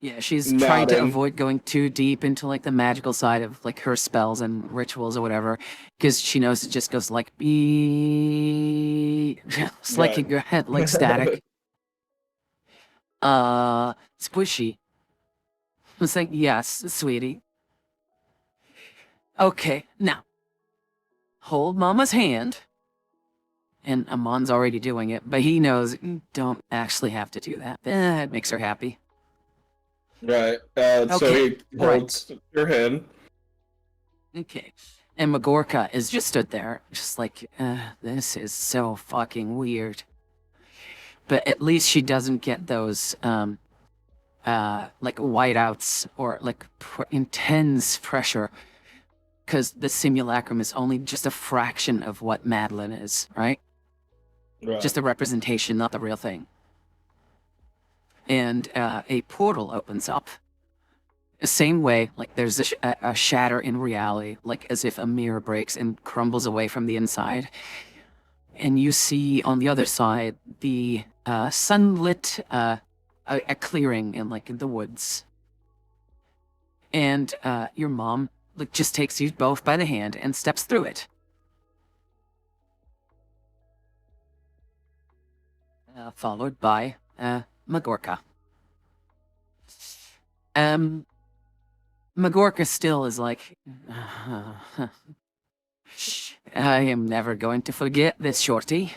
A: Yeah, she's trying to
C: Nodding.
A: avoid going too deep into like the magical side of like her spells and rituals or whatever, because she knows it just goes like beep, it's like in your head, like static. Squishy. I'm saying yes, sweetie. Okay, now hold Mama's hand, And Amon's already doing it, but he knows don't actually have to do that. It makes her happy.
C: Right. So
A: Okay,
C: he
A: right.
C: holds your hand.
A: Okay. And Magorka is just stood there, just like, this is so fucking weird. But at least she doesn't get those, like whiteouts or like intense pressure, because the simulacrum is only just a fraction of what Madeline is, right?
C: Right.
A: Just a representation, not the real thing. And a portal opens up. The same way, like there's a shatter in reality, like as if a mirror breaks and crumbles away from the inside. And you see on the other side the sunlit a clearing in like in the woods. And your mom like just takes you both by the hand and steps through it. Followed by Magorka. Magorka still is like, I am never going to forget this, shorty.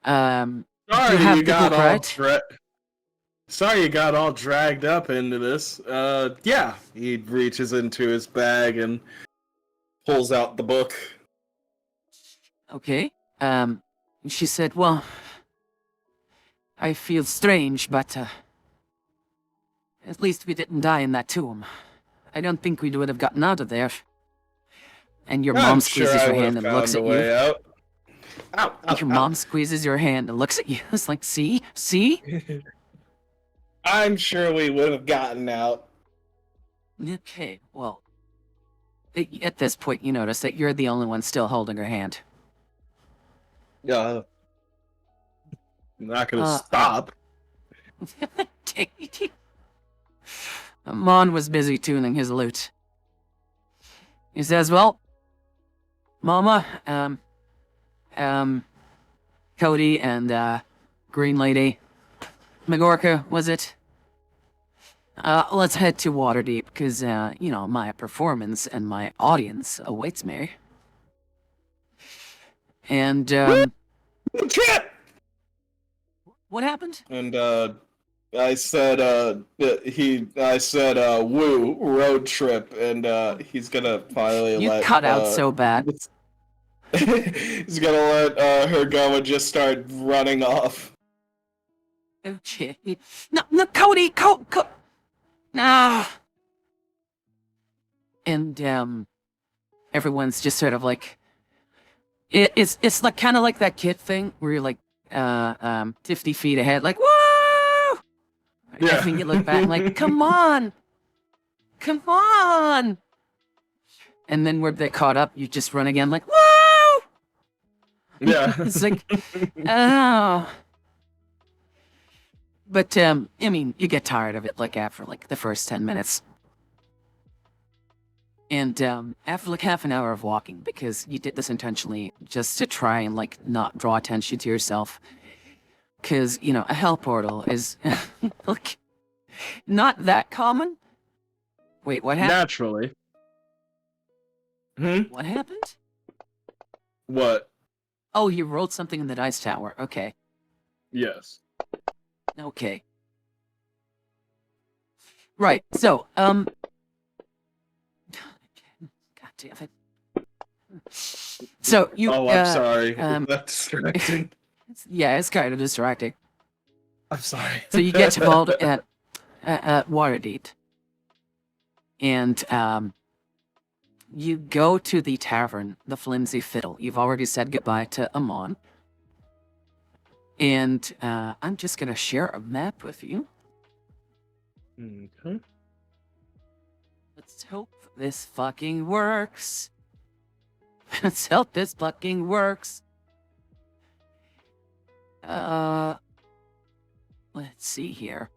A: You
C: Sorry
A: have
C: you
A: the
C: got
A: book, right?
C: Sorry you got all dragged up into this. Yeah. He reaches into his bag and pulls out the book.
A: Okay. She said, well, I feel strange, but at least we didn't die in that tomb. I don't think we would have gotten out of there. And your mom squeezes your hand and looks at you.
C: Out. Ow, ow,
A: Your mom squeezes your hand and looks at you. It's like, see?
C: I'm sure we would have gotten out.
A: Okay, well, at this point you notice that you're the only one still holding her hand.
C: Yeah. I'm not gonna stop.
A: Mon was busy tuning his lute. He says, well, Mama, Cody and, Green Lady, Magorka, was it? Let's head to Waterdeep, because, you know, my performance and my audience awaits me. And,
C: Trip!
A: what happened?
C: And, I said, woo, road trip, and, he's gonna finally
A: You
C: let,
A: cut out so bad.
C: he's gonna let, her go and just start running off.
A: Okay. No, Cody, no. And, everyone's just sort of like, it's like kind of like that kid thing where you're like, 50 feet ahead, like, woo!
C: Yeah.
A: I think you look back like, come on! And then where they caught up, you just run again like, woo!
C: Yeah.
A: It's like, oh. But, I mean, you get tired of it, like, after, like, the first 10 minutes. And, after, like, half an hour of walking, because you did this intentionally, just to try and, like, not draw attention to yourself. Because, you know, a hell portal is, like, not that common. Wait, what happened?
C: Naturally.
A: What happened?
C: What?
A: Oh, you rolled something in the dice tower. Okay.
C: Yes.
A: Okay. Right, so, God damn it. So, you,
C: Oh, I'm sorry.
A: That's
C: distracting.
A: yeah, it's kind of distracting.
C: I'm sorry.
A: So you get to Baldur at Waterdeep. And, you go to the tavern, the Flimsy Fiddle. You've already said goodbye to Amon. And, I'm just gonna share a map with you.
C: Okay.
A: Let's hope this fucking works. Let's hope this fucking works. Let's see here.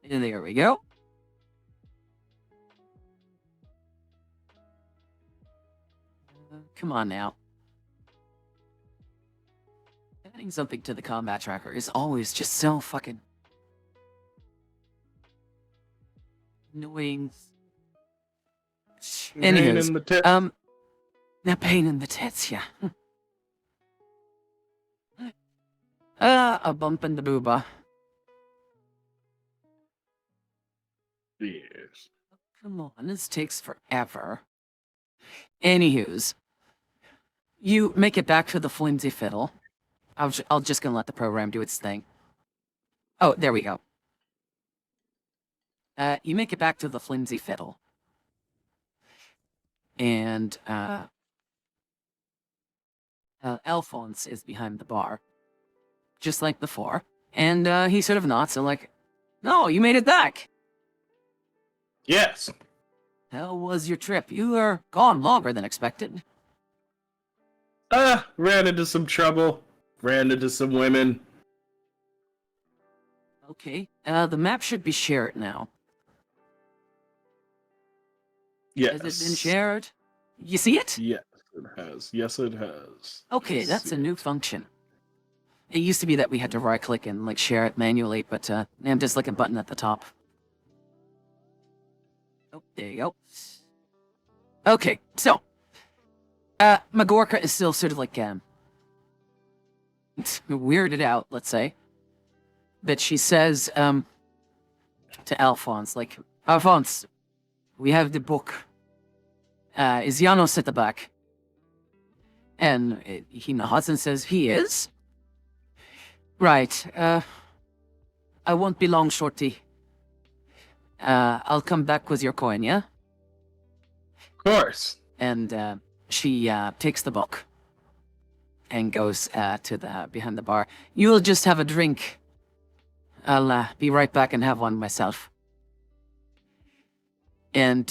A: And there we go. Come on now. Adding something to the combat tracker is always just so fucking annoying.
C: Pain
A: Anywho's,
C: in the tip.
A: now pain in the tits, yeah. A bump in the booba.
C: Yes.
A: Come on, this takes forever. Anywho's, you make it back to the flimsy fiddle. I'll just gonna let the program do its thing. Oh, there we go. You make it back to the flimsy fiddle. And, Alphonse is behind the bar. Just like before. And, he sort of nods and like, no, you made it back.
C: Yes.
A: How was your trip? You were gone longer than expected.
C: Ran into some trouble. Ran into some women.
A: Okay, the map should be shared now.
C: Yes.
A: Has it been shared? You see it?
C: Yes, it has. Yes, it has.
A: Okay,
C: Let's
A: that's
C: see.
A: a new function. It used to be that we had to right-click and, like, share it manually, but, I'm just like a button at the top. Oh, there you go. Okay, so, Magorka is still sort of like, weirded out, let's say. But she says, to Alphonse, like, Alphonse, we have the book. Is Janos at the back? And he nods and says, he is? Right, I won't be long, shorty. I'll come back with your coin, yeah?
C: Of course.
A: And, she, takes the book. And goes, to the, behind the bar. You'll just have a drink. I'll, be right back and have one myself. And,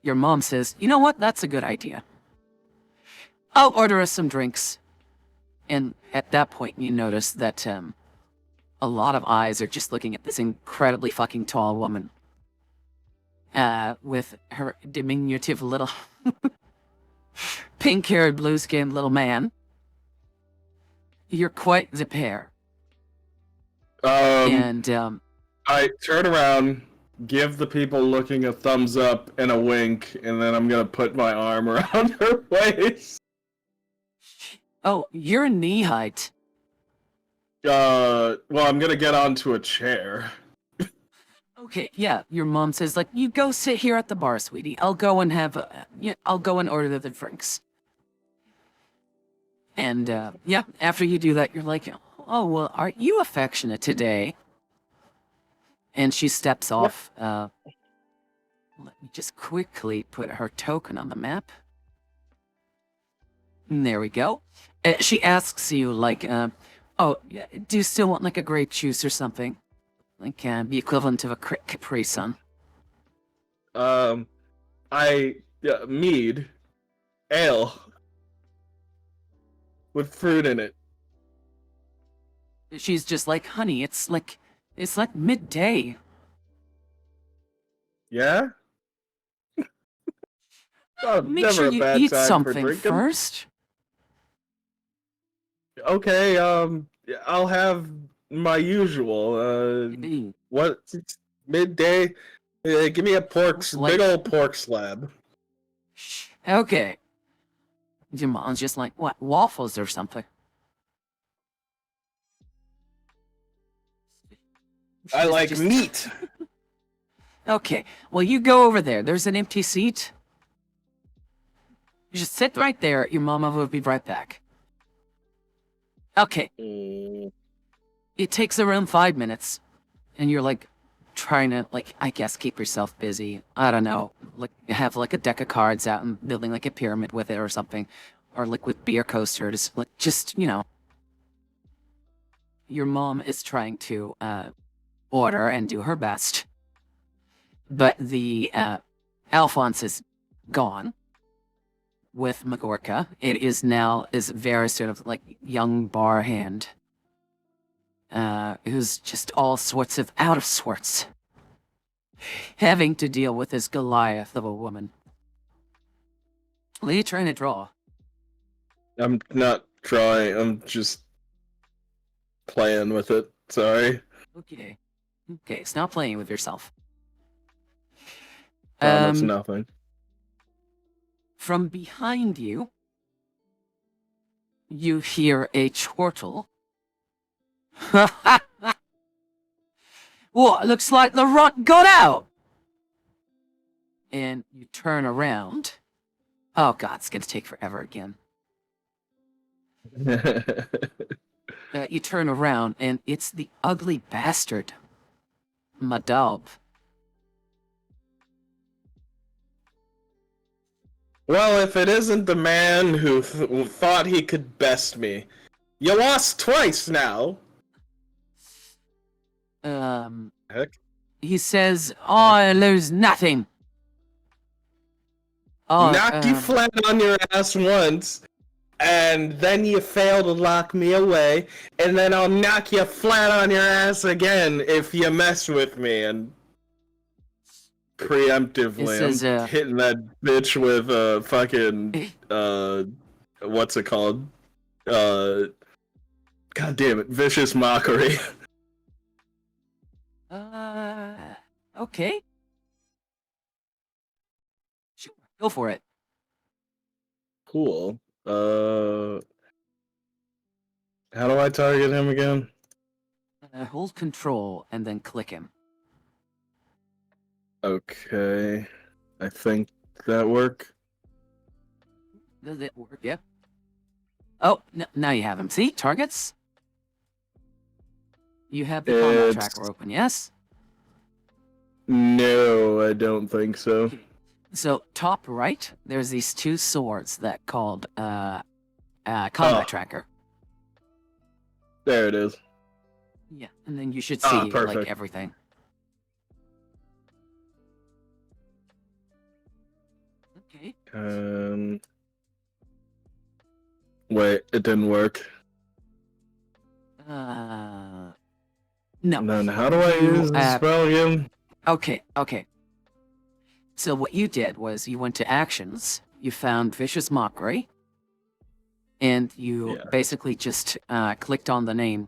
A: your mom says, you know what? That's a good idea. I'll order us some drinks. And at that point, you notice that, a lot of eyes are just looking at this incredibly fucking tall woman. With her diminutive little pink-haired, blue-skinned little man. You're quite the pair. And,
C: I turn around, give the people looking a thumbs up and a wink, and then I'm gonna put my arm around her waist.
A: oh, you're knee height.
C: Well, I'm gonna get onto a chair.
A: Okay, yeah, your mom says, like, you go sit here at the bar, sweetie. I'll go and have, I'll go and order the drinks. And, yeah, after you do that, you're like, oh, well, aren't you affectionate today? And she steps off. Let me just quickly put her token on the map. And there we go. She asks you, like, oh, do you still want, like, a grape juice or something? Like, the equivalent of a Capri Sun.
C: Mead, ale, with fruit in it.
A: She's just like, honey, it's like midday.
C: Yeah?
A: Make
C: Never
A: sure
C: a
A: you
C: bad
A: eat
C: time for
A: something
C: drinking.
A: first.
C: Okay, I'll have my usual.
A: Mm,
C: What? Midday? Give me a
A: Like-
C: big old pork slab.
A: Okay. Your mom's just like, what, waffles or something?
C: I
A: She's
C: like
A: just-
C: meat.
A: Okay, well, you go over there. There's an empty seat. You just sit right there. Your mama will be right back. Okay, it takes around 5 minutes. And you're like, trying to, like, I guess keep yourself busy. I don't know. Like, have, like, a deck of cards out and building, like, a pyramid with it or something. Or, like, with beer coasters. Like, just, you know. Your mom is trying to, order and do her best. But the, Alphonse is gone. With Magorka. It is now is very sort of, like, young bar hand. Who's just all sorts of out of sorts. Having to deal with this Goliath of a woman. What are you trying to draw?
C: I'm not trying. I'm just playing with it. Sorry.
A: Okay. Okay, stop playing with yourself.
C: Promise nothing.
A: from behind you, you hear a chortle. What? Looks like the runt got out. And you turn around. Oh god, it's gonna take forever again. You turn around, and it's the ugly bastard, Madub.
C: Well, if it isn't the man who thought he could best me, you lost twice now. Heck.
A: He says, I lose nothing.
C: Knocked you flat on your ass once, and then you fail to lock me away, and then I'll knock you flat on your ass again if you mess with me, and preemptively, I'm hitting that bitch with a fucking, what's it called? God damn it, vicious mockery.
A: Okay. Sure, go for it.
C: Cool. How do I target him again?
A: Hold control and then click him.
C: Okay. I think that work.
A: Does it work? Yeah. Oh, now you have him. See? Targets? You have the combat tracker open, yes?
C: No, I don't think so.
A: So, top right, there's these two swords that called, combat tracker.
C: There it is.
A: Yeah, and then you should see,
C: perfect.
A: like, everything. Okay.
C: Wait, it didn't work.
A: No.
C: And then how do I use the spell again?
A: Okay. So what you did was you went to actions, you found Vicious Mockery, and you basically just clicked on the name.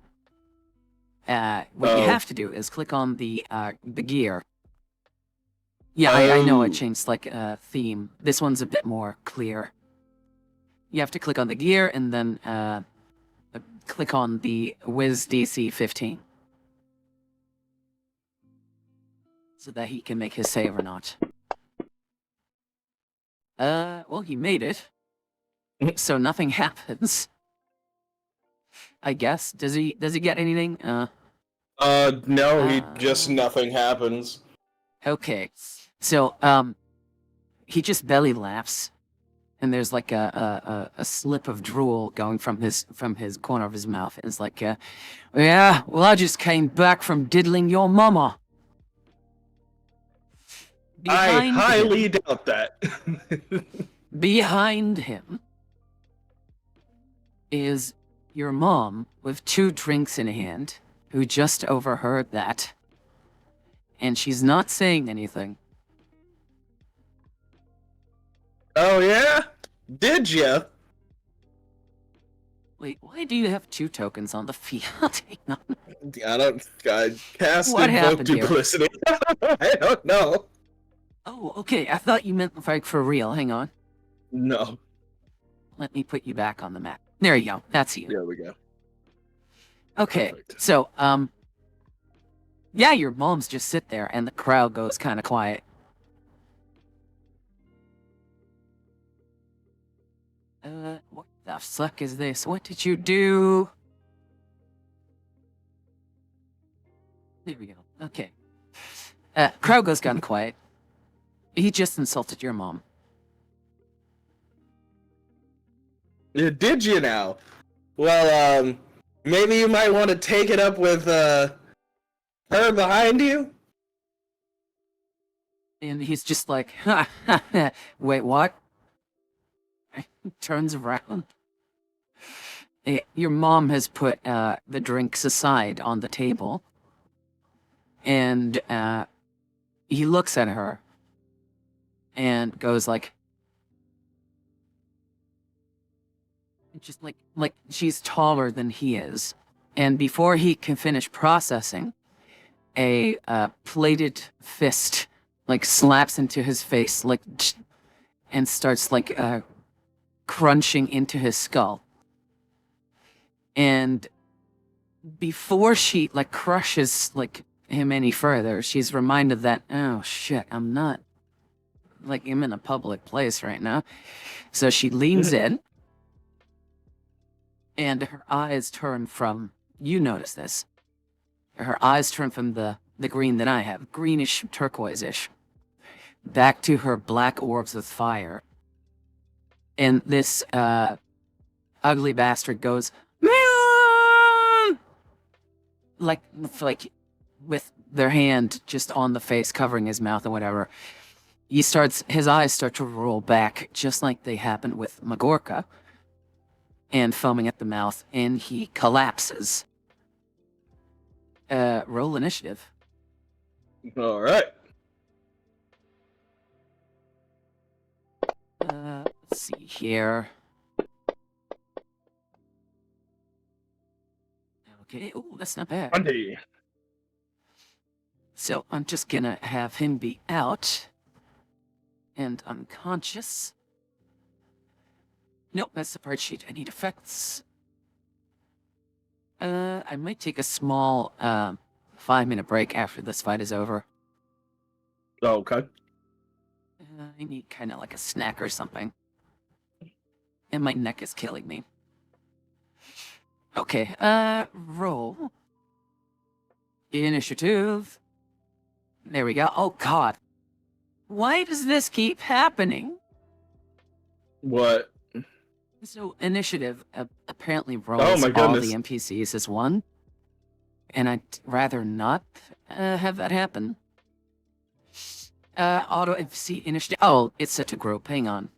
A: What you have to do is click on the gear. Yeah, I know I changed like theme. This one's a bit more clear. You have to click on the gear and then click on the Wiz DC 15. So that he can make his save or not. Well, he made it. So nothing happens. I guess. Does he get anything?
C: No, he just nothing happens.
A: Okay. So, he just belly laughs. And there's like a slip of drool going from his corner of his mouth. And it's like, yeah, well, I just came back from diddling your mama.
C: I highly doubt that.
A: Behind him is your mom with 2 drinks in hand, who just overheard that. And she's not saying anything.
C: Oh yeah? Did ya?
A: Wait, why do you have 2 tokens on the field?
C: I cast
A: What
C: invoke
A: happened here?
C: duplicity. I don't know.
A: Oh, okay, I thought you meant like for real. Hang on.
C: No.
A: Let me put you back on the map. There you go. That's you.
C: There we go.
A: Okay,
C: Perfect.
A: so, yeah, your moms just sit there and the crowd goes kind of quiet. What the fuck is this? What did you do? There we go. Okay. Crowd goes kind of quiet. He just insulted your mom.
C: Did you now? Well, maybe you might want to take it up with, her behind you?
A: And he's just like, wait, what? Turns around. Your mom has put the drinks aside on the table. And he looks at her and goes like, just like she's taller than he is. And before he can finish processing, a plated fist like slaps into his face, like, and starts like crunching into his skull. And before she like crushes like him any further, she's reminded that, oh shit, I'm not like I'm in a public place right now. So she leans in, and her eyes turn from, you notice this, her eyes turn from the green that I have, greenish turquoise-ish, back to her black orbs with fire. And this ugly bastard goes, "Meow!" like with their hand just on the face, covering his mouth and whatever. His eyes start to roll back, just like they happened with Magorka, and foaming at the mouth, and he collapses. Roll initiative.
C: All right.
A: Let's see here. Okay, oh, that's not bad.
C: Andy.
A: So I'm just gonna have him be out and unconscious. Nope, that's the part sheet. I need effects. I might take a small 5-minute break after this fight is over.
C: Okay.
A: I need kind of like a snack or something. And my neck is killing me. Okay, roll. Initiative. There we go. Oh god. Why does this keep happening?
C: What?
A: So initiative apparently
C: Oh
A: rolls
C: my
A: all
C: goodness.
A: the NPCs as one. And I'd rather not have that happen. Auto NPC initiative. Oh, it's set to group. Hang on.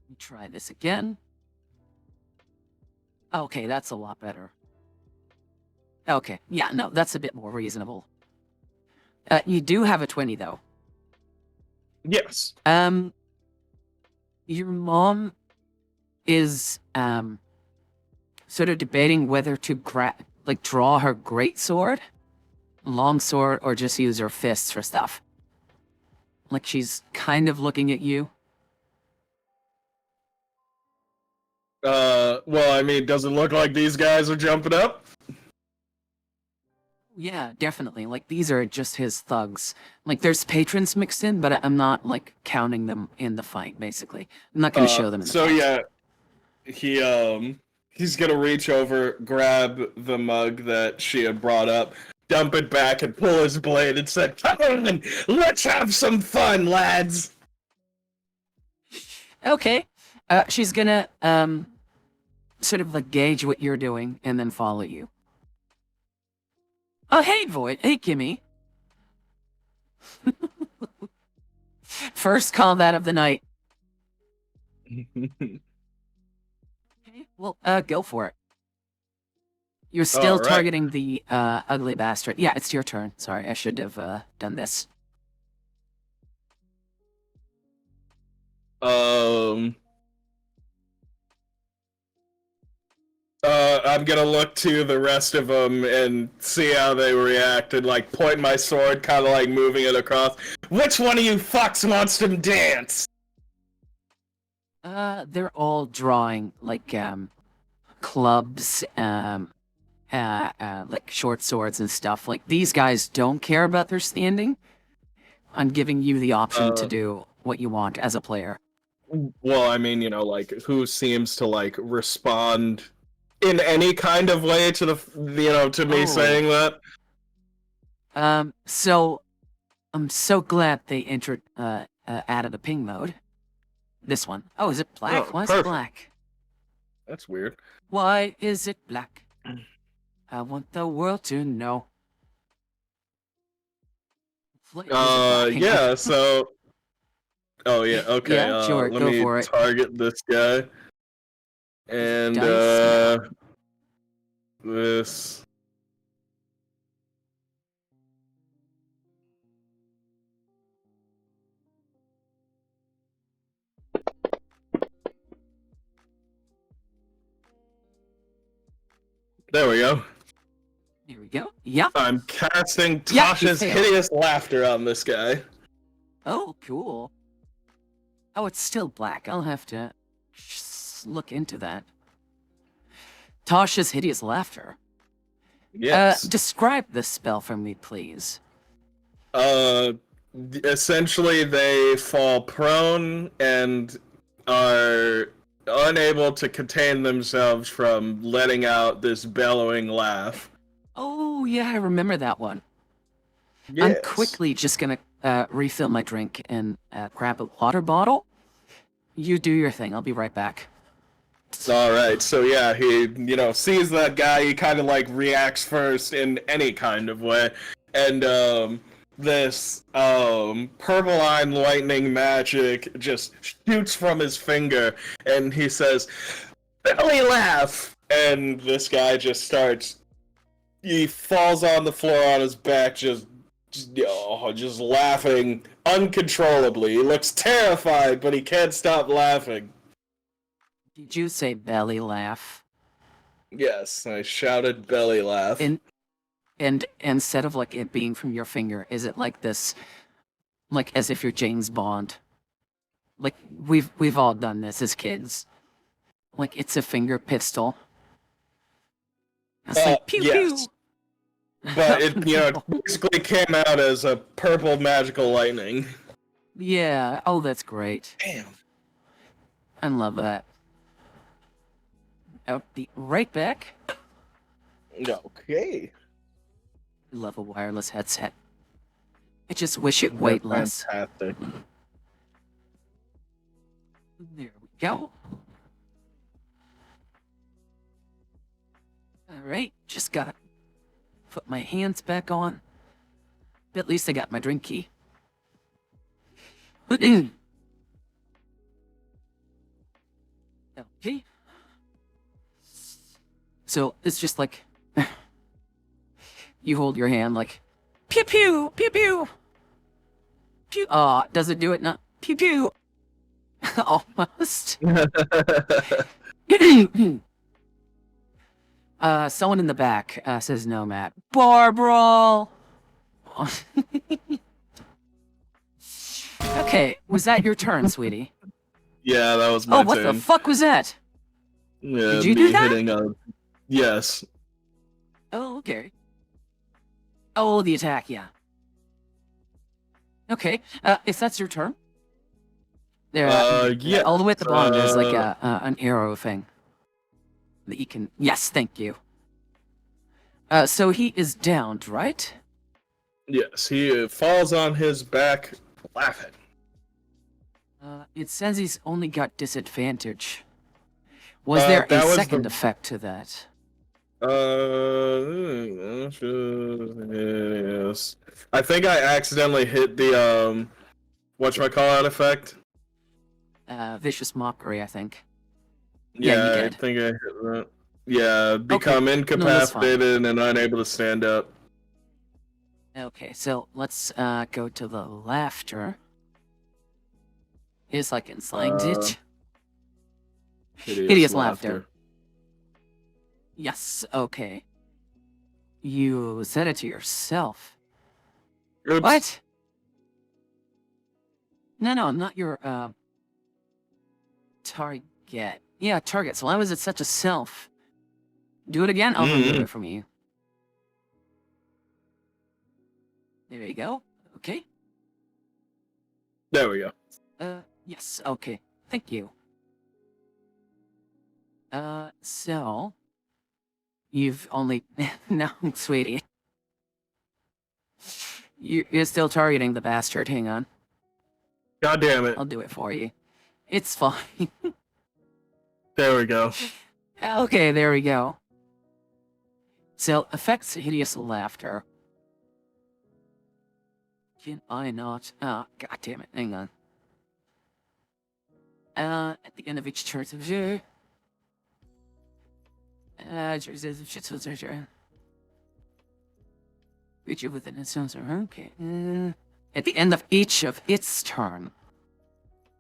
A: Let me try this again. Okay, that's a lot better. Okay, yeah, no, that's a bit more reasonable. You do have a 20, though.
C: Yes.
A: Your mom is, sort of debating whether to draw her greatsword, longsword, or just use her fists for stuff. Like, she's kind of looking at you.
C: Well, I mean, does it look like these guys are jumping up?
A: Yeah, definitely. Like, these are just his thugs. Like, there's patrons mixed in, but I'm not, like, counting them in the fight, basically. I'm not gonna show them in the
C: So
A: fight.
C: yeah, he's gonna reach over, grab the mug that she had brought up, dump it back, and pull his blade and say, "Come on, let's have some fun, lads."
A: Okay. She's gonna, sort of, like, gauge what you're doing and then follow you. Oh, hey, Void. Hey, Kimmy. First combat of the night. Okay, well, go for it. You're still
C: All right.
A: targeting the, ugly bastard. Yeah, it's your turn. Sorry, I should have, done this.
C: I'm gonna look to the rest of them and see how they react and, like, point my sword, kind of like moving it across. Which one of you fucks wants to dance?
A: They're all drawing, like, clubs, like short swords and stuff. Like, these guys don't care about their standing. I'm giving you the option to do what you want as a player.
C: Well, I mean, like, who seems to, like, respond in any kind of way to to me
A: Oh.
C: saying that?
A: So I'm so glad they added a ping mode. This one. Oh, is it black?
C: Oh,
A: Why is
C: perfect.
A: it black?
C: That's weird.
A: Why is it black? I want the world to know. Why is it black?
C: Yeah, so... Oh, yeah, okay,
A: Yeah, sure,
C: let
A: go
C: me
A: for it.
C: target this guy. And,
A: Dice?
C: this... There we go.
A: Here we go. Yep.
C: I'm casting
A: Yeah, you
C: Tasha's
A: failed.
C: hideous laughter on this guy.
A: Oh, cool. Oh, it's still black. I'll have to look into that. Tasha's hideous laughter.
C: Yes.
A: Describe this spell for me, please.
C: Essentially, they fall prone and are unable to contain themselves from letting out this bellowing laugh.
A: Oh, yeah, I remember that one.
C: Yes.
A: I'm quickly just gonna refill my drink and grab a water bottle. You do your thing. I'll be right back.
C: All right, so yeah, he sees that guy. He kind of like reacts first in any kind of way, and this purple-eye lightning magic just shoots from his finger, and he says, "Belly laugh!" And this guy just starts. He falls on the floor on his back, just laughing uncontrollably. He looks terrified, but he can't stop laughing.
A: Did you say belly laugh?
C: Yes, I shouted belly laugh.
A: And instead of like it being from your finger, is it like this, like as if you're James Bond? Like we've all done this as kids. Like it's a finger pistol. It's like pew
C: yes.
A: pew.
C: But it basically came out as a purple magical lightning.
A: Yeah. Oh, that's great.
C: Damn.
A: I love that. I'll be right back.
C: Okay.
A: Love a wireless headset. I just wish it weighed less.
C: Fantastic.
A: There we go. Alright, just gotta put my hands back on. But at least I got my drink key. Okay. So it's just like you hold your hand like pew pew pew pew pew. Does it do it not? Pew pew. Almost. Someone in the back says no, Matt. Barbara. Okay, was that your turn, sweetie?
C: Yeah, that was my turn.
A: Oh, what the fuck was that?
C: Yeah,
A: Did you do that?
C: Yes.
A: Oh, okay. Oh, the attack, yeah. Okay, if that's your turn. There,
C: yeah.
A: all the way at the bottom, there's like an arrow thing that you can. Yes, thank you. So he is downed, right?
C: Yes, he falls on his back, laughing.
A: It says he's only got disadvantage. Was there a second effect to that?
C: Yes. I think I accidentally hit the whatchamacallit effect.
A: Vicious mockery, I think.
C: Yeah,
A: you
C: I
A: did.
C: think I hit that. Yeah, become incapacitated and unable to stand up.
A: Okay, so let's go to the laughter. Is like in slang ditch. Hideous laughter. Yes, okay. You said it to yourself.
C: Oops.
A: What? No, not your target. Yeah, target. So why was it such a self? Do it again? I'll remove it from you. There you go. Okay.
C: There we go.
A: Yes, okay. Thank you. So... You've only... No, sweetie. You're still targeting the bastard. Hang on.
C: God damn it.
A: I'll do it for you. It's fine.
C: There we go.
A: Okay, there we go. So, affects hideous laughter. Can I not? Oh, god damn it. Hang on. At the end of each turn, creature within its own zone. Okay. At the end of each of its turn.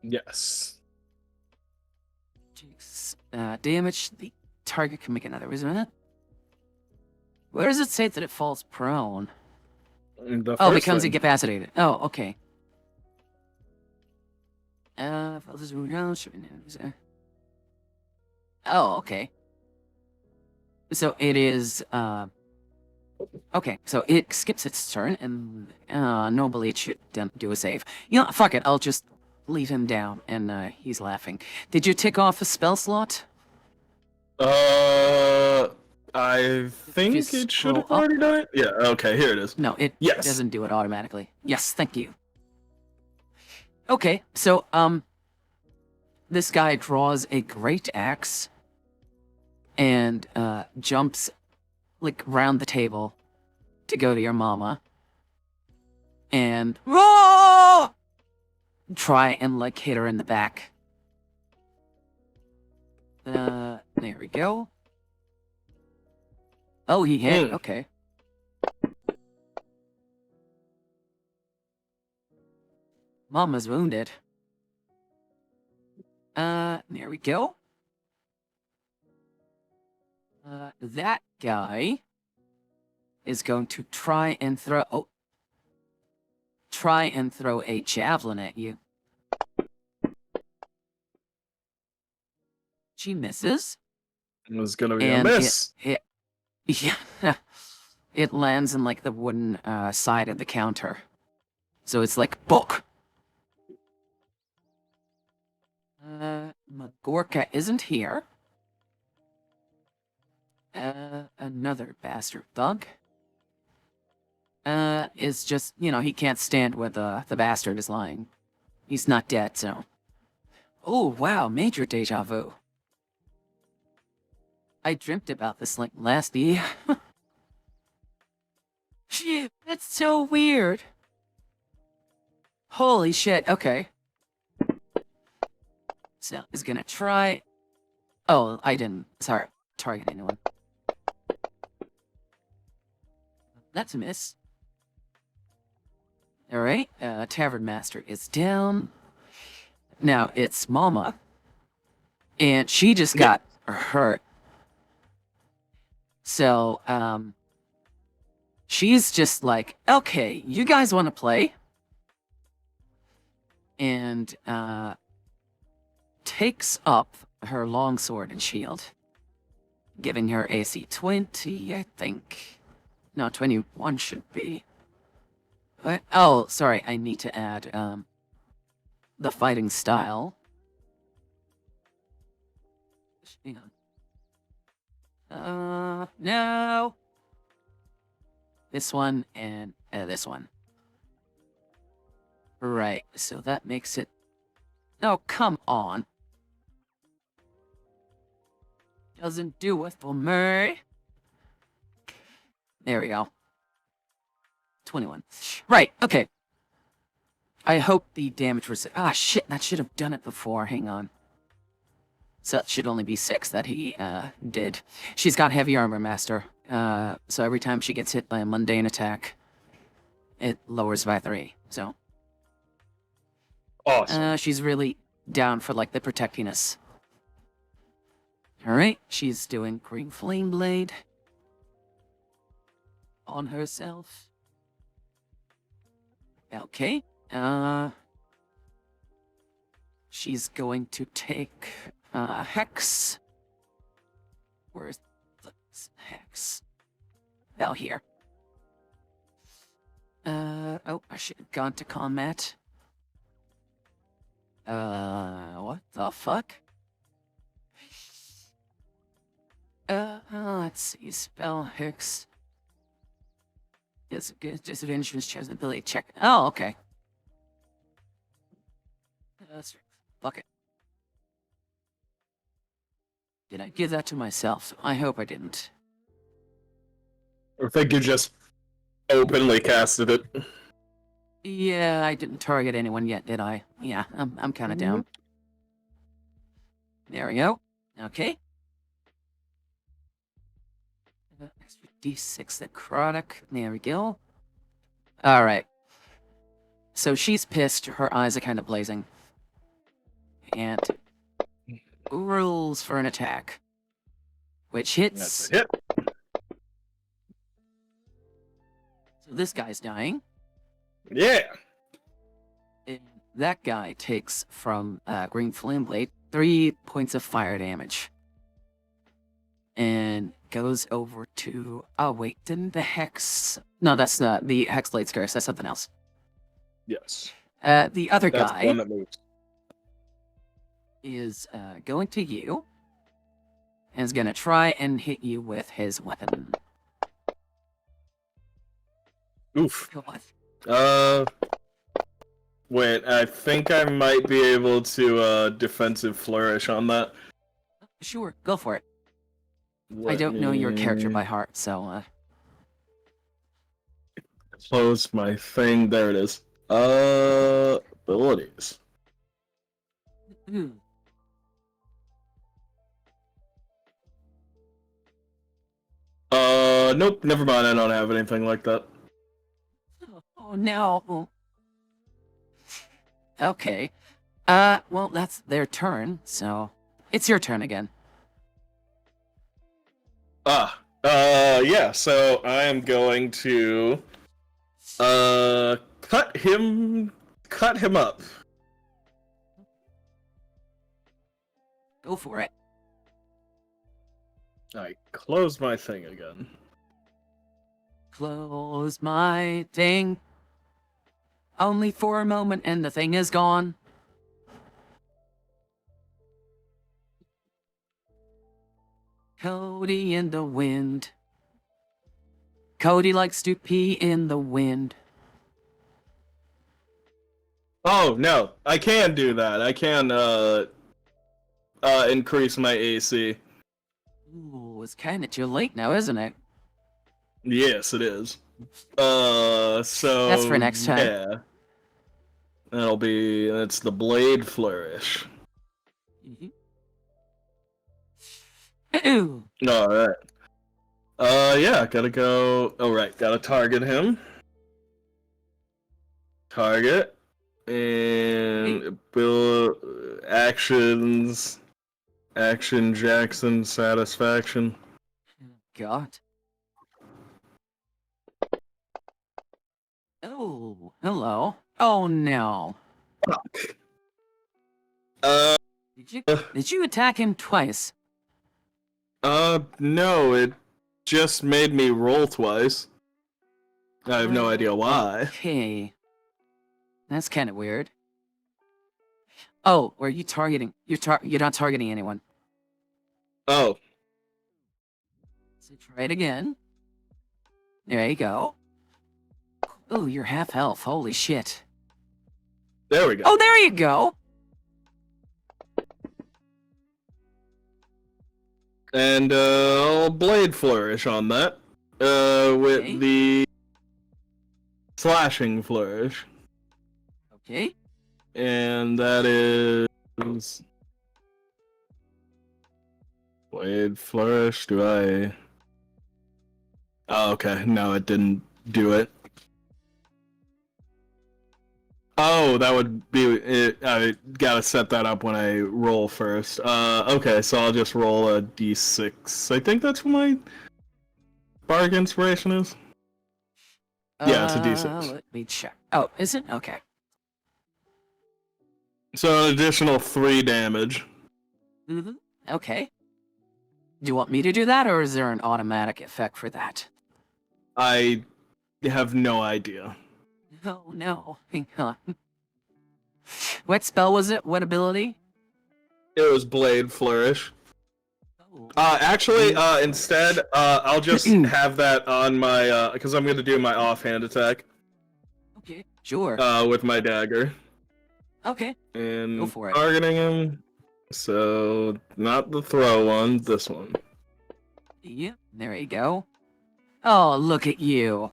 C: Yes.
A: Damage. The target can make another, isn't it? Where does it say that it falls prone?
C: The
A: Oh,
C: first
A: becomes
C: thing.
A: incapacitated. Oh, okay. Oh, okay. So it is, okay, so it skips its turn, and, normally it should do a save. You know, fuck it, I'll just leave him down, and, he's laughing. Did you tick off a spell slot?
C: I think
A: you
C: it should
A: scroll
C: have
A: up?
C: already done it. Yeah, okay, here it is.
A: No, it
C: Yes.
A: doesn't do it automatically. Yes, thank you. Okay, so, this guy draws a great axe, and, jumps, like, round the table to go to your mama, and try and, like, hit her in the back. There we go. Oh, he hit. Okay. Mama's wounded. There we go. That guy is going to try and throw a javelin at you. She misses.
C: It was gonna be
A: And
C: a miss.
A: Yeah, it lands in like the wooden side of the counter. So it's like book. Magorka isn't here. Another bastard thug. Is just, you know, he can't stand where the bastard is lying. He's not dead, so. Oh, wow, major deja vu. I dreamt about this like last year. Shit, that's so weird. Holy shit, okay. So, is gonna try... Oh, I didn't, sorry, target anyone. That's a miss. Alright, Tavern Master is down. Now, it's Mama. And she just got hurt. So, she's just like, okay, you guys want to play? And, takes up her longsword and shield, giving her AC 20, I think. No, 21 should be. What? Oh, sorry, I need to add, the fighting style. Hang on. No! This one and this one. Right, so that makes it... Oh, come on. Doesn't do it for me. There we go. 21. Right, okay. I hope the damage was... Ah, shit, that should have done it before. Hang on. So that should only be 6 that he, did. She's got heavy armor, Master. So every time she gets hit by a mundane attack, it lowers by 3, so...
C: Awesome.
A: She's really down for, like, the protectiness. Alright, she's doing Green Flame Blade on herself. Okay, she's going to take, Hex. Where's the Hex? Oh, here. Oh, I should have gone to combat. What the fuck? Let's see, spell Hex. Disadvantage was chosen ability check. Oh, okay. That's right. Fuck it. Did I give that to myself? I hope I didn't.
C: I think you just openly casted it.
A: Yeah, I didn't target anyone yet, did I? Yeah, I'm kind of down. There we go. Okay. Extra D6 necrotic. There we go. Alright. So she's pissed. Her eyes are kind of blazing. And rolls for an attack. Which hits.
C: That's a hit.
A: So this guy's dying.
C: Yeah.
A: And that guy takes from Green Flame Blade 3 points of fire damage. And goes over to... Oh, wait, didn't the Hex... No, that's not the Hex Blade Curse. That's something else.
C: Yes.
A: The other
C: That's
A: guy
C: the one that moves.
A: is going to you. And is going to try and hit you with his weapon.
C: Oof.
A: Go on.
C: Wait, I think I might be able to defensive flourish on that.
A: Sure, go for it. I don't know your character by heart, so...
C: Close my thing. There it is. Abilities.
A: Ooh.
C: Nope, never mind. I don't have anything like that.
A: Oh, no. Okay. Well, that's their turn, so... It's your turn again.
C: Yeah, so I am going to, cut him up.
A: Go for it.
C: I close my thing again.
A: Close my thing. Only for a moment and the thing is gone. Cody in the wind. Cody likes to pee in the wind.
C: Oh, no, I can do that. I can, increase my AC.
A: Ooh, it's kinda too late now, isn't it?
C: Yes, it is. So...
A: That's for next time.
C: Yeah. That's the Blade Flourish.
A: Ooh.
C: Alright. Yeah, gotta go... Oh, right, gotta target him. Target. And build actions. Action Jackson satisfaction.
A: God. Oh, hello. Oh no.
C: Fuck. Uh,
A: Did you attack him twice?
C: No, it just made me roll twice. I have no idea why.
A: Okay. That's kind of weird. Oh, were you targeting? You're not targeting anyone.
C: Oh.
A: So try it again. There you go. Oh, you're half health. Holy shit.
C: There we go.
A: Oh, there you go.
C: And I'll Blade Flourish on that. With
A: Okay.
C: the Slashing Flourish.
A: Okay.
C: And that is Blade Flourish. Do I? Oh, okay. No, it didn't do it. Oh, that would be it. I gotta set that up when I roll first. Okay, so I'll just roll a d6. I think that's what my Bardic Inspiration is. Yeah, it's a d6.
A: Let me check. Oh, is it? Okay.
C: So an additional 3 damage.
A: Mm-hmm. Okay. Do you want me to do that, or is there an automatic effect for that?
C: I have no idea.
A: Oh, no. Hang on. What spell was it? What ability?
C: It was Blade Flourish.
A: Oh.
C: Actually, instead, I'll just have that on my, because I'm gonna do my offhand attack.
A: Okay, sure.
C: With my dagger.
A: Okay.
C: And
A: Go for it.
C: targeting him. So, not the throw one, this one.
A: Yep, there you go. Oh, look at you.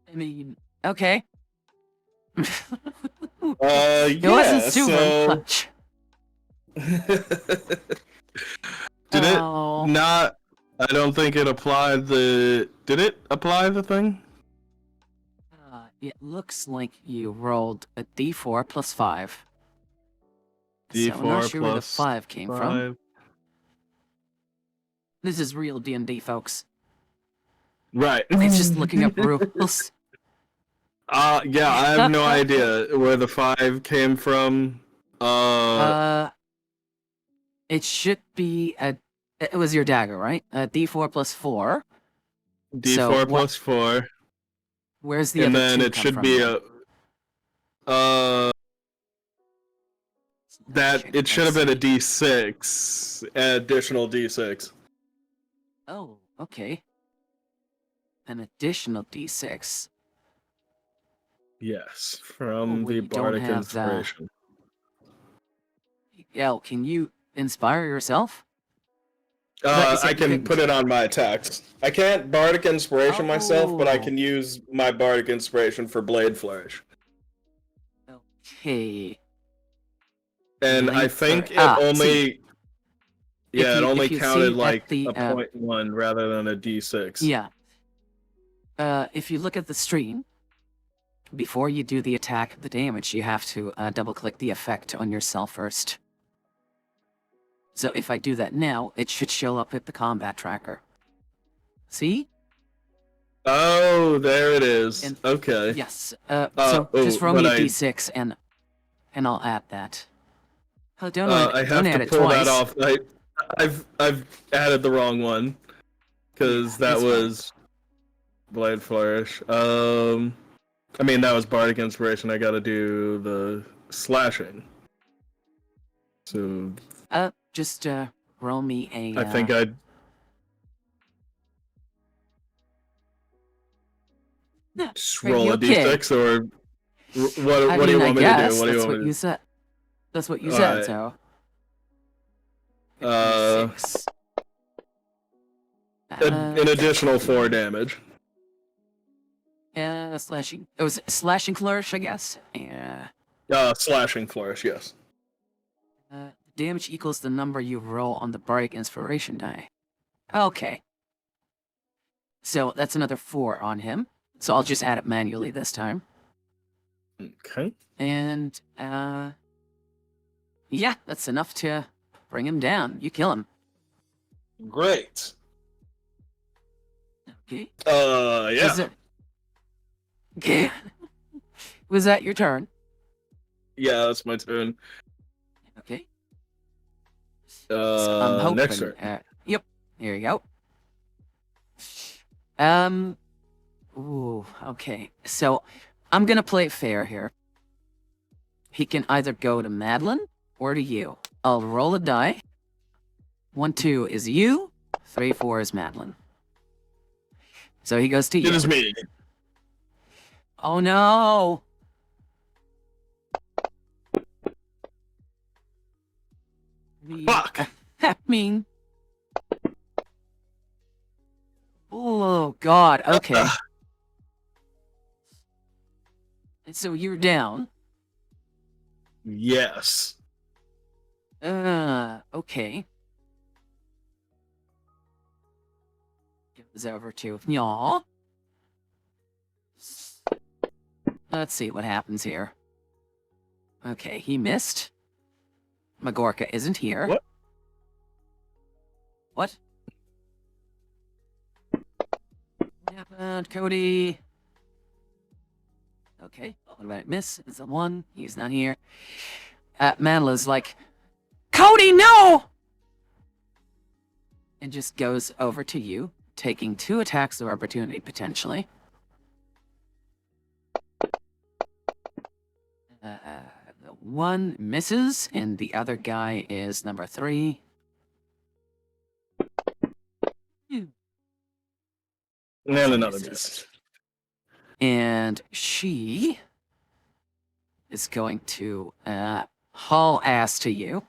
A: I mean, okay. It wasn't super much.
C: Did
A: Oh.
C: it not? I don't think it applied the. Did it apply the thing?
A: It looks like you rolled a d4 plus 5.
C: D4
A: so I'm not sure where the
C: plus
A: 5 came from.
C: 5.
A: This is real D&D, folks.
C: Right.
A: It's just looking up rules.
C: Yeah, I have no idea where the 5 came from.
A: It should be a. It was your dagger, right? D4 plus 4.
C: D4 plus 4.
A: Where's the
C: And
A: other
C: then
A: 2
C: it
A: come
C: should
A: from?
C: be
A: then?
C: it should have been a D6, additional D6.
A: Oh, okay. An additional D6.
C: Yes, from
A: we
C: the
A: don't
C: Bardic
A: have
C: Inspiration.
A: Yeah, can you inspire yourself? But is
C: I
A: it-
C: can put it on my attacks. I can't Bardic Inspiration myself, but I
A: Oh.
C: can use my Bardic Inspiration for Blade Flourish.
A: Okay.
C: And I
A: Blade
C: think
A: Flourish.
C: it only... Yeah, it only
A: if you
C: counted
A: see
C: like
A: at the,
C: a 0.1 rather than a D6.
A: Yeah. If you look at the stream, before you do the attack, the damage, you have to double-click the effect on yourself first. So if I do that now, it should show up at the combat tracker. See?
C: Oh, there it is.
A: And-
C: Okay.
A: Yes. So just roll me
C: but
A: a d6 and I'll add that. Oh, don't
C: I have
A: add
C: to
A: it
C: pull
A: twice.
C: that off. I've added the wrong one because
A: Yeah,
C: that
A: it's
C: was Blade Flourish. I mean that was Bardic Inspiration. I got to do the slashing. So
A: Just roll me a.
C: I think I'd. Just
A: Are
C: roll
A: you
C: a
A: okay?
C: d6 or what?
A: I
C: What do you
A: mean,
C: want me
A: I
C: to
A: guess
C: do? What do you
A: that's
C: want
A: what
C: me
A: you
C: to
A: said. That's what you
C: Alright.
A: said. So.
C: Uh,
A: D6.
C: an additional 4 damage.
A: Slashing. It was slashing flourish, I guess. Yeah.
C: Slashing flourish, yes.
A: Damage equals the number you roll on the Bardic Inspiration die. Okay. So that's another 4 on him. So I'll just add it manually this time.
C: Okay.
A: And, yeah, that's enough to bring him down. You kill him.
B: Great.
A: Okay.
C: Yeah.
A: Was it... Okay. Was that your turn?
C: Yeah, that's my turn.
A: Okay. So I'm hoping,
C: Next turn.
A: Yep. Here you go. Ooh, okay. So, I'm gonna play it fair here. He can either go to Madeline or to you. I'll roll a die. 1, 2 is you. 3, 4 is Madeline. So he goes to you.
C: It is me.
A: Oh no!
C: Fuck!
A: I mean... Oh god, okay. So you're down.
C: Yes.
A: Okay. Goes over to y'all. Let's see what happens here. Okay, he missed. Magorka isn't here.
C: What?
A: What? What happened, Cody? Okay, what about miss? It's a 1. He's not here. Manla's like, Cody, no! And just goes over to you, taking 2 attacks of opportunity, potentially. The 1 misses, and the other guy is number 3.
C: And another
A: misses.
C: miss.
A: And she is going to haul ass to you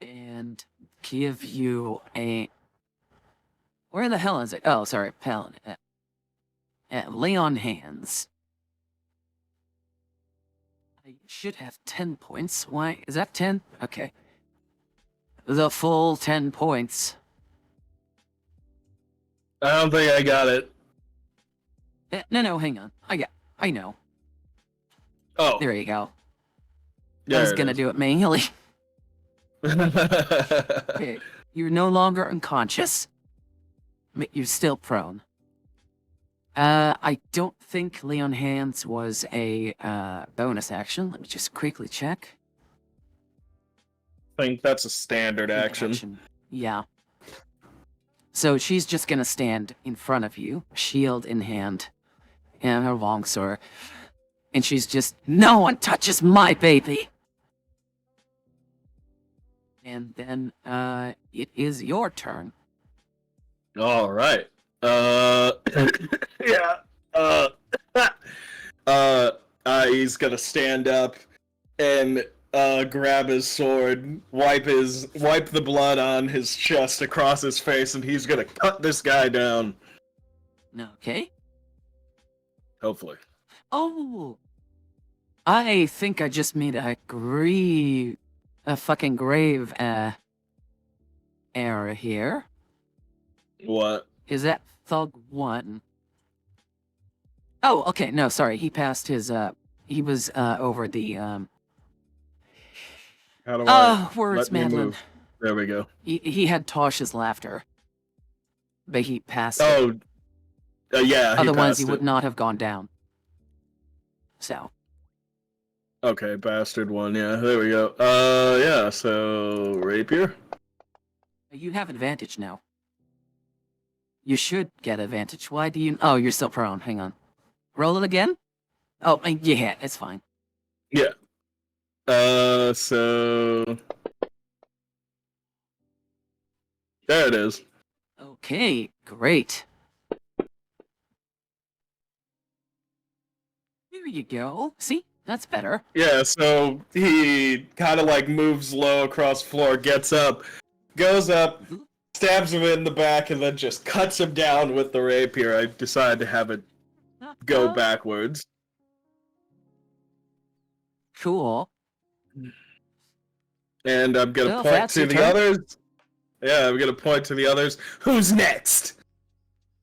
A: and give you a... Where the hell is it? Oh, sorry, Pal. Lay on hands. I should have 10 points. Why? Is that 10? Okay. The full 10 points.
C: I don't think I got it.
A: No, hang on. I know.
C: Oh.
A: There you go.
C: There
A: I was
C: it
A: gonna
C: is.
A: do it manually. Okay, you're no longer unconscious. You're still prone. I don't think Lay on Hands was a bonus action. Let me just quickly check.
C: I think that's a standard action.
A: Yeah. So she's just gonna stand in front of you, shield in hand, and her longsword. And she's just, no one touches my baby! And then, it is your turn.
C: All right. Yeah. He's gonna stand up and grab his sword, wipe the blood on his chest across his face, and he's gonna cut this guy down.
A: Okay.
C: Hopefully.
A: Oh! I think I just made a fucking grave, error here.
C: What?
A: Is that Thug 1? Oh, okay, no, sorry, he passed his, he was, over the,
C: How do I?
A: words,
C: Let me
A: Madeline.
C: move. There we go.
A: He had Tosh's laughter. But he passed it.
C: Oh, yeah.
A: Otherwise, he
C: passed
A: would
C: it.
A: not have gone down. So.
C: Okay, bastard one. Yeah, there we go. Yeah. So rapier.
A: You have advantage now. You should get advantage. Why do you... Oh, you're still prone. Hang on. Roll it again? Oh, yeah, it's fine.
C: Yeah. So there it is.
A: Okay, great. There you go. See? That's better.
C: Yeah, so he kind of like moves low across the floor, gets up, goes up, stabs him in the back, and then just cuts him down with the rapier. I decided to have it go backwards.
A: Cool.
C: And I'm gonna
A: Well,
C: point
A: that's
C: to
A: your
C: the
A: turn.
C: others. Yeah, I'm gonna point to the others. Who's next?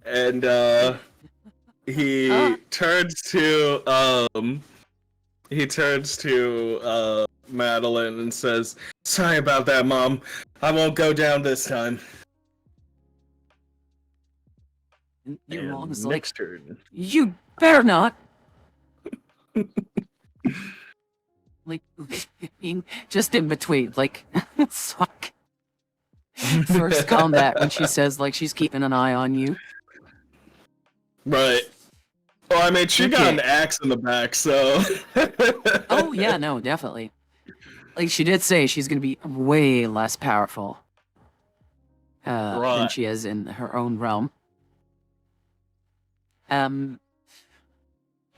C: And he turns to Madeline and says, "Sorry about that, Mom. I won't go down this time."
A: Your mom is
C: next
A: like,
C: turn.
A: you better not. Like, just in between, like, fuck. First combat when she says, like, she's keeping an eye on you.
C: Right. Well, I mean, she got an
A: Okay.
C: axe in the back, so.
A: Oh, yeah, no, definitely. Like, she did say she's gonna be way less powerful than
C: Right.
A: she is in her own realm.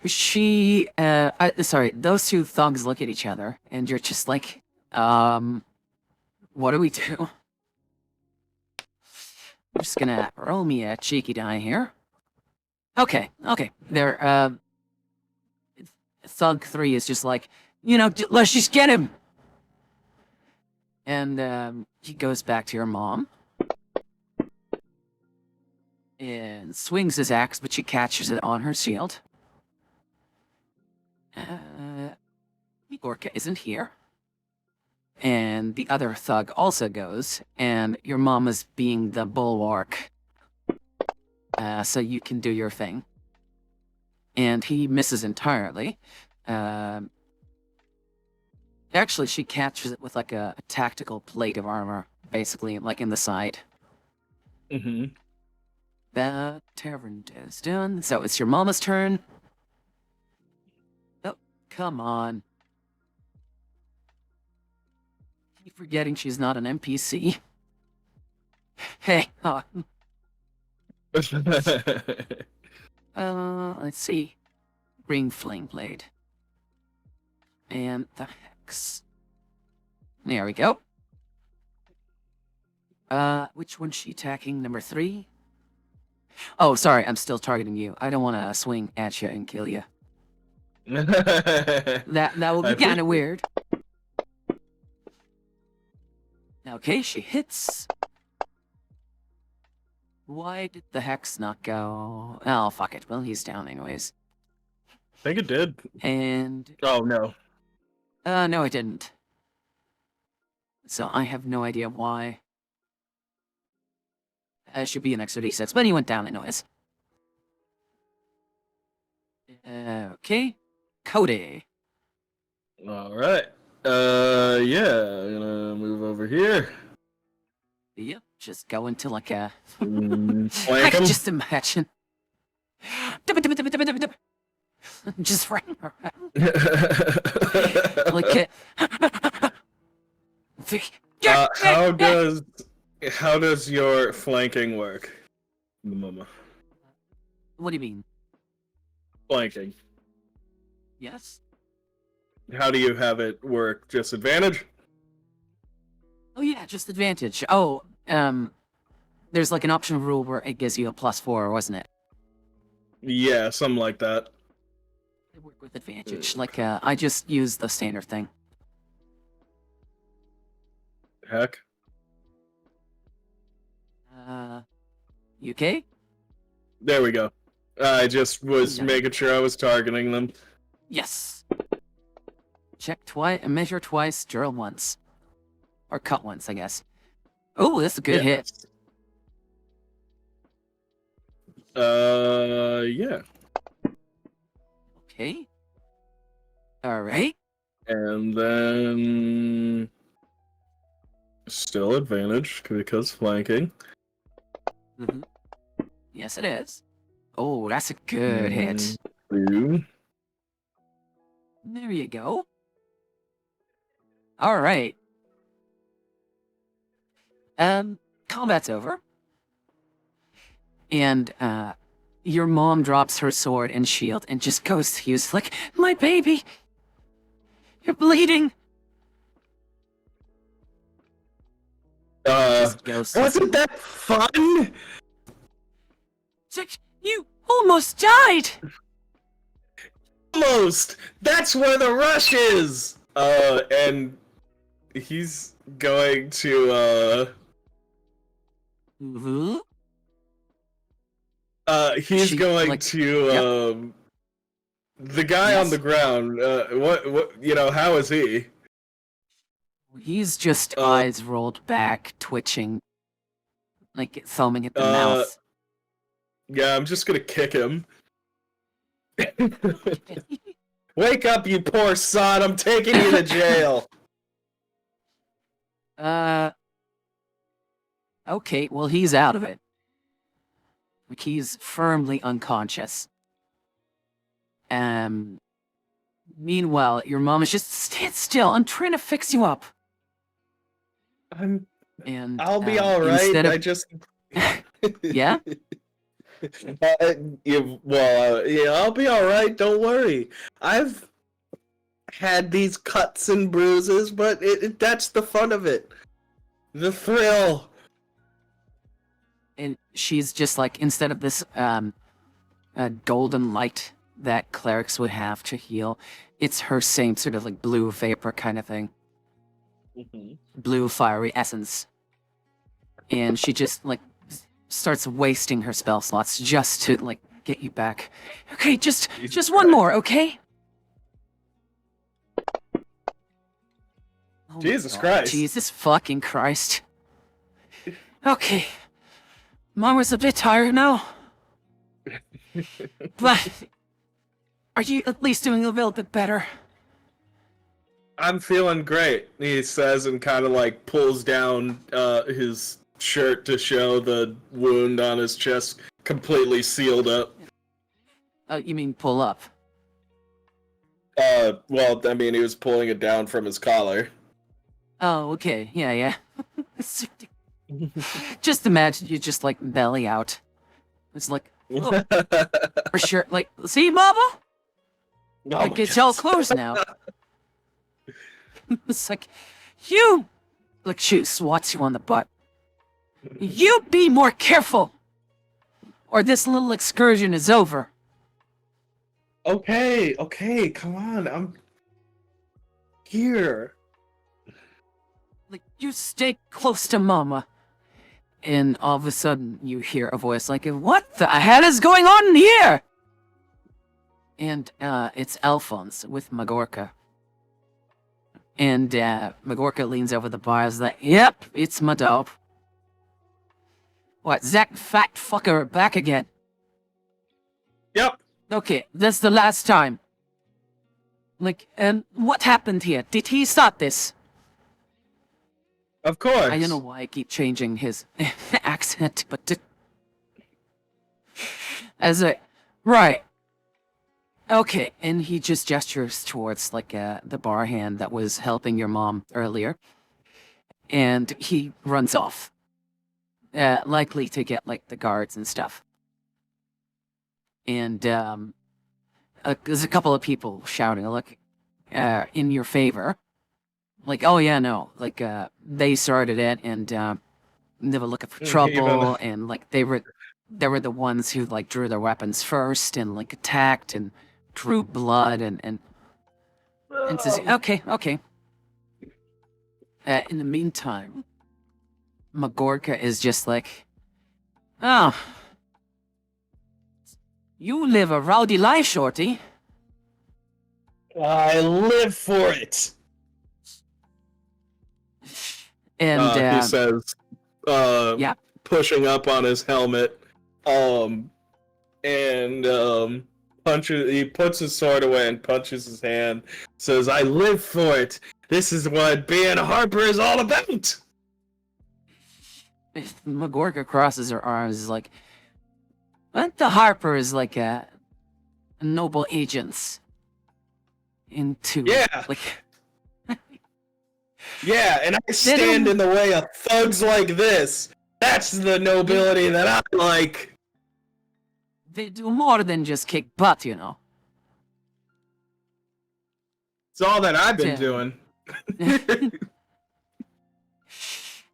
A: Sorry, those two thugs look at each other, and you're just like, what do we do? I'm just gonna roll me a cheeky die here. Okay, they're, Thug 3 is just like, you know, let's just get him! And, he goes back to your mom. And swings his axe, but she catches it on her shield. Orca isn't here. And the other thug also goes, and your mom is being the bulwark. So you can do your thing. And he misses entirely. Actually, she catches it with like a tactical plate of armor, basically, like in the side.
C: Mm-hmm.
A: The tavern is done. So it's your mama's turn. Oh, come on. Keep forgetting she's not an NPC. Hey, let's see. Ring Flame Blade. And the Hex. There we go. Which one's she attacking? Number 3? Oh, sorry, I'm still targeting you. I don't want to swing at you and kill you. That would be kind of weird. Okay, she hits. Why did the Hex not go? Oh, fuck it. Well, he's down anyways.
C: I think it did.
A: And...
C: Oh, no.
A: No, it didn't. So I have no idea why. It should be an extra d6, but he went down anyways. Okay. Cody.
C: Alright. Yeah, I'm gonna move over here.
A: Yep, just go into like a... I
C: Flank
A: can
C: him.
A: just imagine. Just running around. Like
C: how does your flanking work, Mama?
A: What do you mean?
C: Flanking.
A: Yes?
C: How do you have it work? Just advantage?
A: Oh yeah, just advantage. Oh, there's like an optional rule where it gives you a +4, wasn't it?
C: Yeah, something like that.
A: They work with advantage. Like, I just use the standard thing.
C: Heck.
A: UK?
C: There we go. I just was making sure I was targeting them.
A: Yes. Check twice, measure twice, drill once. Or cut once, I guess. Oh, that's a good hit.
C: Yeah.
A: Okay. Alright.
C: And then... Still advantage, because flanking.
A: Mm-hmm. Yes, it is. Oh, that's a good hit.
C: Two.
A: There you go. Alright. Combat's over. And, your mom drops her sword and shield and just goes to you. It's like, my baby! You're bleeding! Just goes to
C: Wasn't that fun?
A: It's like, you almost died!
C: Almost! That's where the rush is! And he's going to,
A: Mm-hmm.
C: he's going
A: like,
C: to, the guy
A: Yes.
C: on the ground, how is he?
A: He's just eyes rolled back, twitching. Like, foaming at the mouth.
C: Yeah, I'm just gonna kick him. Wake up, you poor sod! I'm taking you to jail!
A: Okay, well, he's out of it. Like, he's firmly unconscious. Meanwhile, your mom is just, stand still, I'm trying to fix you up.
C: I'll be alright,
A: instead of...
C: I just...
A: Yeah?
C: I'll be alright, don't worry. I've had these cuts and bruises, but that's the fun of it. The thrill.
A: And she's just like, instead of this golden light that clerics would have to heal, it's her same sort of like blue vapor kind of thing. Blue fiery essence. And she just like starts wasting her spell slots just to like get you back. Okay, just one more, okay? Oh
C: Jesus
A: my God,
C: Christ.
A: Jesus fucking Christ. Okay. Mom was a bit tired now. But are you at least doing a little bit better?
C: I'm feeling great, he says, and kind of like pulls down his shirt to show the wound on his chest completely sealed up.
A: You mean pull up?
C: Well, I mean, he was pulling it down from his collar.
A: Oh, okay. Yeah. Just imagine you just like belly out. It's like, oh, for sure. Like, see, Mama? Like, it's all closed now. It's like, you! Like, she swats you on the butt. You be more careful! Or this little excursion is over.
C: Okay, come on, I'm here.
A: Like, you stay close to Mama. And all of a sudden, you hear a voice like, what the hell is going on in here? And, it's Alphonse with Magorka. And, Magorka leans over the bar, is like, yep, it's my dope. What, that fat fucker back again?
C: Yep.
A: Okay, that's the last time. Like, and what happened here? Did he start this?
C: Of course.
A: I don't know why I keep changing his accent, but as a right. Okay, and he just gestures towards like the bar hand that was helping your mom earlier, and he runs off, likely to get like the guards and stuff. And there's a couple of people shouting, "Look, in your favor." Like, oh yeah, no, like they started it, and they were looking for trouble, and like they were the ones who like drew their weapons first and like attacked and drew blood and says, okay. In the meantime, Magorka is just like, oh, you live a rowdy life, Shorty.
B: I live for it.
A: And
C: he says,
A: yeah,
C: pushing up on his helmet, punches. He puts his sword away and punches his hand. Says, "I live for it. This is what being a Harper is all about."
A: Magorka crosses her arms, is like, what the Harper is like a noble agents into like.
C: Yeah, and I stand in the way of thugs like this. That's the nobility that I like.
A: They do more than just kick butt, you know.
C: It's all that I've been doing.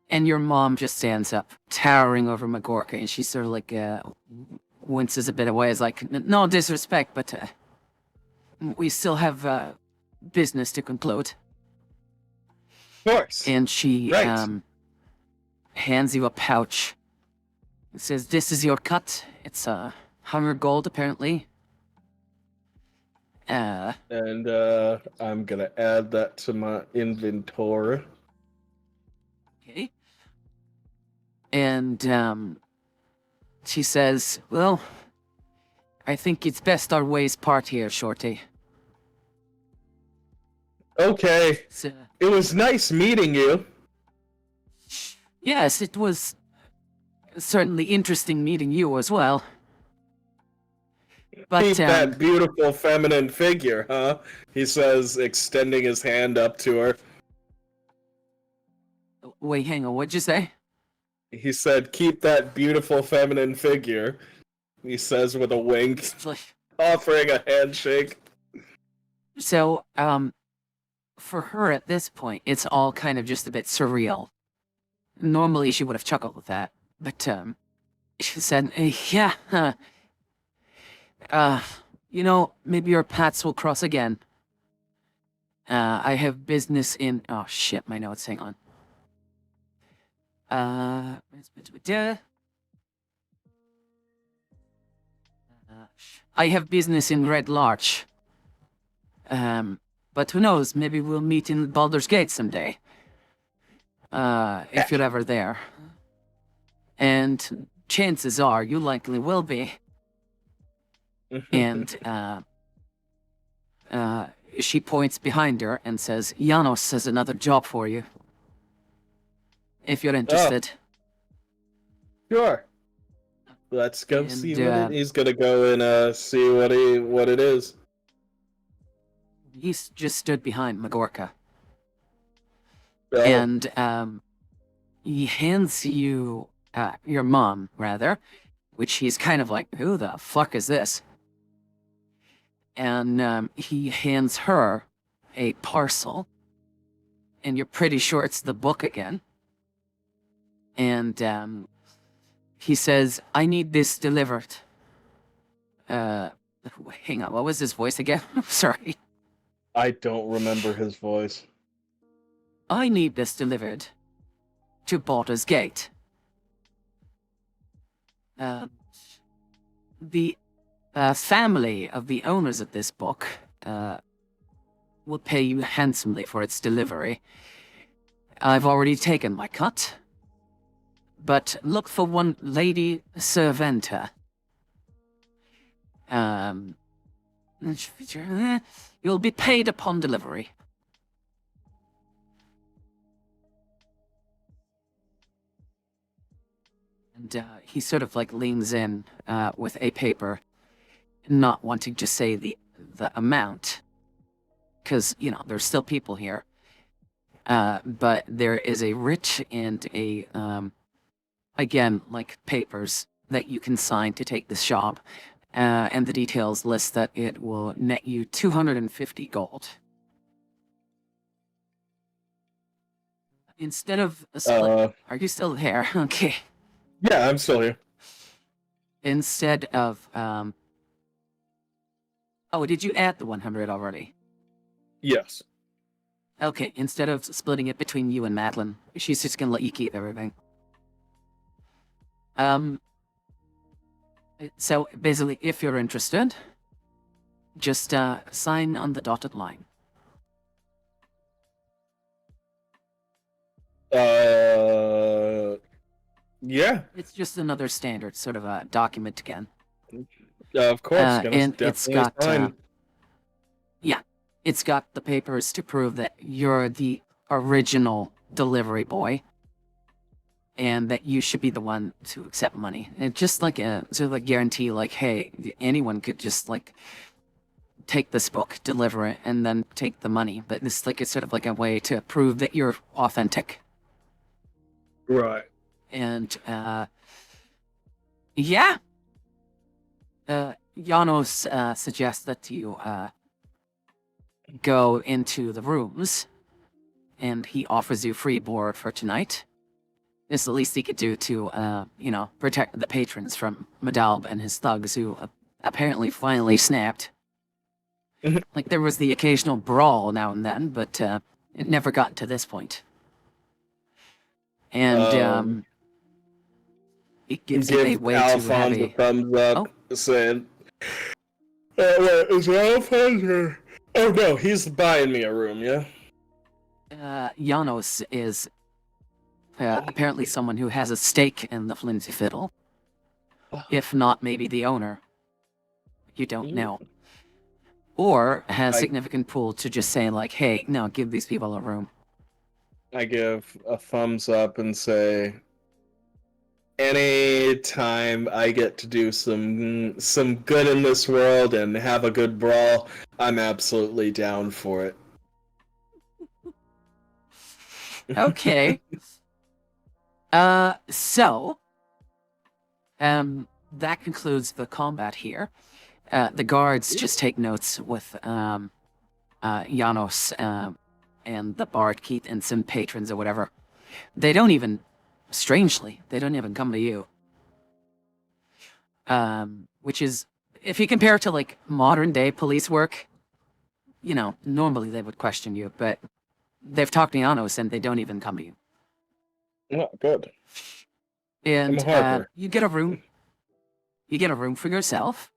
A: And your mom just stands up, towering over Magorka, and she sort of like winces a bit away, is like, no disrespect, but we still have business to conclude.
C: Of course.
A: And she hands you a pouch. It says, "This is your cut. It's 100 gold, apparently."
C: And I'm gonna add that to my inventory.
A: Okay. And she says, "Well, I think it's best our ways part here, Shorty."
C: Okay. It was nice meeting you.
A: Yes, it was certainly interesting meeting you as well. But
C: Keep that beautiful feminine figure, huh? He says, extending his hand up to her.
A: Wait, hang on, what'd you say?
C: He said, "Keep that beautiful feminine figure." He says with a wink, offering a handshake.
A: So, for her at this point, it's all kind of just a bit surreal. Normally she would have chuckled with that, but, she said, yeah, you know, maybe our paths will cross again. I have business in, oh shit, my notes, hang on. I have business in Red Larch. But who knows, maybe we'll meet in Baldur's Gate someday. If you're ever there. And chances are you likely will be. And she points behind her and says, "Janos has another job for you. If you're interested."
C: Sure. Let's go see what it is. He's gonna go and see what it is.
A: He's just stood behind Magorka.
C: Oh.
A: And he hands you, your mom, rather, which he's kind of like, who the fuck is this? And he hands her a parcel, and you're pretty sure it's the book again. And he says, "I need this delivered." Hang on, what was his voice again? Sorry.
C: I don't remember his voice.
A: "I need this delivered to Baldur's Gate. The family of the owners of this book will pay you handsomely for its delivery. I've already taken my cut, but look for one Lady Serventa. You'll be paid upon delivery. And he sort of like leans in with a paper, not wanting to say the amount, because there's still people here. But there is a writ and a again, like papers that you can sign to take this job. And the details list that it will net you 250 gold. Instead of a split, are you still there? Okay.
C: Yeah, I'm still here.
A: Instead of oh, did you add the 100 already?
C: Yes.
A: Okay, instead of splitting it between you and Madeline, she's just gonna let you keep everything. So basically, if you're interested, just sign on the dotted line.
C: Yeah.
A: It's just another standard sort of a document again.
C: Of course.
A: And it's got yeah, it's got the papers to prove that you're the original delivery boy, and that you should be the one to accept money. And just like a sort of a guarantee, like, hey, anyone could just like take this book, deliver it, and then take the money. But this like it's sort of like a way to prove that you're authentic.
C: Right.
A: And yeah, Janos suggests that you go into the rooms, and he offers you free board for tonight. It's the least he could do to, protect the patrons from Madalb and his thugs, who apparently finally snapped. Like, there was the occasional brawl now and then, but it never got to this point. And it gives him a way to have a
C: thumbs up, saying, wait, is Alphonse or... Oh no, he's buying me a room, yeah?
A: Janos is apparently someone who has a stake in the Flimsy Fiddle. If not, maybe the owner. You don't know. Or has significant pull to just say, like, hey, no, give these people a room.
C: I give a thumbs up and say, any time I get to do some good in this world and have a good brawl, I'm absolutely down for it.
A: Okay. So, that concludes the combat here. The guards just take notes with Janos and the bard Keith and some patrons or whatever. They don't even, strangely, they don't even come to you. Which is, if you compare it to like modern day police work, normally they would question you, but they've talked to Janos and they don't even come to you.
C: Oh, good.
A: And you get a room. You get a room for yourself.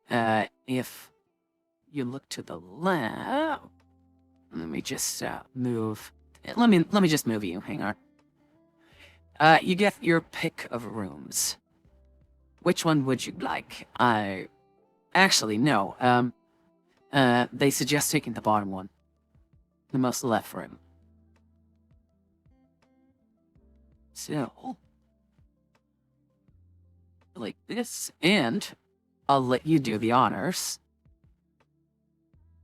A: If you look to the left, let me just move. Let me just move you. Hang on. You get your pick of rooms. Which one would you like? Actually no. They suggest taking the bottom one, the most left room. So, like this, and I'll let you do the honors.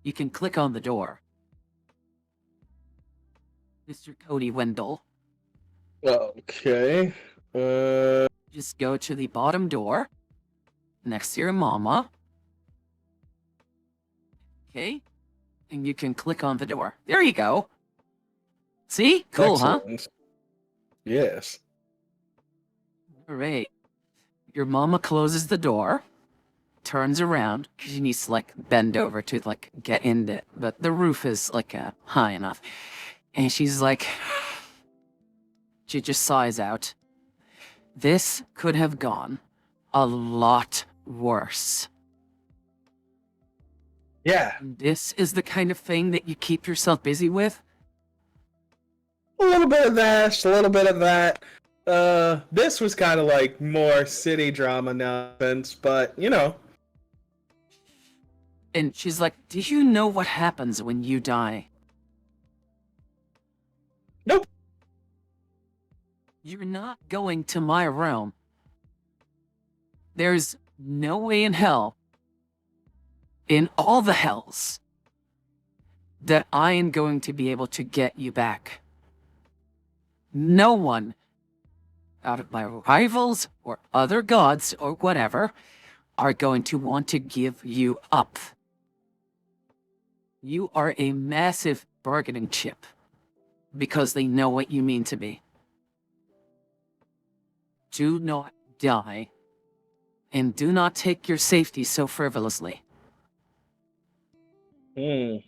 A: You can click on the door. Mr. Cody Wendell.
C: Okay.
A: Just go to the bottom door, next to your mama. Okay? And you can click on the door. There you go. See? Cool,
C: Excellent.
A: Huh?
C: Yes.
A: Alright. Your mama closes the door, turns around, because she needs to, like, bend over to, like, get in it. But the roof is, like, high enough. And she's like... She just sighs out. This could have gone a lot worse.
C: Yeah.
A: This is the kind of thing that you keep yourself busy with?
C: A little bit of this, a little bit of that. This was kind of like more city drama nonsense, but you know.
A: And she's like, do you know what happens when you die?
C: Nope.
A: You're not going to my realm. There's no way in hell, in all the hells, that I am going to be able to get you back. No one, out of my rivals or other gods or whatever, are going to want to give you up. You are a massive bargaining chip because they know what you mean to me. Do not die, and do not take your safety so frivolously.
C: I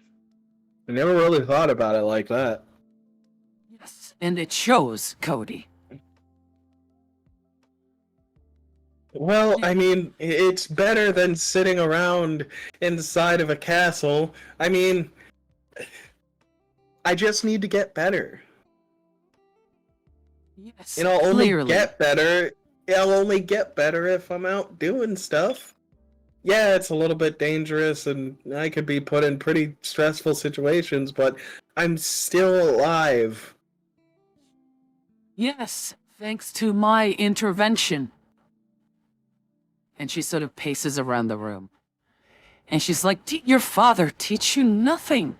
C: never really thought about it like that.
A: Yes, and it shows, Cody.
C: Well, I mean, it's better than sitting around inside of a castle. I mean, I just need to get better.
A: Yes,
C: And I'll only
A: clearly.
C: get better. I'll only get better if I'm out doing stuff. Yeah, it's a little bit dangerous, and I could be put in pretty stressful situations, but I'm still alive.
A: Yes, thanks to my intervention. And she sort of paces around the room. And she's like, did your father teach you nothing?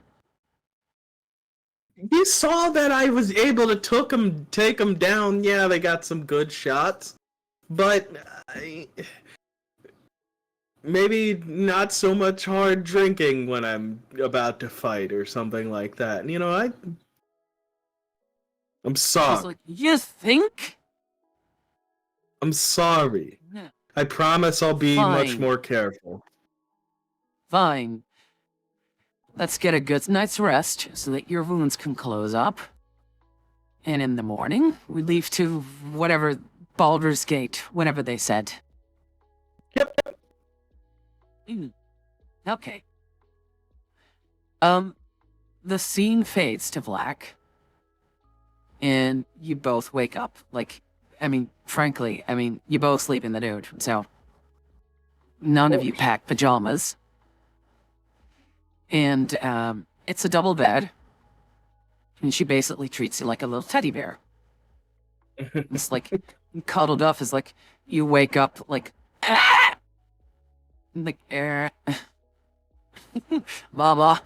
C: You saw that I was able to take them down. Yeah, they got some good shots, but maybe not so much hard drinking when I'm about to fight or something like that. You know, I'm
A: She's
C: sorry.
A: like, you think?
C: I'm sorry.
A: Yeah.
C: I promise I'll be much
A: Fine.
C: more careful.
A: Fine. Let's get a good night's rest so that your wounds can close up. And in the morning, we leave to whatever Baldur's Gate, whatever they said.
C: Yep.
A: Okay. The scene fades to black. And you both wake up. Frankly, you both sleep in the nude, so none of you pack pajamas. And, it's a double bed. And she basically treats you like a little teddy bear. It's like, cuddled up is like, you wake up like, ah! Like, Mama,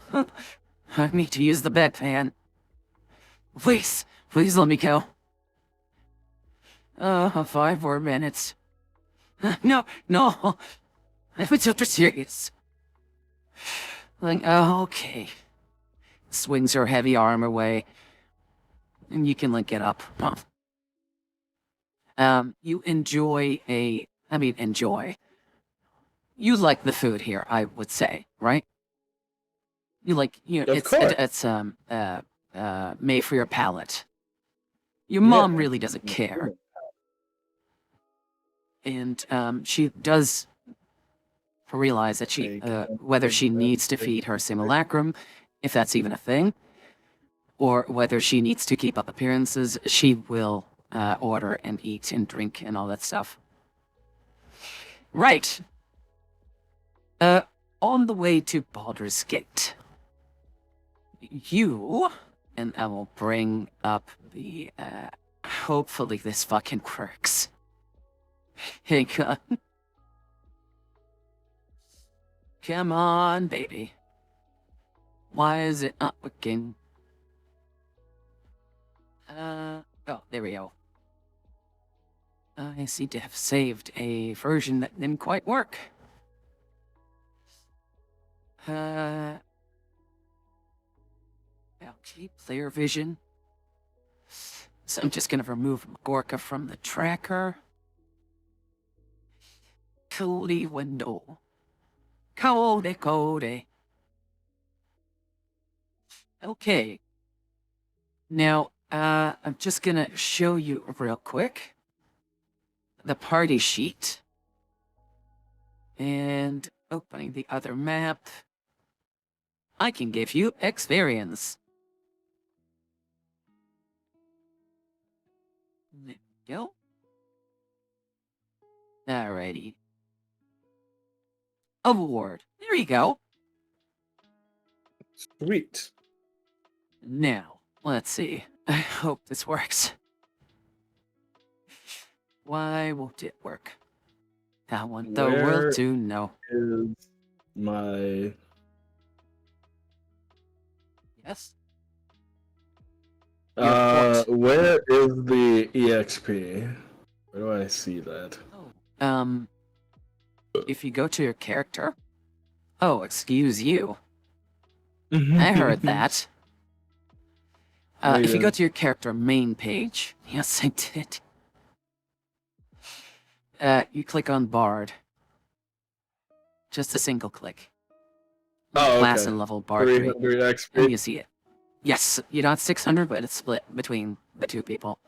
A: I need to use the bedpan. Please let me go. 5 more minutes. No, if it's ultra serious. Like, okay. Swings her heavy arm away. And you can, get up. You enjoy You like the food here, I would say, right? You like,
C: Of course.
A: it's made for your palate. Your mom really doesn't care. And, she does realize that whether she needs to feed her simulacrum, if that's even a thing, or whether she needs to keep up appearances, she will order and eat and drink and all that stuff. Right. On the way to Baldur's Gate, you, and I will bring up the, hopefully this fucking works. Hang on. Come on, baby. Why is it not working? Oh, there we go. I seem to have saved a version that didn't quite work. Okay, player vision. So I'm just gonna remove Gorka from the tracker. Cody window. Cody. Okay. Now, I'm just gonna show you real quick the party sheet. And opening the other map. I can give you experience. Go. Alrighty. Award. There you go.
C: Sweet.
A: Now, let's see. I hope this works. Why won't it work? That one, though, will
C: Where
A: do. No.
C: is my...
A: Yes? Your what?
C: Where is the EXP? Where do I see that?
A: Oh. If you go to your character... Oh, excuse you. I heard that. If you go to your character main page... Yes, I did. You click on Bard. Just a single click.
C: Oh,
A: Class
C: okay.
A: and level Bard 3.
C: 300
A: And
C: XP.
A: you see it. Yes, you got 600, but it's split between the two people.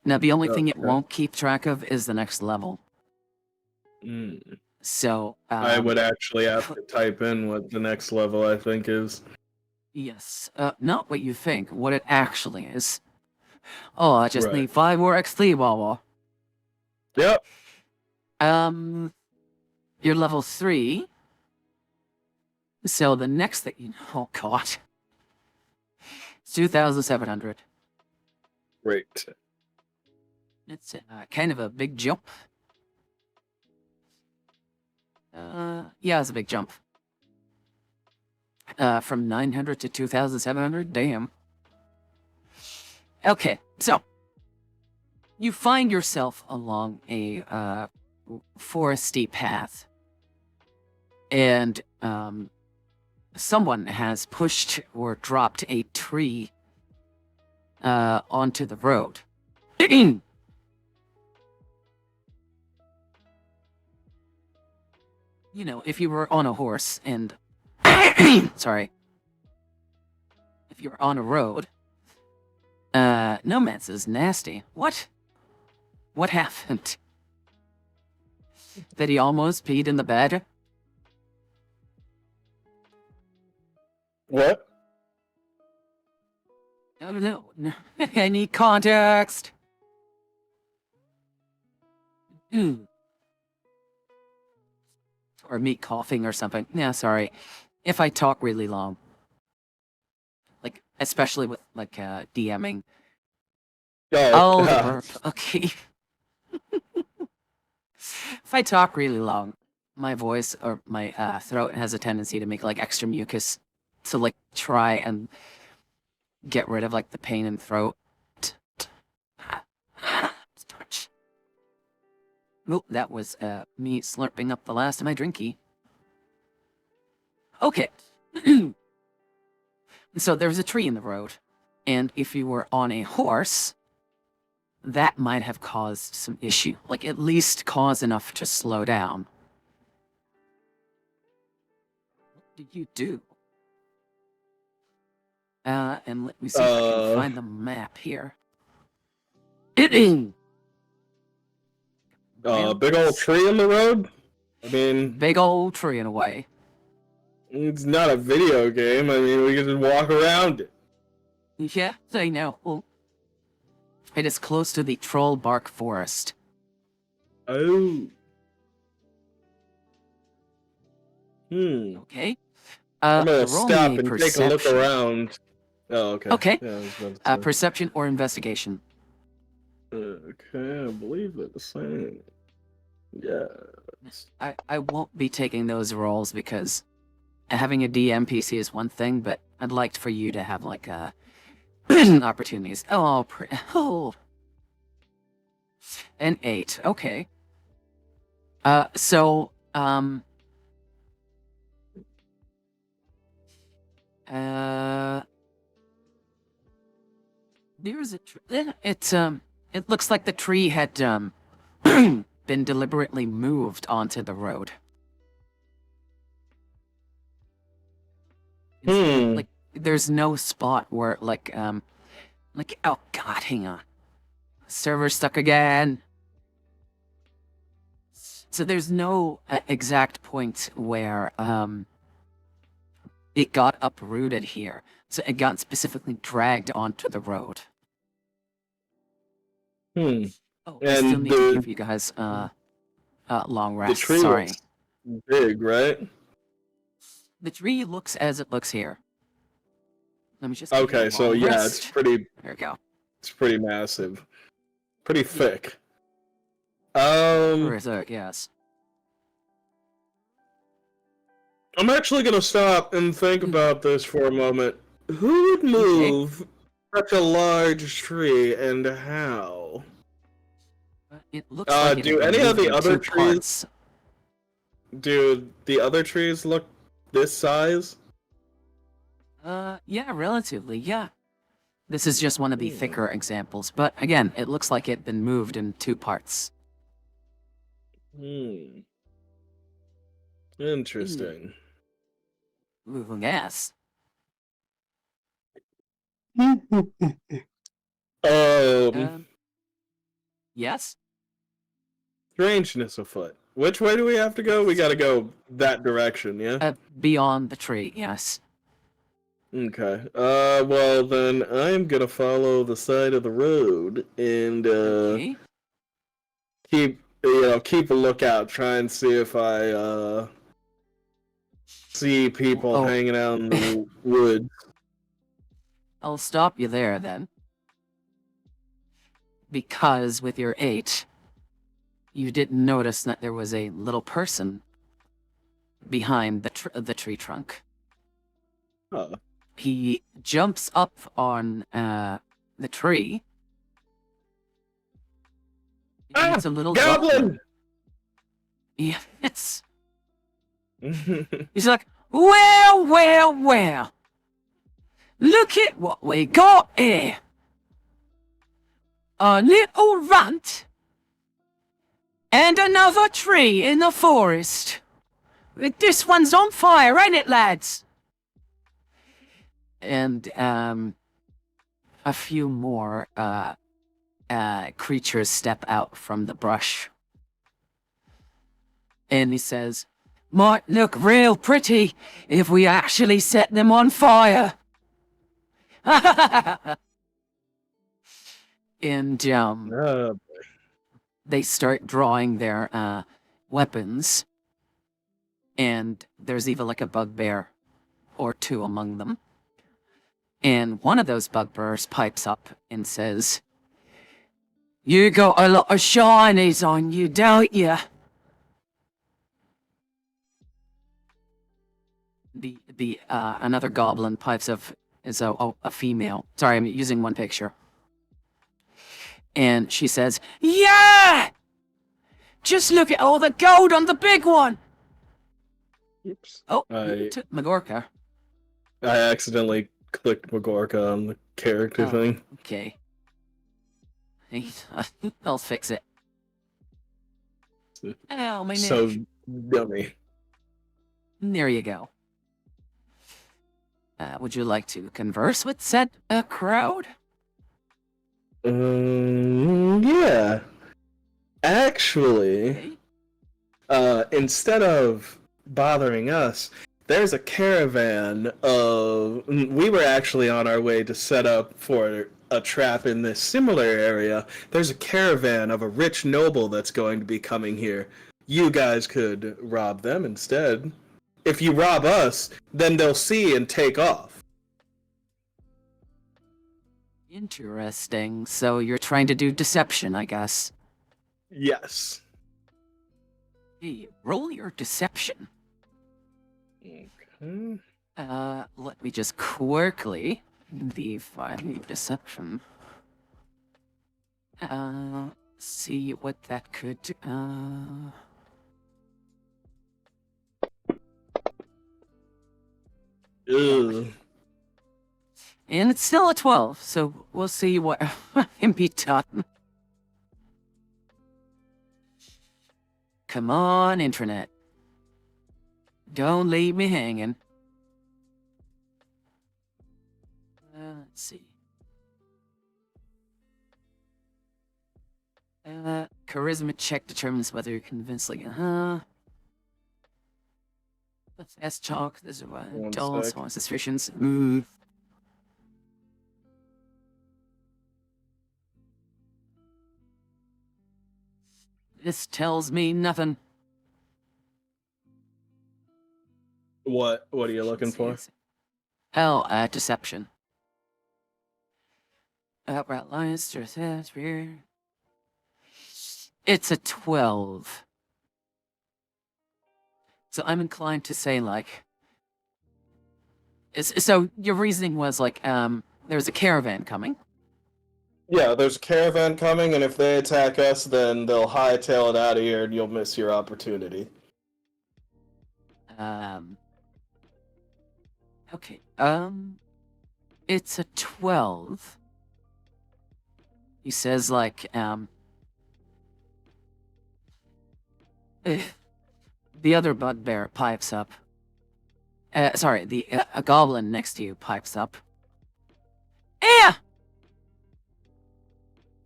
A: Now, the only thing it
C: Okay.
A: won't keep track of is the next level. So,
C: I would actually have to type in what the next level I think is.
A: yes, not what you think, what it actually is. Oh, I just
C: Right.
A: need 5 more XP, Wawa.
C: Yep.
A: You're level 3. So the next thing you know, oh god. It's 2,700.
C: Great.
A: It's kind of a big jump. Yeah, it's a big jump. From 900 to 2,700, damn. Okay, so. You find yourself along a, foresty path. And, someone has pushed or dropped a tree, onto the road. You know, if you were on a horse and... Sorry. If you were on a road... Nomads is nasty. What? What happened? That he almost peed in the bed?
C: What?
A: No. I need context. Or me coughing or something. Yeah, sorry. If I talk really long. Like, especially with, like, DMing. Oh, the burp. Okay. If I talk really long, my voice or my throat has a tendency to make, like, extra mucus. To, like, try and get rid of, like, the pain in the throat. Oh, that was me slurping up the last of my drinky. Okay. So there was a tree in the road, and if you were on a horse, that might have caused some issue. Like, at least cause enough to slow down. What did you do? And let me see if I can find the map here.
C: Big old tree in the road? I mean...
A: Big old tree in a way.
C: It's not a video game. I mean, we can just walk around it.
A: Yeah, I know. Well, it is close to the Troll Bark Forest.
C: Oh.
A: Okay.
C: I'm gonna
A: roll
C: stop
A: me a
C: and take a look
A: perception.
C: around. Oh, okay.
A: Okay.
C: Yeah, I was about to say.
A: Perception or investigation.
C: Okay, I believe it's the same. Yeah.
A: I won't be taking those rolls because having a DM PC is one thing, but I'd like for you to have, like, opportunities. Oh, an 8. Okay. So, there's a it looks like the tree had, been deliberately moved onto the road. Like, there's no spot where, like, oh god, hang on. Server stuck again. So there's no exact point where, it got uprooted here. So it got specifically dragged onto the road. Oh, I still
C: And
A: need to give you guys long
C: the
A: rest.
C: tree
A: Sorry.
C: looks big, right?
A: The tree looks as it looks here. Let me just give you a
C: Okay, so
A: long
C: yeah,
A: rest.
C: pretty
A: There we go.
C: it's pretty massive. Pretty
A: Yeah.
C: thick.
A: Berserk, yes.
C: I'm actually gonna stop and think about this for a moment. Who would
A: Okay.
C: move such a large tree and how?
A: It looks like it
C: Do
A: had been
C: any of
A: moved
C: the
A: in
C: other
A: two
C: trees
A: parts.
C: do the other trees look this size?
A: Yeah, relatively, yeah. This is just one of the thicker examples, but again, it looks like it had been moved in two parts.
C: Interesting.
A: Ooh, yes.
C: Um,
A: Yes?
C: strangeness afoot. Which way do we have to go? We gotta go that direction, yeah?
A: Beyond the tree, yes.
C: Okay. Well then I'm gonna follow the side of the road and
A: Okay.
C: keep a lookout, try and see if I see people
A: Oh.
C: hanging out in the woods.
A: I'll stop you there, then. Because with your 8, you didn't notice that there was a little person behind the tree trunk.
C: Huh.
A: He jumps up on the tree. It's a little
C: Goblin!
A: Yes. He's like, well, well, well. Look at what we got here. A little runt and another tree in the forest. This one's on fire, ain't it, lads? And a few more creatures step out from the brush. And he says, might look real pretty if we actually set them on fire. And they start drawing their weapons. And there's even like a bugbear or two among them. And one of those bugbears pipes up and says, you got a lot of shinies on you, don't you? Another goblin pipes up is a female. Sorry, I'm using one picture. And she says, yeah! Just look at all the gold on the big one!
C: Oops.
A: Oh, you took Magorka.
C: I accidentally clicked Magorka on the character thing.
A: Okay. I'll fix it. Oh, my
C: So
A: neck.
C: dummy.
A: There you go. Would you like to converse with said crowd?
C: Yeah. Actually, instead of bothering us, there's a caravan of. We were actually on our way to set up for a trap in this similar area. There's a caravan of a rich noble that's going to be coming here. You guys could rob them instead. If you rob us, then they'll see and take off.
A: Interesting. So you're trying to do deception, I guess.
C: Yes.
A: Hey, roll your deception.
C: Okay.
A: Let me just quickly define deception. See what that could.
C: Ugh.
A: And it's still a 12, so we'll see what can be done. Come on, internet. Don't leave me hanging. Let's see. Charisma check determines whether you're convincingly, Fast chalk, there's a dull,
C: sec.
A: small suspicions. Move. This tells me nothing.
C: What are you looking for?
A: Hell, deception. Outright lies, it's a 12. So I'm inclined to say, like... So your reasoning was, like, there's a caravan coming.
B: Yeah, there's a caravan coming, and if they attack us, then they'll hightail it out of here, and you'll miss your opportunity.
A: Okay, it's a 12. He says, like, the other bugbear pipes up. Sorry, a goblin next to you pipes up. Here!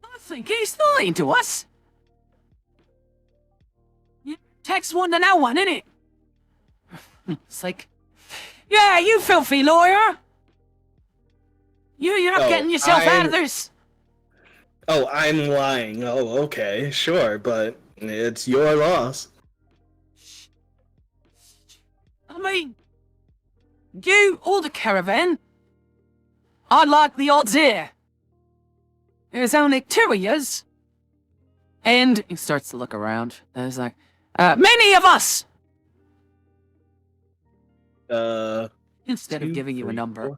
A: I think he's lying to us. You text one to no one, innit? It's like, yeah, you filthy lawyer! You're not getting yourself out of this!
C: Oh, I'm lying. Oh, okay, sure, but it's your loss.
A: I mean, you or the caravan, I like the odds here. There's only 2 of yous. And he starts to look around. And he's like, many of us! Instead of giving you a number.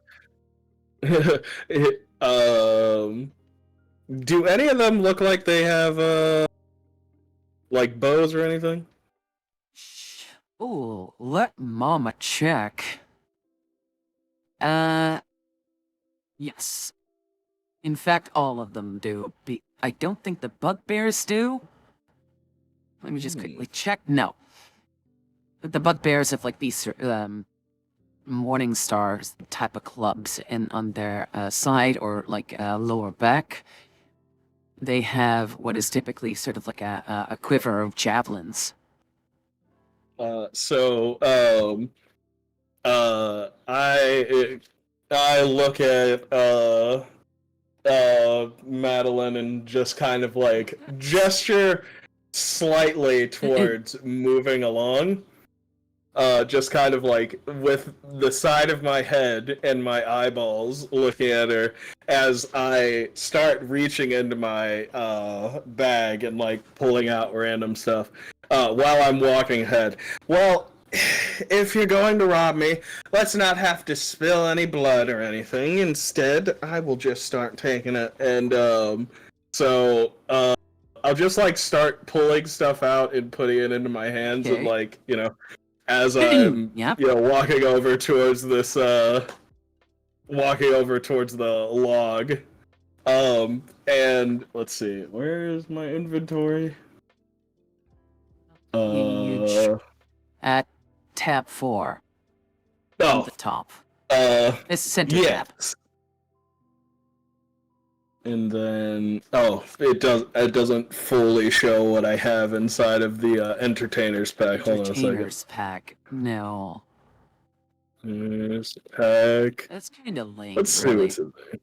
C: Do any of them look like they have, like bows or anything?
A: Ooh, let Mama check. Yes. In fact, all of them do. I don't think the bugbears do. Let me just quickly check. No. The bugbears have, like, these, Morning Stars type of clubs on their side or, like, lower back. They have what is typically sort of like a quiver of javelins.
C: I look at Madeline and just kind of like gesture slightly towards moving along. Just kind of like with the side of my head and my eyeballs looking at her as I start reaching into my bag and like pulling out random stuff while I'm walking ahead. Well, if you're going to rob me, let's not have to spill any blood or anything. Instead, I will just start taking it. And I'll just like start pulling stuff out and putting it into my hands and like, you know, as I'm walking over towards this walking over towards the log. And let's see, where is my inventory?
A: At tab 4.
C: Oh,
A: on the top. It's center tab.
C: And then it doesn't fully show what I have inside of the entertainers pack. Hold on a second.
A: Entertainers pack. No.
C: Entertainers pack.
A: That's kind of lame.
C: Let's see what's in there.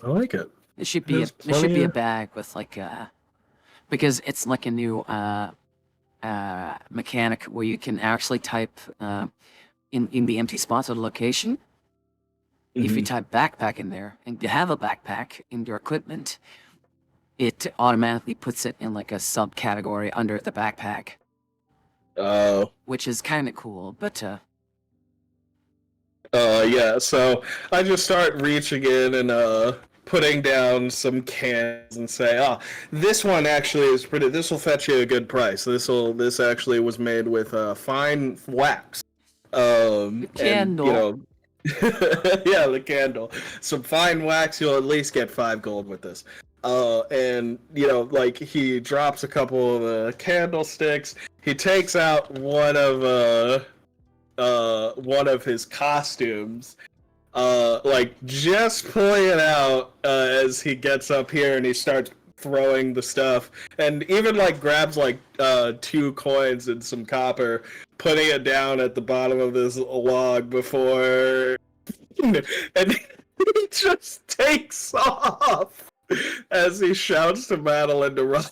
C: I like it.
A: It should be a bag with like because it's like a new mechanic where you can actually type in the empty spots of the location. If you type backpack in there and you have a backpack in your equipment, it automatically puts it in like a subcategory under the backpack.
C: Oh.
A: Which is kind of cool, but
C: yeah, so I just start reaching in and putting down some cans and say, this one actually is pretty, this will fetch you a good price. This actually was made with fine wax.
A: Candle.
C: And, you know, yeah, the candle. Some fine wax, you'll at least get 5 gold with this. And, you know, like, he drops a couple of candlesticks. He takes out one of his costumes, like, just pulling it out as he gets up here and he starts throwing the stuff, and even, like, grabs, like, 2 coins and some copper, putting it down at the bottom of this log before... and he just takes off as he shouts to Madeline to run.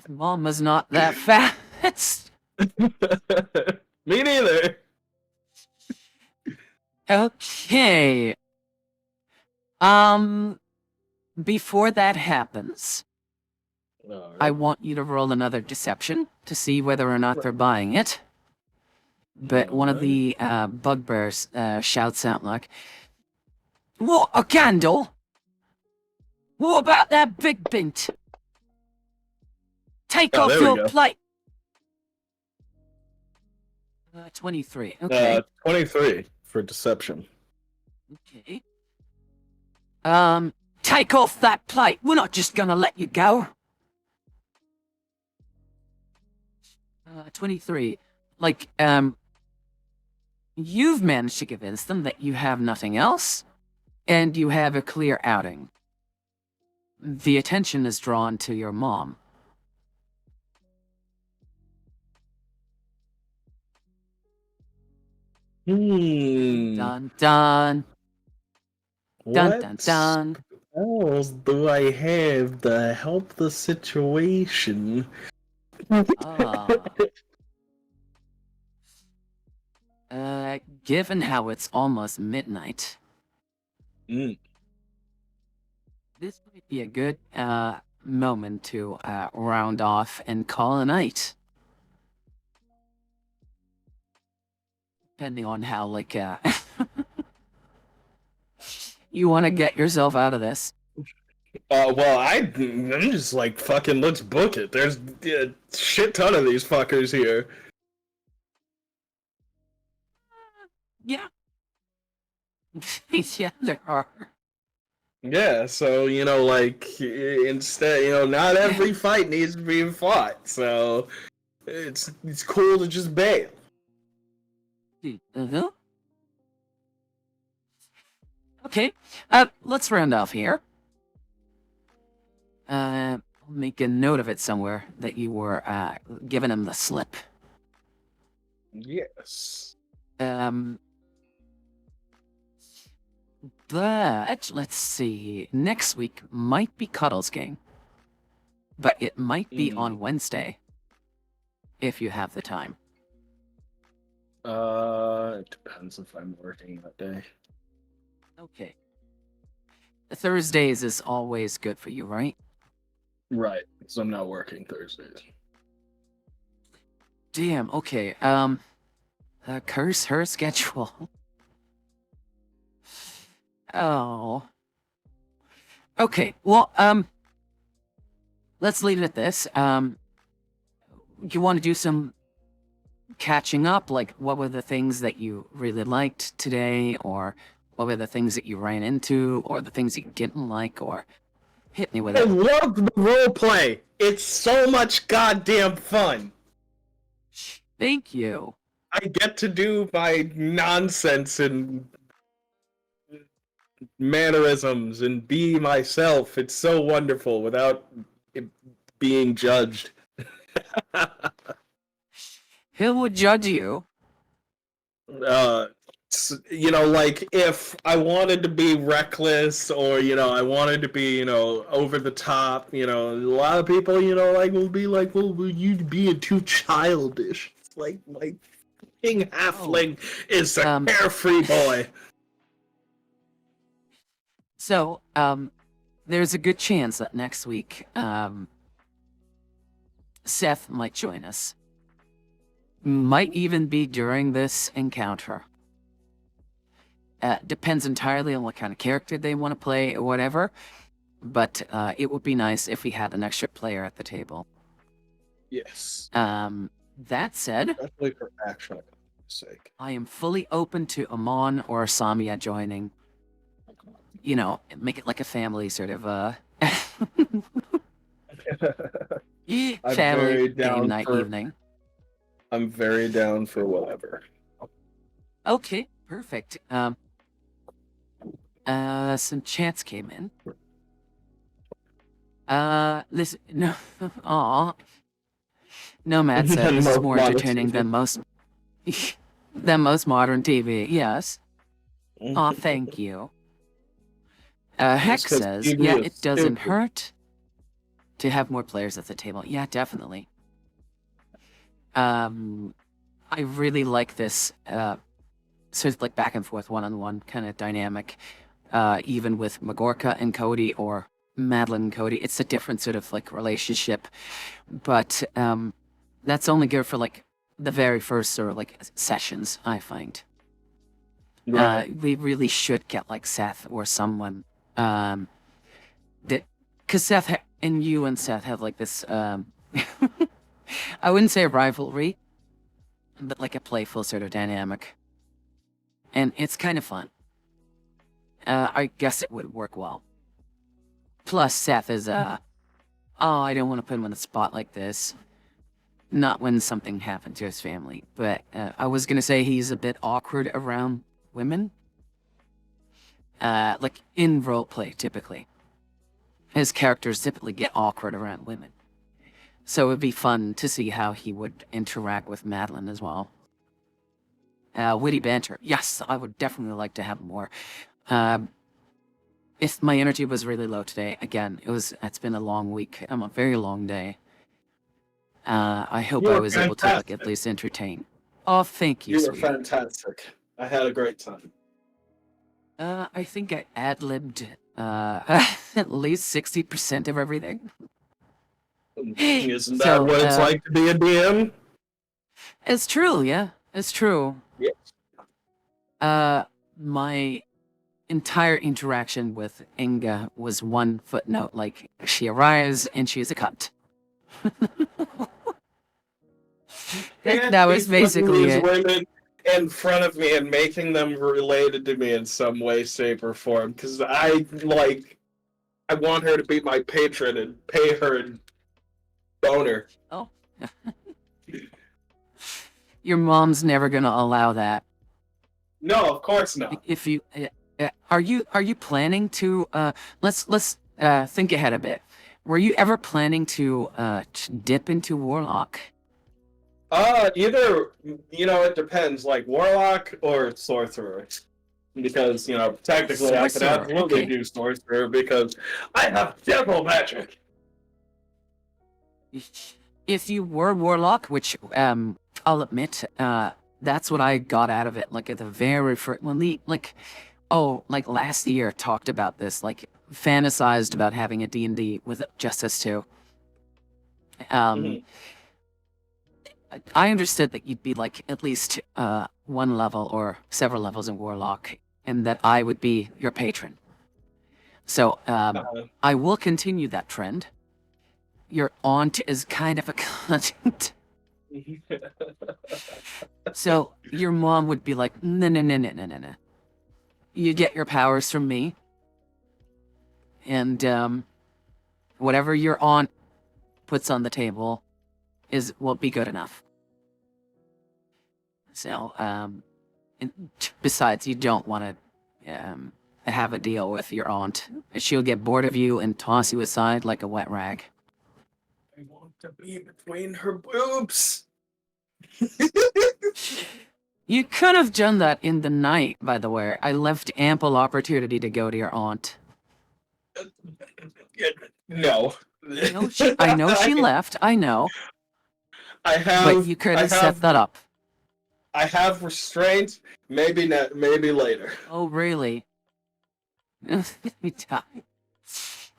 A: Mama's not that fast.
C: Me neither.
A: Okay. Before that happens, I want you to roll another deception to see whether or not they're buying it. But one of the bugbears shouts out like, "What, a candle? What about that big bint? Take off
C: there we
A: your
C: go.
A: plate." 23. Okay.
C: 23 for deception.
A: Okay. Take off that plate. We're not just gonna let you go. 23. Like, you've managed to convince them that you have nothing else, and you have a clear outing. The attention is drawn to your mom. Dun dun. Dun dun dun.
C: What else do I have to help the situation?
A: Given how it's almost midnight,
C: Mm.
A: this might be a good moment to round off and call a night. Depending on how, like, you want to get yourself out of this.
C: Well, I'm just like, fucking, let's book it. There's a shit ton of these fuckers here.
A: Yeah. Yeah, there are.
C: Yeah, so, like, instead, not every fight needs to be fought, so it's cool to just bail.
A: Uh-huh. Okay, let's round off here. I'll make a note of it somewhere that you were giving him the slip.
C: Yes.
A: But let's see. Next week might be Cuddle's game, but it might be on Wednesday if you have the time.
C: It depends if I'm working that day.
A: Okay. Thursdays is always good for you, right?
C: Right, because I'm not working Thursdays.
A: Damn. Okay. Curse her schedule. Oh. Okay. Well, let's leave it at this. You want to do some catching up? Like, what were the things that you really liked today, or what were the things that you ran into, or the things you didn't like, or hit me with
C: I
A: it.
C: love the roleplay. It's so much goddamn fun.
A: Thank you.
C: I get to do my nonsense and mannerisms and be myself. It's so wonderful without it being judged.
A: Who would judge you?
C: Like if I wanted to be reckless or, I wanted to be, over the top, a lot of people, will be like, well, you being too childish. It's like, my king halfling is a carefree boy.
A: So, there's a good chance that next week, Seth might join us. Might even be during this encounter. Depends entirely on what kind of character they want to play or whatever. But it would be nice if we had an extra player at the table.
C: Yes.
A: That said,
C: Especially for action sake.
A: I am fully open to Amon or Samia joining. Make it like a family sort of family game night evening.
C: I'm very down for whatever.
A: Okay, perfect. Some chats came in. Listen, no, aw. Nomad said this is more entertaining than most modern TV. Yes. Aw, thank you. Hex says, yeah, it doesn't hurt to have more players at the table. Yeah, definitely. I really like this sort of like back and forth one-on-one kind of dynamic, even with Magorka and Cody or Madeline and Cody. It's a different sort of like relationship, but that's only good for like the very first sort of like sessions, I find.
C: Right.
A: We really should get like Seth or someone that, because and you and Seth have like this I wouldn't say a rivalry, but like a playful sort of dynamic, and it's kind of fun. I guess it would work well. Plus, Seth is oh, I don't want to put him on the spot like this. Not when something happened to his family, but I was gonna say he's a bit awkward around women. Like in roleplay, typically. His characters typically get awkward around women. So it'd be fun to see how he would interact with Madeline as well. Witty banter. Yes, I would definitely like to have more. If my energy was really low today, again, it's been a long week. A very long day. I hope
B: You
A: I
B: were
A: was able to like at
B: fantastic.
A: least entertain. Oh, thank you,
B: You were
A: sweetie.
B: fantastic. I had a great time.
A: I think I ad-libbed at least 60% of everything.
B: Isn't that
A: So,
B: what it's like to be a DM?
A: It's true, yeah. It's true.
B: Yes.
A: My entire interaction with Inga was one footnote. Like, she arrives and she's a cunt. That was basically
B: these
A: it.
B: women in front of me and making them related to me in some way, shape, or form. Because I want her to be my patron and pay her in boner.
A: Oh. Your mom's never gonna allow that.
B: No, of course not.
A: If you are you planning to let's think ahead a bit. Were you ever planning to dip into Warlock?
B: Either, it depends, like Warlock or Sorcerer. Because, technically I could
A: Sorcerer,
B: absolutely
A: okay.
B: do Sorcerer because I have devil magic.
A: If you were Warlock, which I'll admit, that's what I got out of it. Like at the very first, when like last year talked about this, like fantasized about having a D&D with Justice 2. I understood that you'd be like at least one level or several levels in Warlock, and that I would be your patron. So I will continue that trend. Your aunt is kind of a cunt. So your mom would be like, no. You get your powers from me. And whatever your aunt puts on the table will be good enough. So, and besides, you don't want to have a deal with your aunt. She'll get bored of you and toss you aside like a wet rag.
B: I want to be between her boobs.
A: You could have done that in the night, by the way. I left ample opportunity to go to your aunt.
B: No.
A: I know she left, I know. But you could have set that up.
B: I have restraint. Maybe later.
A: Oh, really?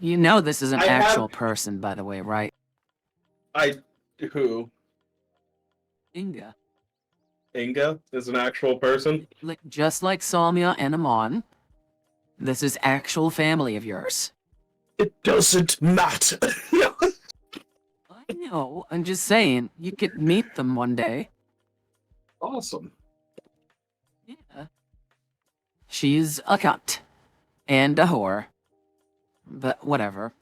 A: You know this is an
B: I
A: actual
B: have-
A: person, by the way, right?
B: Who?
A: Inga.
B: Inga is an actual person?
A: Like, just like Salmia and Amon, this is actual family of yours.
B: It doesn't matter.
A: I know, I'm just saying, you could meet them one day.
B: Awesome.
A: Yeah. She's a cunt. And a whore. But whatever.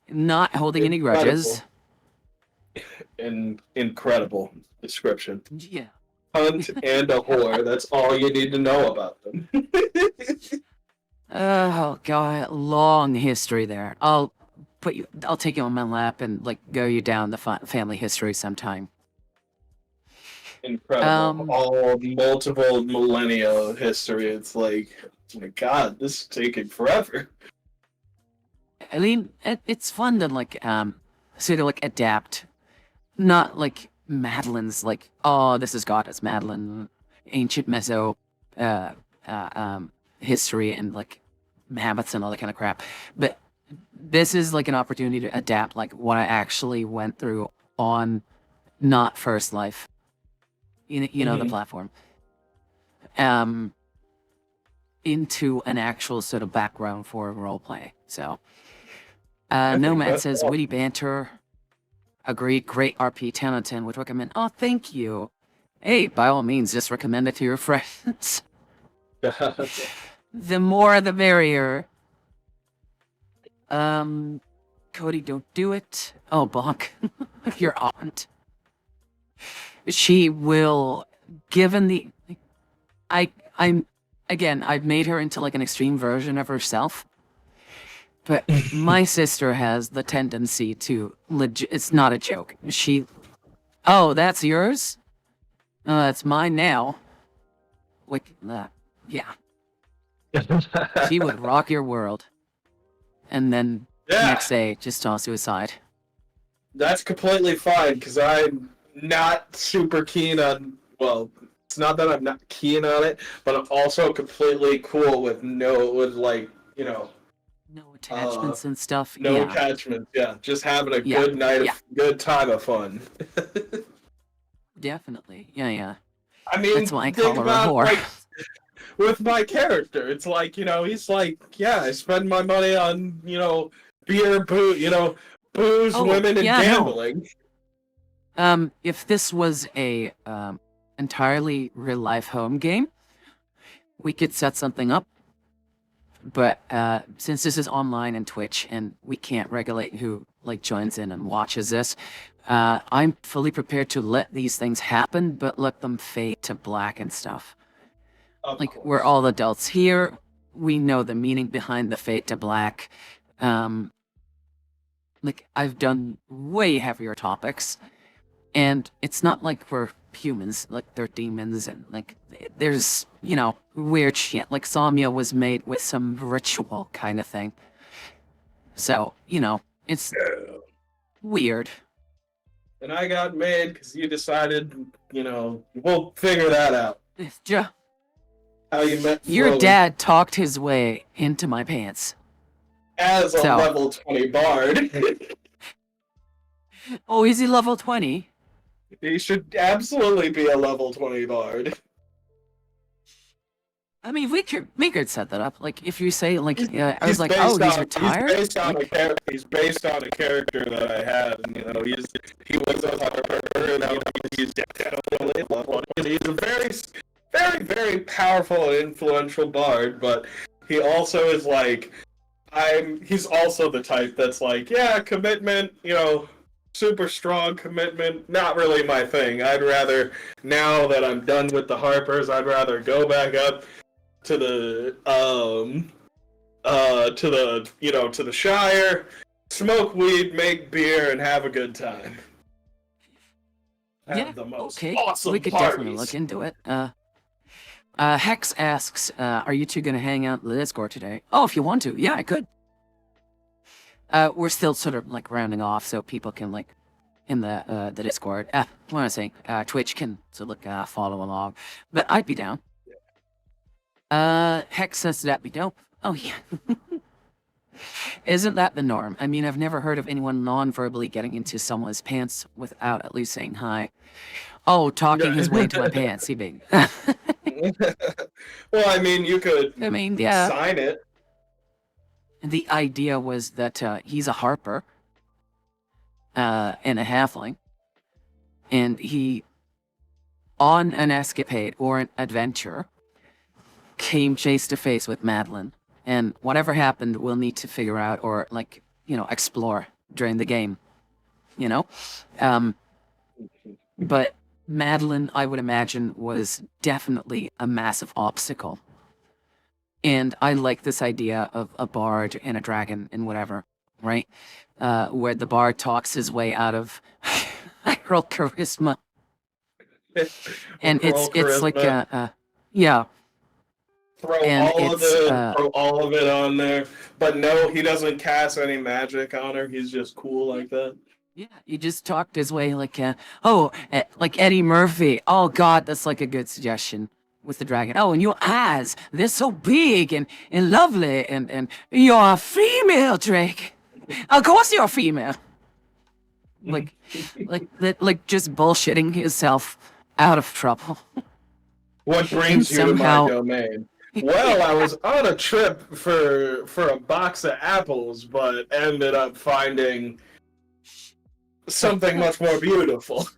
A: Not holding any grudges.
B: Incredible description.
A: Yeah.
B: Hunt and a whore. That's all you need to know about them.
A: Oh god, long history there. I'll take you on my lap and like go you down the family history sometime.
B: Incredible. All multiple millennia of history. It's like, oh my god, this is taking forever.
A: I mean, it's fun to like sort of like adapt, not like Madeline's like, oh, this is goddess Madeline, ancient Meso, uh, history and like habits and all that kind of crap, but this is like an opportunity to adapt like what I actually went through on not First Life, you know, the platform, into an actual sort of background for roleplay. So, Nomad
B: that's
A: says
B: awesome.
A: witty banter. Agreed. Great RP 10 out of 10. Would recommend. Oh, thank you. Hey, by all means, just recommend it to your friends. The more, the merrier. Cody, don't do it. Oh, bonk. Your aunt. She will, given the, I've made her into like an extreme version of herself. But my sister has the tendency to it's not a joke. Oh, that's yours? Oh, that's mine now. Like, yeah. She would rock your world. And then next day, just toss you aside.
B: That's completely fine, because I'm not super keen on, well, it's not that I'm not keen on it, but I'm also completely cool with like, you know,
A: No attachments and stuff.
B: no
A: Yeah.
B: attachments, yeah. Just having a
A: Yeah.
B: good night
A: Yeah.
B: of good time of fun.
A: Definitely. Yeah.
B: I mean,
A: That's why I
B: think
A: call her a
B: about,
A: whore.
B: like, with my character, it's like, you know, he's like, yeah, I spend my money on, you know, beer, booze,
A: Oh,
B: women, and
A: yeah, no.
B: gambling.
A: If this was a entirely real life home game, we could set something up. But since this is online and Twitch, and we can't regulate who like joins in and watches this, I'm fully prepared to let these things happen, but let them fade to black and stuff.
B: Of
A: Like
B: course.
A: we're all adults here. We know the meaning behind the fade to black. Like I've done way heavier topics, and it's not like we're humans, like they're demons, and like there's, you know, weird shit. Like Samya was made with some ritual kind of thing. So, you know, it's weird.
B: And I got made because you decided, you know, we'll figure that out.
A: It's just,
B: How you met
A: your
B: Frozen
A: dad talked his way into my pants.
B: as a
A: So-
B: level 20 bard.
A: Oh, is he level 20?
B: He should absolutely be a level 20 bard.
A: I mean, we could set that up. Like, if you say, like, I was
B: He's
A: like,
B: based
A: oh, he's
B: on-
A: retired?
B: He's based on
A: Like,
B: he's based on a character that I had, and, you know, he was a harper, and he's definitely level 20. He's a very, very powerful and influential bard, but he also is like, he's also the type that's like, yeah, commitment, you know, super strong commitment, not really my thing. I'd rather, now that I'm done with the Harpers, I'd rather go back up to the to the Shire, smoke weed, make beer, and have a good time. Have
A: yeah,
B: the most
A: okay.
B: awesome
A: We could
B: parties.
A: definitely look into it. Hex asks, are you two gonna hang out in the Discord today? Oh, if you want to. Yeah, I could. We're still sort of, like, rounding off so people can, like, in the Discord, what am I saying? Twitch can sort of, like, follow along. But I'd be down. Hex says that'd be dope. Oh, yeah. Isn't that the norm? I mean, I've never heard of anyone non-verbally getting into someone's pants without at least saying hi. Oh, talking his way into my pants, he being.
B: Well, I mean, you could
A: I mean, yeah.
B: sign it.
A: The idea was that he's a harper and a halfling, and he, on an escapade or an adventure, came face to face with Madeline. And whatever happened, we'll need to figure out or, like, you know, explore during the game. You know? But Madeline, I would imagine, was definitely a massive obstacle. And I like this idea of a bard and a dragon and whatever, right? Where the bard talks his way out of hurl charisma. And it's like, yeah.
B: throw
A: And
B: throw all of it on there. But no, he doesn't cast any magic on her. He's just cool like that.
A: yeah, he just talked his way like, like Eddie Murphy. Oh God, that's like a good suggestion with the dragon. Oh, and your eyes, they're so big and lovely, and you're a female, Drake. Of course you're a female. Like, like just bullshitting himself out of trouble.
B: What brings you
A: somehow-
B: to my domain? Well, I was on a trip for a box of apples, but ended up finding something much more beautiful.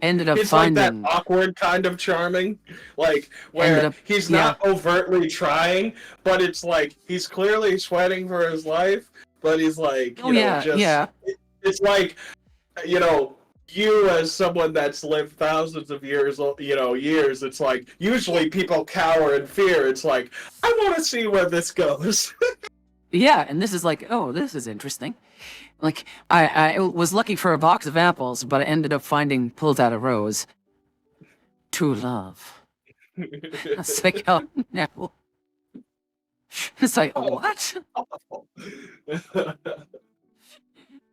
A: Ended up
B: He's
A: finding.
B: like that awkward kind of charming, like where he's not overtly trying, but it's like he's clearly sweating for his life, but he's like, it's like, you know, you as someone that's lived thousands of years, years, it's like usually people cower in fear. It's like, I want to see where this goes.
A: Yeah, and this is like, oh, this is interesting. Like, I was looking for a box of apples, but I ended up pulled out a rose. True love. It's like, oh, no. It's like, what?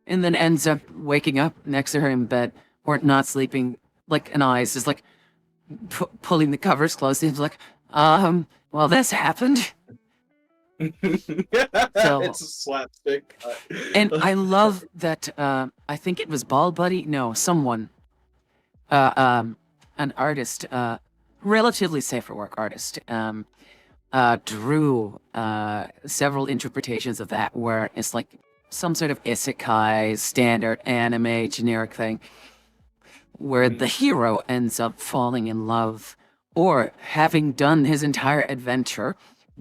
A: And then ends up waking up next to her in bed, or not sleeping, like an eyes, is like, pulling the covers close. He's like, well, this happened. So,
B: it's a slapstick.
A: And I love that, I think it was Bald Buddy, no, someone, an artist, relatively safe for work artist, drew several interpretations of that where it's like some sort of isekai, standard anime, generic thing, where the hero ends up falling in love or having done his entire adventure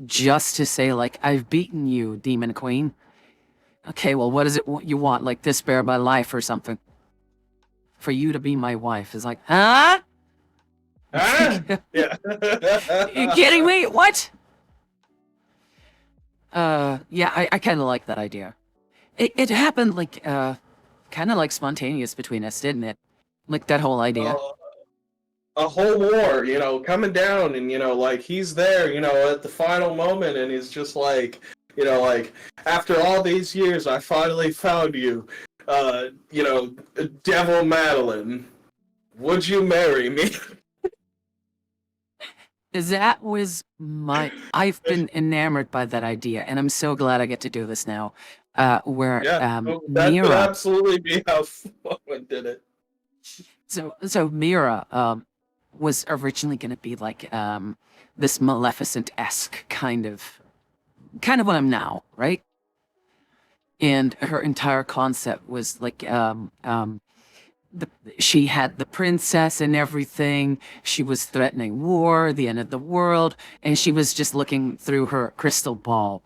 A: just to say, like, I've beaten you, Demon Queen. Okay, well, what is it you want? Like, to spare my life or something? For you to be my wife. Is like, huh?
B: Yeah.
A: You kidding me? What? Yeah, I kind of like that idea. It happened, like, kind of like spontaneous between us, didn't it? Like, that whole idea.
B: A whole war, coming down, and like he's there, at the final moment, and he's just like, like, after all these years, I finally found you, Devil Madeline, would you marry me?
A: That was I've been enamored by that idea, and I'm so glad I get to do this now. Where
B: that would
A: Mira,
B: absolutely be how someone did it.
A: so Mira, was originally going to be like this Maleficent-esque kind of what I'm now, right? And her entire concept was like she had the princess and everything. She was threatening war, the end of the world, and she was just looking through her crystal ball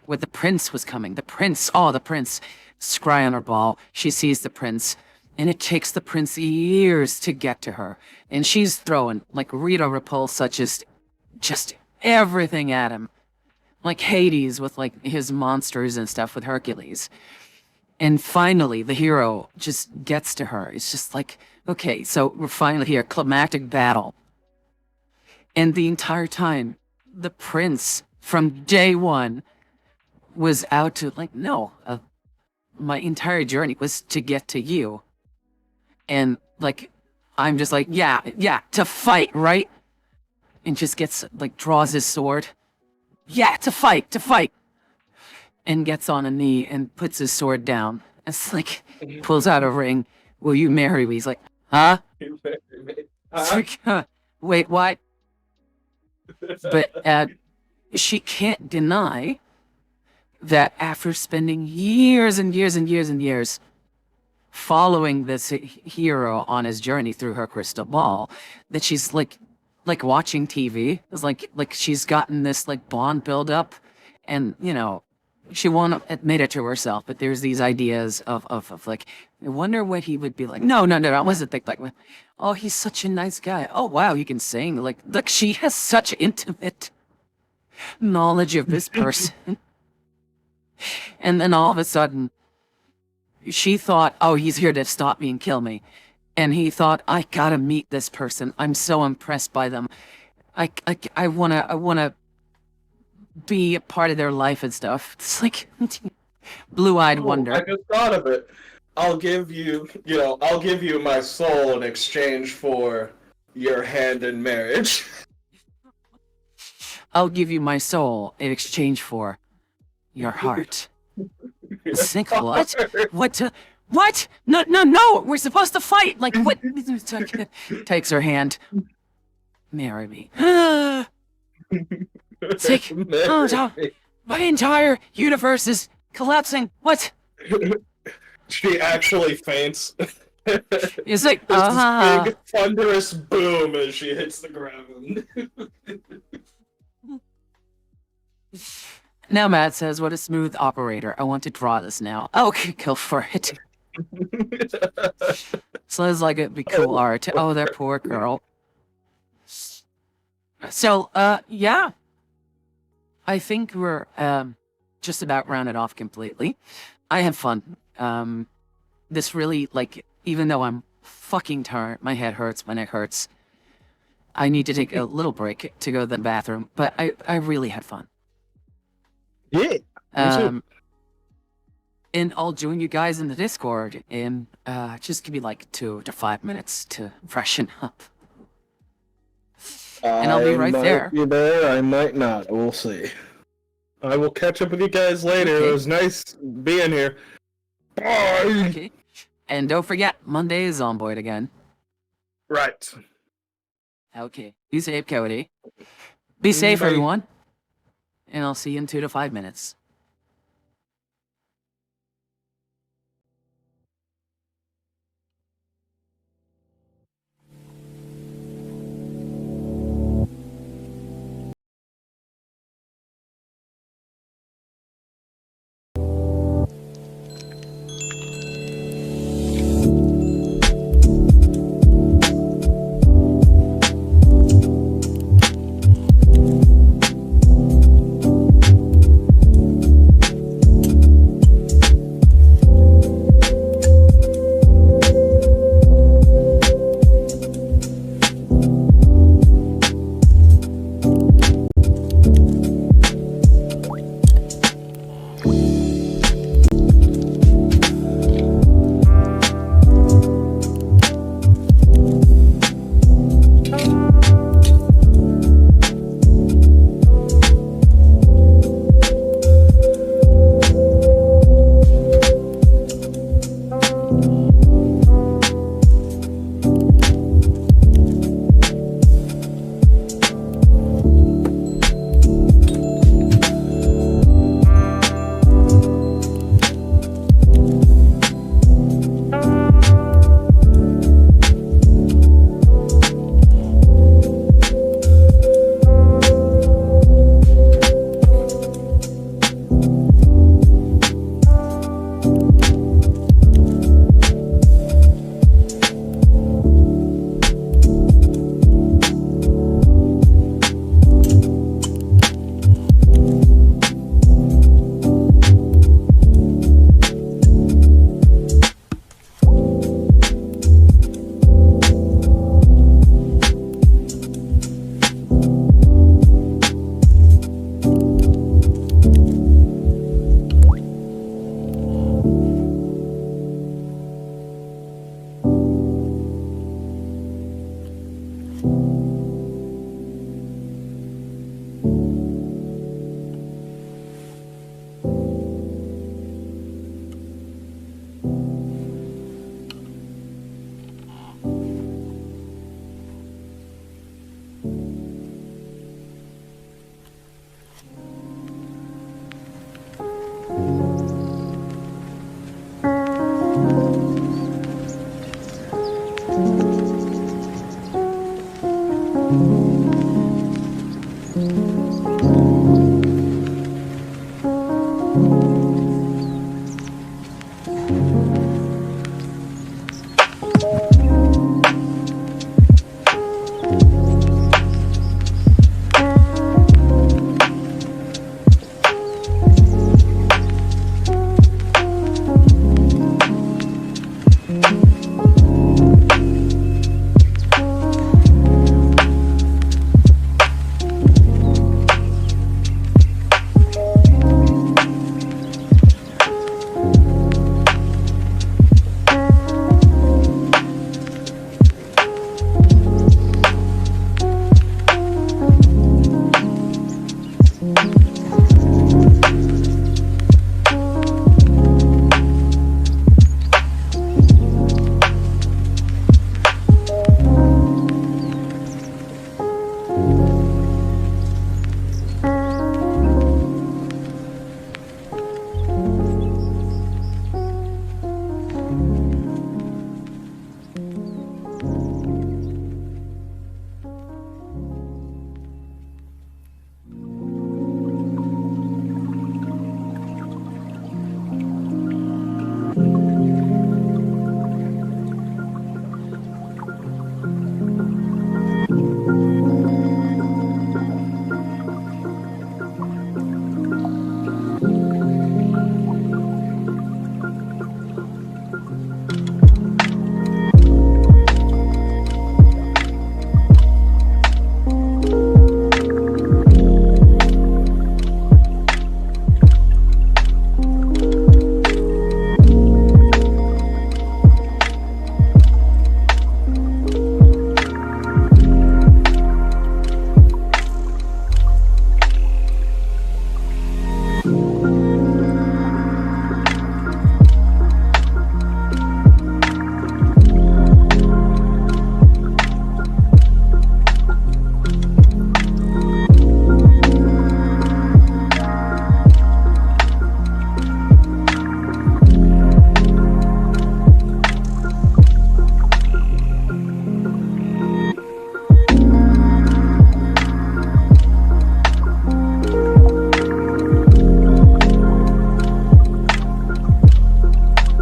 A: where the prince was coming. The prince, scry on her ball. She sees the prince. And it takes the prince years to get to her. And she's throwing, like, Rita Repulsa, just everything at him. Like Hades with, like, his monsters and stuff with Hercules. And finally, the hero just gets to her. It's just like, okay, so we're finally here. Climactic battle. And the entire time, the prince, from day one, was out to, like, no, my entire journey was to get to you. And, like, I'm just like, yeah, to fight, right? And just gets, like, draws his sword. Yeah, to fight. And gets on a knee and puts his sword down. It's like, pulls out a ring. Will you marry me? He's like, huh? It's like, wait, what? But she can't deny that after spending years and years and years and years following this hero on his journey through her crystal ball, that she's like watching TV. It's like she's gotten this like bond build up, and she won't admit it to herself, but there's these ideas of like, I wonder what he would be like. No, I wasn't thinking like, oh, he's such a nice guy. Oh wow, he can sing. Like, look, she has such intimate knowledge of this person. And then all of a sudden, she thought, oh, he's here to stop me and kill me. And he thought, I gotta meet this person. I'm so impressed by them. I wanna be a part of their life and stuff. It's like blue-eyed
B: Oh,
A: wonder.
B: I just thought of it. I'll give you, I'll give you my soul in exchange for your hand in marriage.
A: I'll give you my soul in exchange for your heart. Think what? What? No, no, no! We're supposed to fight! Like, what? Takes her hand. Marry me. Take. Oh, no. My entire universe is collapsing. What?
B: She actually faints.
A: It's like,
B: There's this big thunderous boom as she hits the ground.
A: Now Matt says, what a smooth operator. I want to draw this now. Okay, go for it. Sounds like it'd be cool art. Oh, that poor girl. So, yeah. I think we're, just about rounded off completely. I had fun. This really, like, even though I'm fucking tired, my head hurts, my neck hurts. I need to take a little break to go to the bathroom, but I really had fun.
C: Yeah.
A: And I'll join you guys in the Discord in just give me like 2 to 5 minutes to freshen up. And I'll be right there.
C: I might be there, I might not. We'll see. I will catch up with you guys later.
A: Okay.
C: It was nice being here. Bye!
A: Okay. And don't forget, Monday is on board again.
B: Right.
A: Okay. Be safe, Cody. Be safe,
B: Bye.
A: everyone. And I'll see you in 2 to 5 minutes.